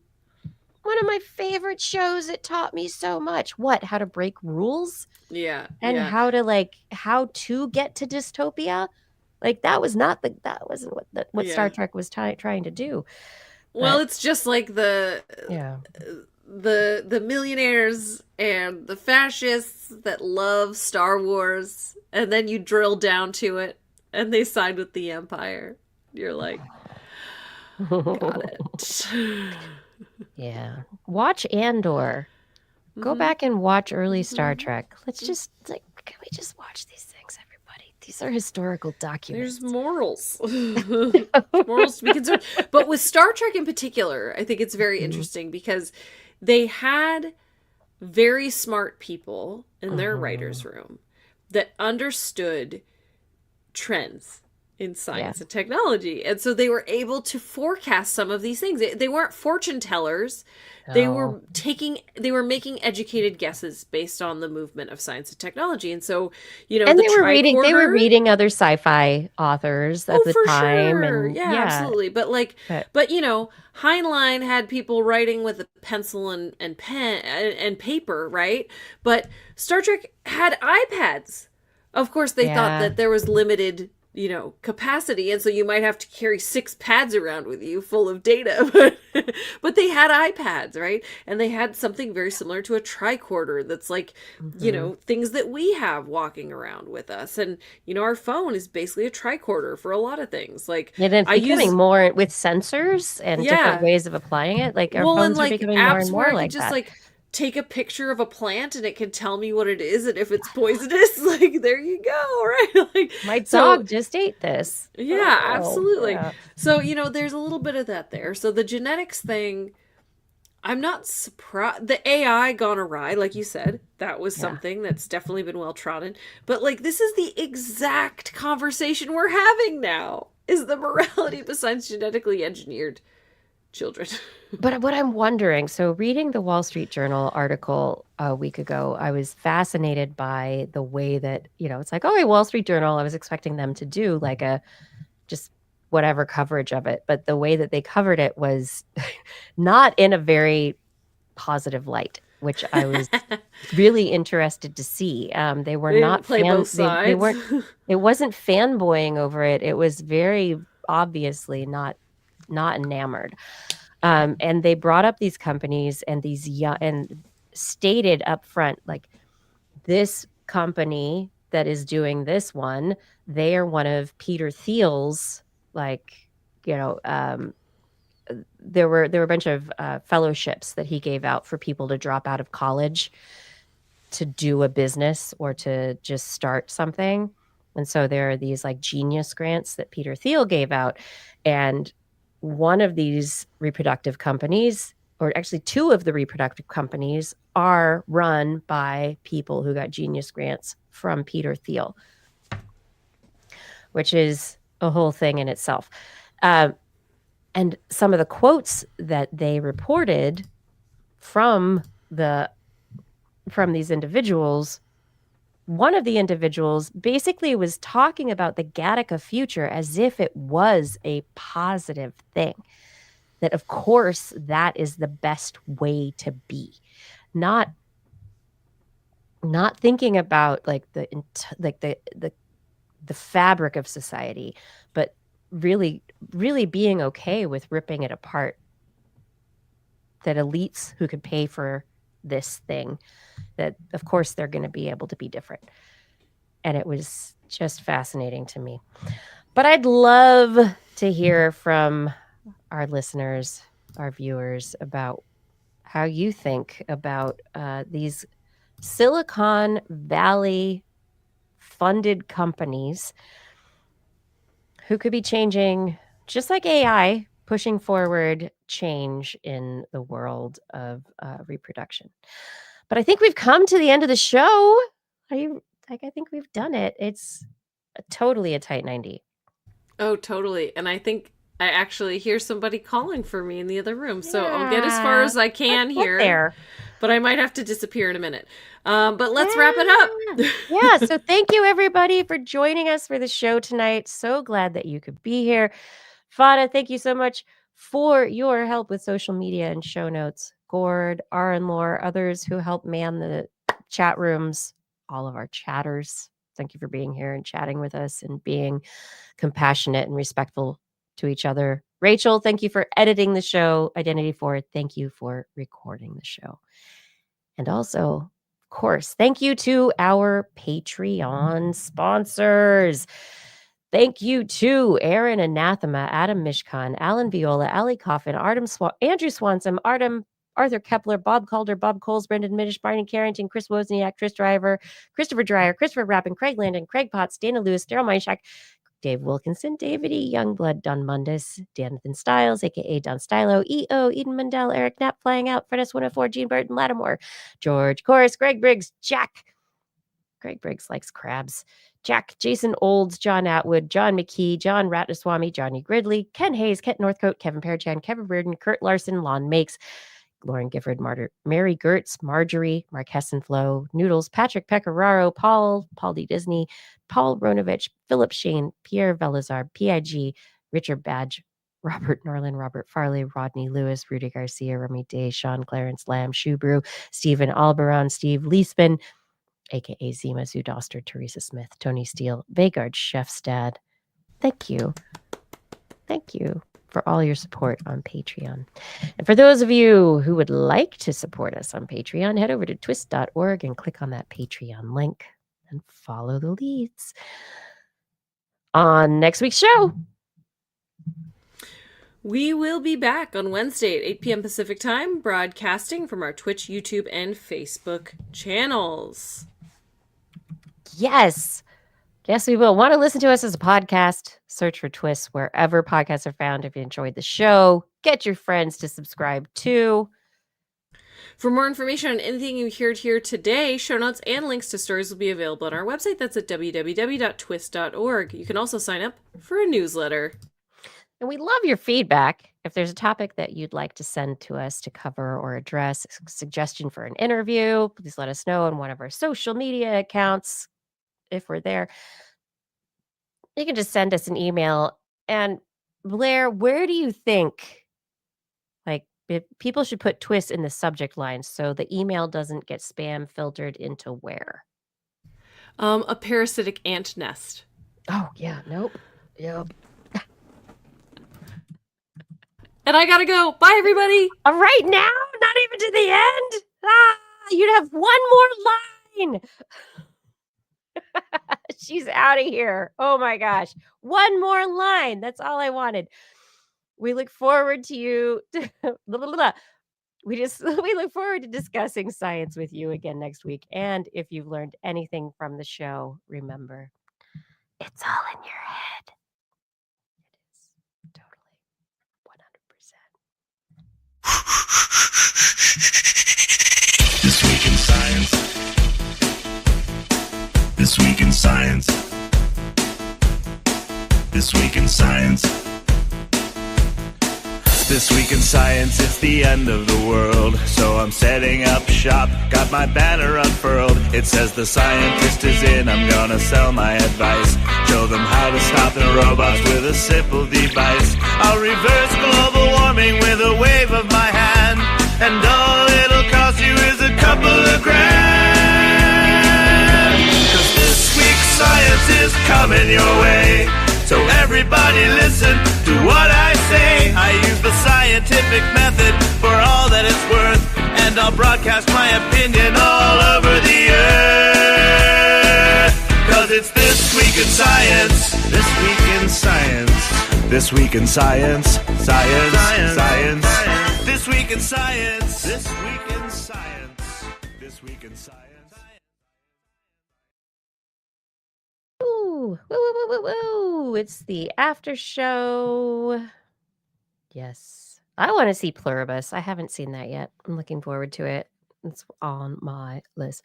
my favorite shows. It taught me so much. What? How to break rules?
Yeah,
and how to get to dystopia. That wasn't what Star Trek was trying to do.
Well, it's just like the millionaires and the fascists that love Star Wars, and then you drill down to it and they side with the Empire. You're like, got it.
Yeah. Watch Andor. Go back and watch early Star Trek. Let's just can we just watch these things, everybody? These are historical documents.
There's morals. Morals to be concerned. But with Star Trek in particular, I think it's very interesting because they had very smart people in their writer's room that understood trends in science and technology. And so they were able to forecast some of these things. They weren't fortune tellers. They were making educated guesses based on the movement of science and technology. And so,
and they were reading other sci-fi authors at the time.
Sure. And absolutely. But Heinlein had people writing with a pencil and pen and paper, right? But Star Trek had iPads. Of course, they thought
Yeah.
that there was limited, capacity, and so you might have to carry 6 pads around with you full of data. But they had iPads, right? And they had something very similar to a tricorder that's like,
Mhm.
things that we have walking around with us. And, our phone is basically a tricorder for a lot of things. Like,
And it's
I
becoming
use,
more with sensors and different
yeah,
ways of applying it. Like, our
well, and
phones are
like
becoming more and
apps where
more
I can
like
just
that.
like take a picture of a plant and it can tell me what it is and if it's poisonous. Like, there you go, right? Like,
My
so
dog just ate this.
yeah,
Oh,
absolutely.
yeah.
So, there's a little bit of that there. So the genetics thing, I'm not surprised. The AI gone awry, like you said, that was
Yeah.
something that's definitely been well trodden. But like, this is the exact conversation we're having now. Is the morality besides genetically engineered children?
But what I'm wondering, so reading the Wall Street Journal article a week ago, I was fascinated by the way that, it's like, oh, a Wall Street Journal. I was expecting them to do like a just whatever coverage of it. But the way that they covered it was not in a very positive light, which I was really interested to see. They were
They didn't
not
play both
they
sides.
weren't, it wasn't fanboying over it. It was very obviously not enamored. And they brought up these companies and these young and stated up front, like, this company that is doing this one, they are one of Peter Thiel's, like, you know, there were a bunch of fellowships that he gave out for people to drop out of college to do a business or to just start something. And so there are these like genius grants that Peter Thiel gave out. And one of these reproductive companies, or actually two of the reproductive companies, are run by people who got genius grants from Peter Thiel, which is a whole thing in itself. Um, and some of the quotes that they reported from the from these individuals, one of the individuals basically was talking about the Gattaca future as if it was a positive thing. That of course that is the best way to be. Not not thinking about like like the fabric of society, but really being okay with ripping it apart. That elites who could pay for this thing, that of course they're going to be able to be different. And it was just fascinating to me. But I'd love to hear from our listeners, our viewers, about how you think about these Silicon Valley funded companies who could be changing, just like AI, pushing forward change in the world of reproduction. But I think we've come to the end of the show. I think we've done it. It's totally a tight 90.
Oh, totally. And I think I actually hear somebody calling for me in the other room. So I'll get as far
Yeah.
as I
Let's
can
get
here,
there.
but I might have to disappear in a minute. But let's wrap it
Yeah.
up.
Yeah. So thank you everybody for joining us for the show tonight. So glad that you could be here. Fada, thank you so much for your help with social media and show notes. Gord, R and Lore, others who help man the chat rooms, all of our chatters. Thank you for being here and chatting with us and being compassionate and respectful to each other. Rachel, thank you for editing the show. Identity Forward, thank you for recording the show. And also, of course, thank you to our Patreon sponsors. Thank you to Aaron Anathema, Adam Mishkan, Alan Viola, Ali Coffin, Andrew Swanson, Arthur Kepler, Bob Calder, Bob Coles, Brendan Minish, Barney Carrington, Chris Wozniak, Chris Driver, Christopher Dreyer, Christopher Rappin, Craig Landon, Craig Potts, Dana Lewis, Daryl Meinshak, Dave Wilkinson, David E. Youngblood, Don Mundus, Jonathan Styles, aka Don Stylo, E.O., Eden Mundell, Eric Knapp, Flying Out, Fred S104, Gene Burton, Lattimore, George Chorus, Greg Briggs, Jack. Greg Briggs likes crabs. Jack, Jason Olds, John Atwood, John McKee, John Ratnaswamy, Johnny Gridley, Ken Hayes, Kent Northcote, Kevin Pearchan, Kevin Reardon, Kurt Larson, Lon Makes, Lauren Gifford, Mary Gertz, Marjorie, Mark Hessenflow, Noodles, Patrick Pecoraro, Paul D. Disney, Paul Ronovich, Philip Shane, Pierre Velazar, PIG, Richard Badge, Robert Norland, Robert Farley, Rodney Lewis, Rudy Garcia, Remy Day, Sean Clarence Lamb, Shubrew, Stephen Alberon, Steve Leesman, aka Zima Zudoster, Teresa Smith, Tony Steele, Vagard Chefstad. Thank you. Thank you for all your support on Patreon. And for those of you who would like to support us on Patreon, head over to TWIS.org and click on that Patreon link and follow the leads. On next week's show,
we will be back on Wednesday at 8 p.m. Pacific Time, broadcasting from our Twitch, YouTube, and Facebook channels.
Yes, we will. Want to listen to us as a podcast? Search for TWIS wherever podcasts are found. If you enjoyed the show, get your friends to subscribe too.
For more information on anything you heard here today, show notes and links to stories will be available on our website. That's at www.twis.org. You can also sign up for a newsletter.
And we love your feedback. If there's a topic that you'd like to send to us to cover or address, a suggestion for an interview, please let us know on one of our social media accounts if we're there. You can just send us an email. And Blair, where do you think people should put TWIS in the subject line so the email doesn't get spam filtered into where?
A parasitic ant nest.
Oh, yeah. Nope. Yep.
And I gotta go. Bye, everybody.
Right now? Not even to the end? You'd have one more line. She's out of here. Oh my gosh. One more line. That's all I wanted. We look forward to you. We look forward to discussing science with you again next week. And if you've learned anything from the show, remember, it's all in your head. It is totally 100%.
This week in science. This week in science. This week in science. This week in science, it's the end of the world. So I'm setting up shop, got my banner unfurled. It says the scientist is in, I'm gonna sell my advice. Show them how to stop the robots with a simple device. I'll reverse global warming with a wave of my hand. And all it'll cost you is a couple of grand. 'Cause this week's science is coming your way. So everybody listen to what I say. I use the scientific method for all that it's worth. And I'll broadcast my opinion all over the earth. 'Cause it's This Week in Science. This Week in Science. This Week in Science. Science. Science. This Week in Science. This Week in Science. This Week in Science.
Woo, woo, woo, woo, woo. It's the after show. Yes. I want to see Pluribus. I haven't seen that yet. I'm looking forward to it. It's on my list.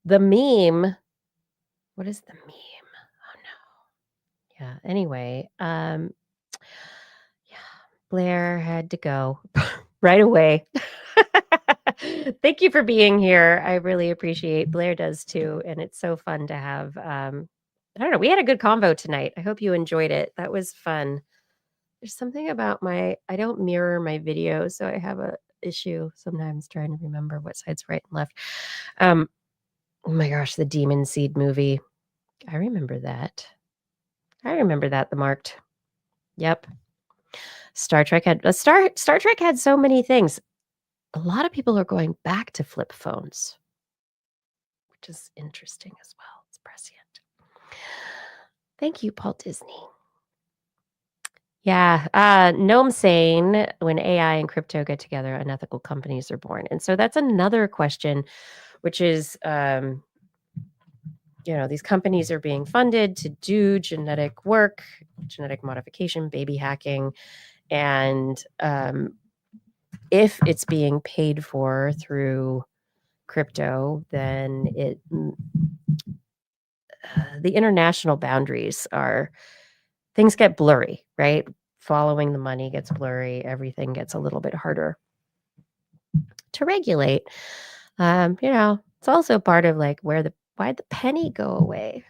The meme. What is the meme? Oh no. Yeah. Anyway, yeah. Blair had to go right away. Thank you for being here. I really appreciate Blair does too. And it's so fun to have I don't know. We had a good convo tonight. I hope you enjoyed it. That was fun. There's something about I don't mirror my videos, so I have a issue sometimes trying to remember what side's right and left. Oh my gosh, the Demon Seed movie. I remember that. The Marked. Yep. Star Trek had so many things. A lot of people are going back to flip phones, which is interesting as well. It's prescient. Thank you, Paul Disney. Yeah, Gnome saying when AI and crypto get together, unethical companies are born. And so that's another question, which is, these companies are being funded to do genetic work, genetic modification, baby hacking. And if it's being paid for through crypto, then the international boundaries things get blurry, right? Following the money gets blurry. Everything gets a little bit harder to regulate. It's also part of why'd the penny go away?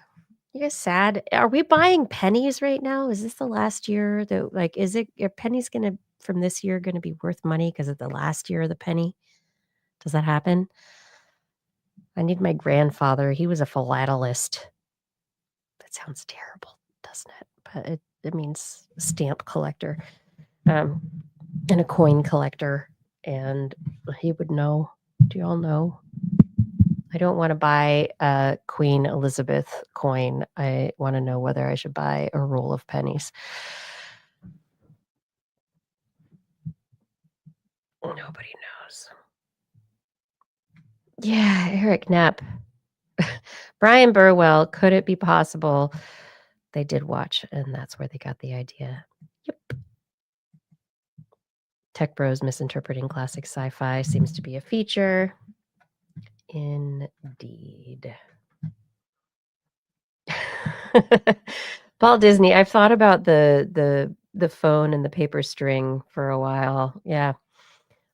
You guys sad? Are we buying pennies right now? Is this the last year that are pennies from this year gonna be worth money because of the last year of the penny? Does that happen? I need my grandfather. He was a philatelist. That sounds terrible, doesn't it? But it means stamp collector, and a coin collector, and he would know. Do y'all know? I don't want to buy a Queen Elizabeth coin. I want to know whether I should buy a roll of pennies. Nobody knows. Yeah, Eric Knapp. Brian Burwell, could it be possible they did watch, and that's where they got the idea? Yep. Tech Bros misinterpreting classic sci-fi seems to be a feature. Indeed. Paul Disney, I've thought about the phone and the paper string for a while. Yeah.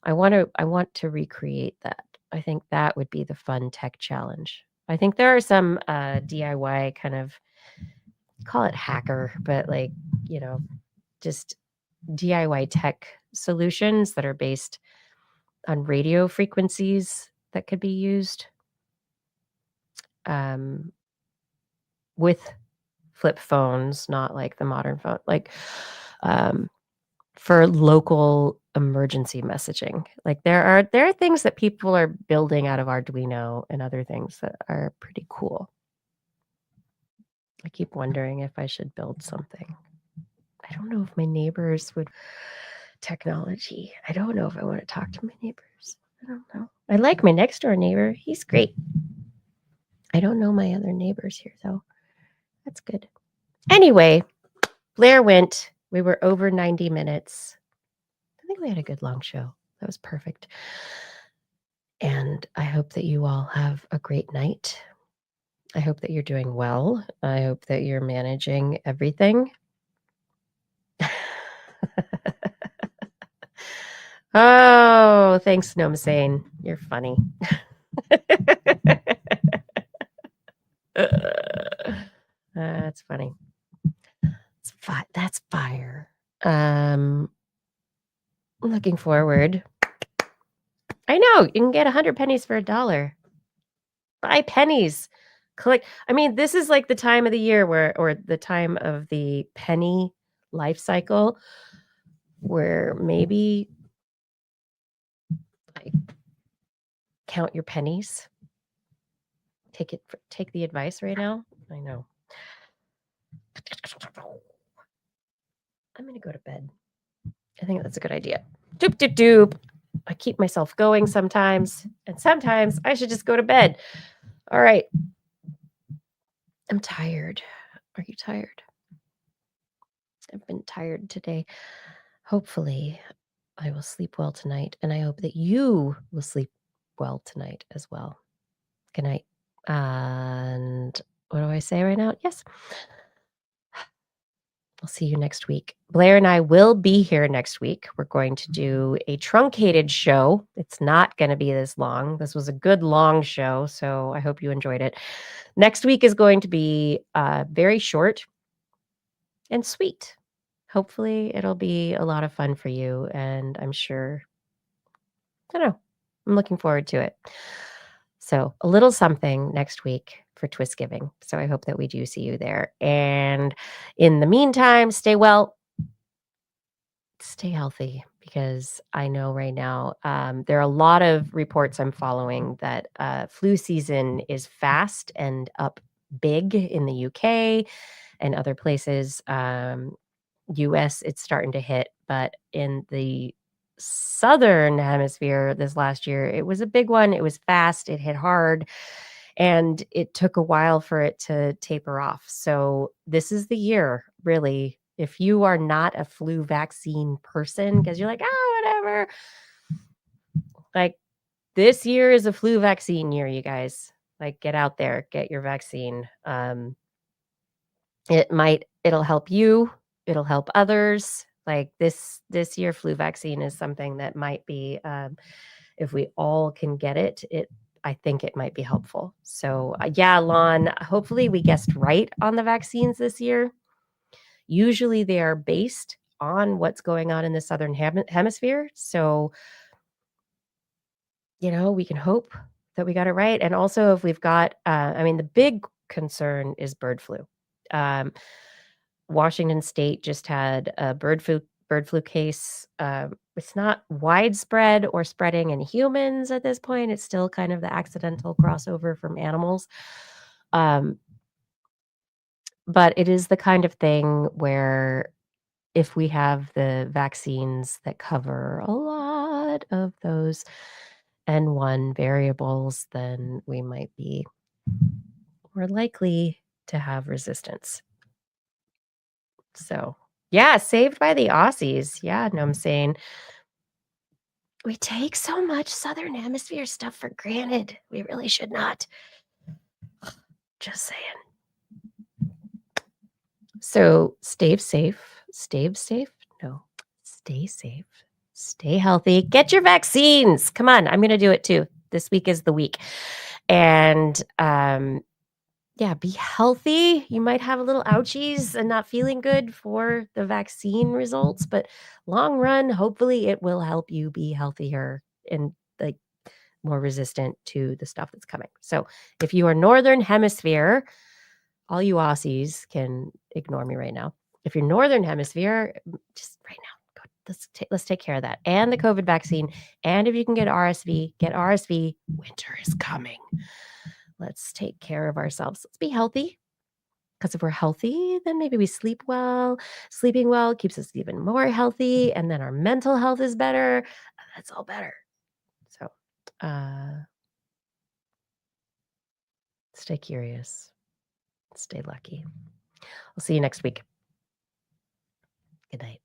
I want to recreate that. I think that would be the fun tech challenge. I think there are some DIY kind of, call it hacker, but like, just DIY tech solutions that are based on radio frequencies that could be used with flip phones, not like the modern phone, like for local emergency messaging. Like there are things that people are building out of Arduino and other things that are pretty cool. I keep wondering if I should build something. I don't know if my neighbors would technology. I don't know if I want to talk to my neighbors. I don't know. I like my next door neighbor. He's great. I don't know my other neighbors here though. That's good. Anyway, Blair went. We were over 90 minutes. I think we had a good long show. That was perfect. And I hope that you all have a great night. I hope that you're doing well. I hope that you're managing everything. Oh, thanks, Gnome Sane. You're funny. That's funny. That's fire. I'm looking forward. I know you can get 100 pennies for $1. Buy pennies. Collect. I mean, this is like the time of the year or the time of the penny life cycle where maybe like count your pennies. Take the advice right now. I know. I'm gonna go to bed. I think that's a good idea. Doop doop doop. I keep myself going sometimes, and sometimes I should just go to bed. All right. I'm tired. Are you tired? I've been tired today. Hopefully, I will sleep well tonight, and I hope that you will sleep well tonight as well. Good night. And what do I say right now? Yes. I'll see you next week. Blair and I will be here next week. We're going to do a truncated show. It's not going to be this long. This was a good long show, so I hope you enjoyed it. Next week is going to be very short and sweet. Hopefully, it'll be a lot of fun for you, and I'm sure, I don't know, I'm looking forward to it. So a little something next week for TWIS Giving. So I hope that we do see you there. And in the meantime, stay well, stay healthy, because I know right now there are a lot of reports I'm following that flu season is fast and up big in the UK and other places. US, it's starting to hit, but in the southern hemisphere this last year, it was a big one. It was fast, it hit hard, and it took a while for it to taper off. So this is the year, really. If you are not a flu vaccine person, because you're like, whatever. Like, this year is a flu vaccine year, you guys. Like, get out there, get your vaccine. It'll help you, it'll help others. Like this year flu vaccine is something that might be, if we all can get it, I think it might be helpful. So yeah, Lon, hopefully we guessed right on the vaccines this year. Usually they are based on what's going on in the southern hemisphere. So, we can hope that we got it right. And also if we've got, I mean, the big concern is bird flu. Um, Washington State just had a bird flu case. It's not widespread or spreading in humans at this point. It's still kind of the accidental crossover from animals. Um, but it is the kind of thing where if we have the vaccines that cover a lot of those N1 variables, then we might be more likely to have resistance. So, yeah, saved by the Aussies. Yeah, no, I'm saying we take so much Southern Hemisphere stuff for granted. We really should not. Just saying. So, stay safe. Stay safe? No. Stay safe. Stay healthy. Get your vaccines. Come on, I'm gonna do it too. This week is the week. And, yeah, be healthy. You might have a little ouchies and not feeling good for the vaccine results, but long run, hopefully it will help you be healthier and like more resistant to the stuff that's coming. So if you are Northern Hemisphere, all you Aussies can ignore me right now. If you're Northern Hemisphere, just right now, go, let's take care of that. And the COVID vaccine. And if you can get RSV, get RSV. Winter is coming. Let's take care of ourselves. Let's be healthy. Because if we're healthy, then maybe we sleep well. Sleeping well keeps us even more healthy. And then our mental health is better. That's all better. So stay curious. Stay lucky. I'll see you next week. Good night.